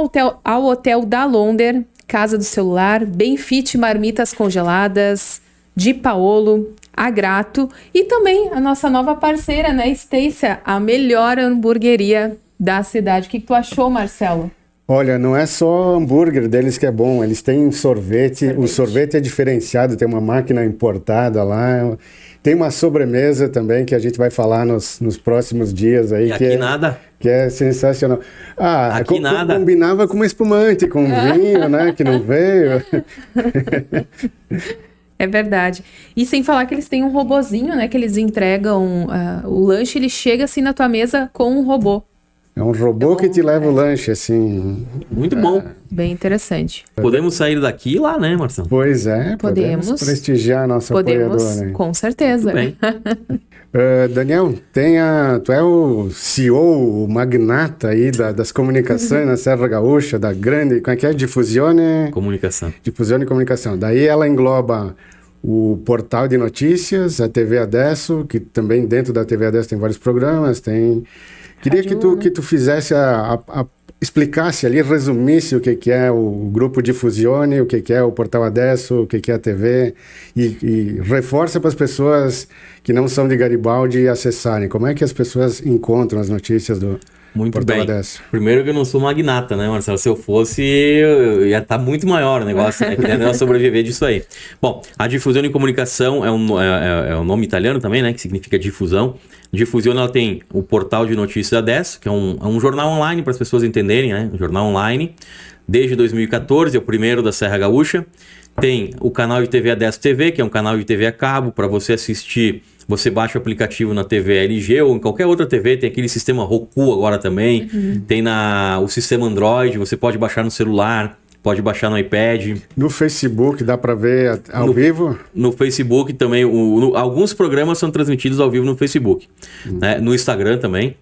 ao Hotel da Londer, Casa do Celular, Benfit Marmitas Congeladas, Di Paolo, a Grato e também a nossa nova parceira, né, Stacia, a melhor hamburgueria da cidade. O que tu achou, Marcelo? Olha, não é só hambúrguer deles que é bom, eles têm sorvete. O sorvete é diferenciado, tem uma máquina importada lá, tem uma sobremesa também que a gente vai falar nos próximos dias aí. E aqui nada. Que é sensacional. Aqui nada. Combinava com uma espumante, com vinho, né, que não veio. É verdade. E sem falar que eles têm um robozinho, né, que eles entregam, o lanche, ele chega assim na tua mesa com um robô. É um robô que te leva o lanche, assim. Muito bom. Bem interessante. Podemos sair daqui e ir lá, né, Marcelo? Pois é, podemos prestigiar nosso apoiador. Né? Com certeza. Muito bem. Daniel, tu é o CEO, o magnata aí das comunicações na Serra Gaúcha, da grande, como é que é? Difusione... Comunicação. Difusione e Comunicação. Daí ela engloba o portal de notícias, a TV Adesso, que também dentro da TV Adesso tem vários programas, tem... Queria que tu fizesse explicasse ali, resumisse o que é o Grupo Difusione, o que é o Portal Adesso, o que é a TV, e reforça para as pessoas que não são de Garibaldi acessarem. Como é que as pessoas encontram as notícias do Portal Adesso? Primeiro que eu não sou magnata, né, Marcelo? Se eu fosse, eu ia estar muito maior o negócio, né? Querendo sobreviver disso aí. Bom, a Difusione e Comunicação é um nome italiano também, né? Que significa difusão. Difusione, ela tem o portal de notícias Adesso, que é um jornal online para as pessoas entenderem, né? Um jornal online. Desde 2014, é o primeiro da Serra Gaúcha. Tem o canal de TV Adesso TV, que é um canal de TV a cabo. Para você assistir, você baixa o aplicativo na TV LG ou em qualquer outra TV. Tem aquele sistema Roku agora também. Tem o sistema Android, você pode baixar no celular. Pode baixar no iPad. No Facebook dá para ver ao vivo? No Facebook também. Alguns programas são transmitidos ao vivo no Facebook. Né? No Instagram também.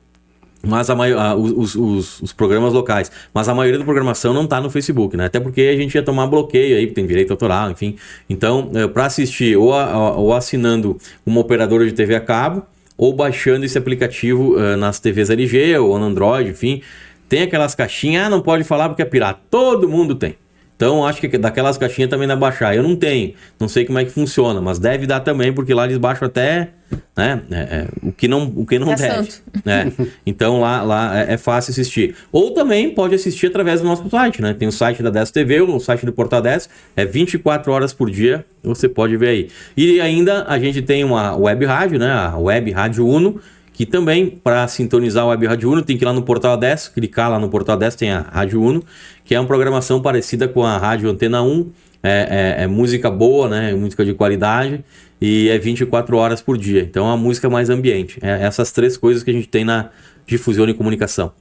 Mas os programas locais. Mas a maioria da programação não está no Facebook, né? Até porque a gente ia tomar bloqueio aí, tem direito autoral, enfim. Então, para assistir ou assinando uma operadora de TV a cabo, ou baixando esse aplicativo nas TVs LG ou no Android, enfim. Tem aquelas caixinhas, não pode falar porque é pirata. Todo mundo tem. Então, acho que daquelas caixinhas também dá pra baixar. Eu não tenho, não sei como é que funciona, mas deve dar também, porque lá eles baixam até, né, o que não deve. Né? Então, lá é fácil assistir. Ou também pode assistir através do nosso site, né? Tem o site da Adesso TV, o site do Portal Adesso, 24 horas por dia, você pode ver aí. E ainda a gente tem uma web rádio, né? A Web Rádio Uno, que também, para sintonizar o Web Rádio Uno, tem que ir lá no Portal Adesso, clicar lá no Portal Adesso, tem a Rádio Uno, que é uma programação parecida com a Rádio Antena 1, é música boa, né? Música de qualidade, e é 24 horas por dia. Então, é uma música mais ambiente. É essas três coisas que a gente tem na Difusione e Comunicação.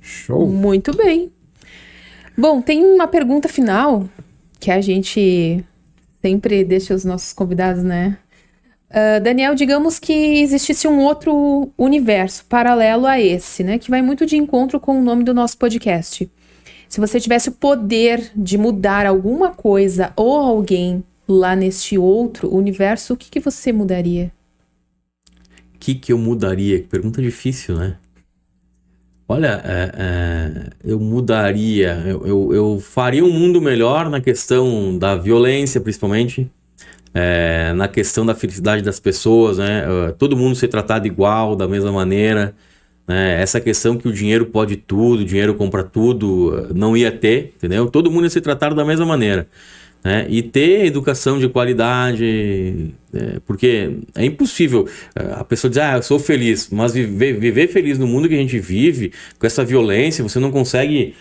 Show! Muito bem. Bom, tem uma pergunta final, que a gente sempre deixa os nossos convidados, né? Daniel, digamos que existisse um outro universo paralelo a esse, né? Que vai muito de encontro com o nome do nosso podcast. Se você tivesse o poder de mudar alguma coisa ou alguém lá neste outro universo, o que você mudaria? O que eu mudaria? Pergunta difícil, né? Olha, eu mudaria, eu faria um mundo melhor na questão da violência, principalmente. Na questão da felicidade das pessoas, né? Todo mundo ser tratado igual, da mesma maneira, né? Essa questão que o dinheiro pode tudo, o dinheiro compra tudo, não ia ter, entendeu? Todo mundo ia ser tratado da mesma maneira, né? E ter educação de qualidade, porque é impossível a pessoa dizer, eu sou feliz, mas viver feliz no mundo que a gente vive, com essa violência, você não consegue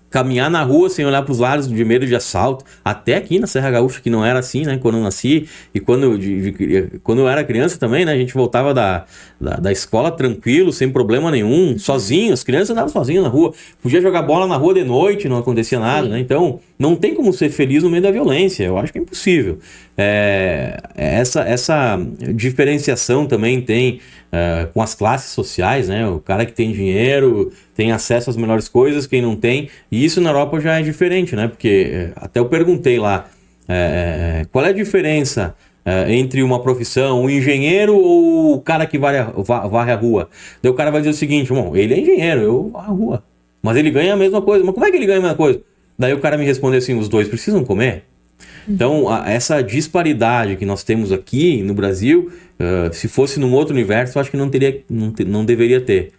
caminhar na rua sem olhar para os lados de medo de assalto. Até aqui na Serra Gaúcha, que não era assim, né? Quando eu nasci e quando eu era criança também, né? A gente voltava da escola tranquilo, sem problema nenhum, sozinho. As crianças andavam sozinhas na rua. Podia jogar bola na rua de noite, não acontecia nada, né? Então, não tem como ser feliz no meio da violência. Eu acho que é impossível. Essa diferenciação também tem com as classes sociais, né? O cara que tem dinheiro tem acesso às melhores coisas, quem não tem. E isso na Europa já é diferente, né? Porque até eu perguntei lá Qual é a diferença entre uma profissão, um engenheiro ou o cara que varre a rua? Daí o cara vai dizer o seguinte, bom, ele é engenheiro, eu varro a rua. Mas ele ganha a mesma coisa. Mas como é que ele ganha a mesma coisa? Daí o cara me respondeu assim, os dois precisam comer. Então, essa disparidade que nós temos aqui no Brasil, se fosse num outro universo, eu acho que não deveria ter.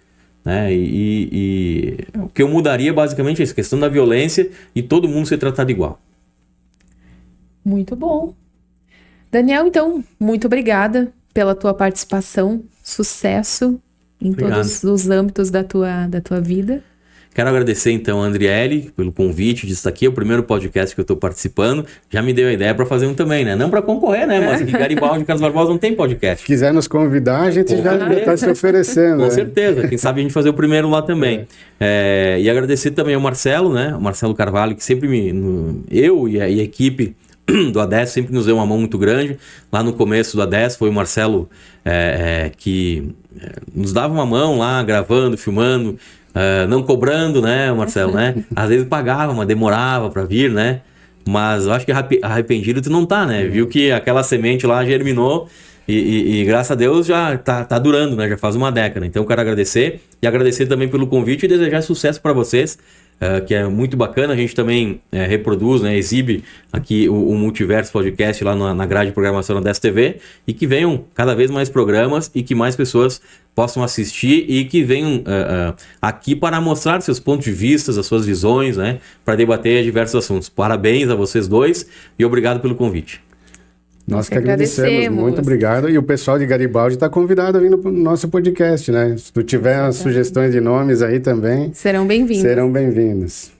Né? E o que eu mudaria basicamente é essa questão da violência e todo mundo ser tratado igual. Muito bom. Daniel, então, muito obrigada pela tua participação. Sucesso em todos os âmbitos da tua vida. Quero agradecer, então, a Andriele pelo convite de estar aqui. É o primeiro podcast que eu estou participando. Já me deu a ideia para fazer um também, né? Não para concorrer, né? Mas aqui Garibaldi e Carlos Barbosa não tem podcast. Se quiser nos convidar, a gente já está se oferecendo. Com certeza. Quem sabe a gente fazer o primeiro lá também. E agradecer também ao Marcelo, né? O Marcelo Carvalho, que sempre eu e a equipe do ADES sempre nos deu uma mão muito grande. Lá no começo do ADES foi o Marcelo que nos dava uma mão lá, gravando, filmando, não cobrando, né, Marcelo, né? Às vezes pagava, mas demorava para vir, né? Mas eu acho que arrependido tu não tá, né? Viu que aquela semente lá germinou e graças a Deus já tá durando, né? Já faz uma década. Então eu quero agradecer e agradecer também pelo convite e desejar sucesso para vocês. Que é muito bacana, a gente também reproduz, né, exibe aqui o Multiverso Podcast lá na grade de programação da ADES TV e que venham cada vez mais programas e que mais pessoas possam assistir e que venham aqui para mostrar seus pontos de vista, as suas visões, né, para debater diversos assuntos. Parabéns a vocês dois e obrigado pelo convite. Nós que agradecemos, muito obrigado. E o pessoal de Garibaldi está convidado a vir no nosso podcast, né? Se tu tiver sugestões de nomes aí também... Serão bem-vindos. Serão bem-vindos.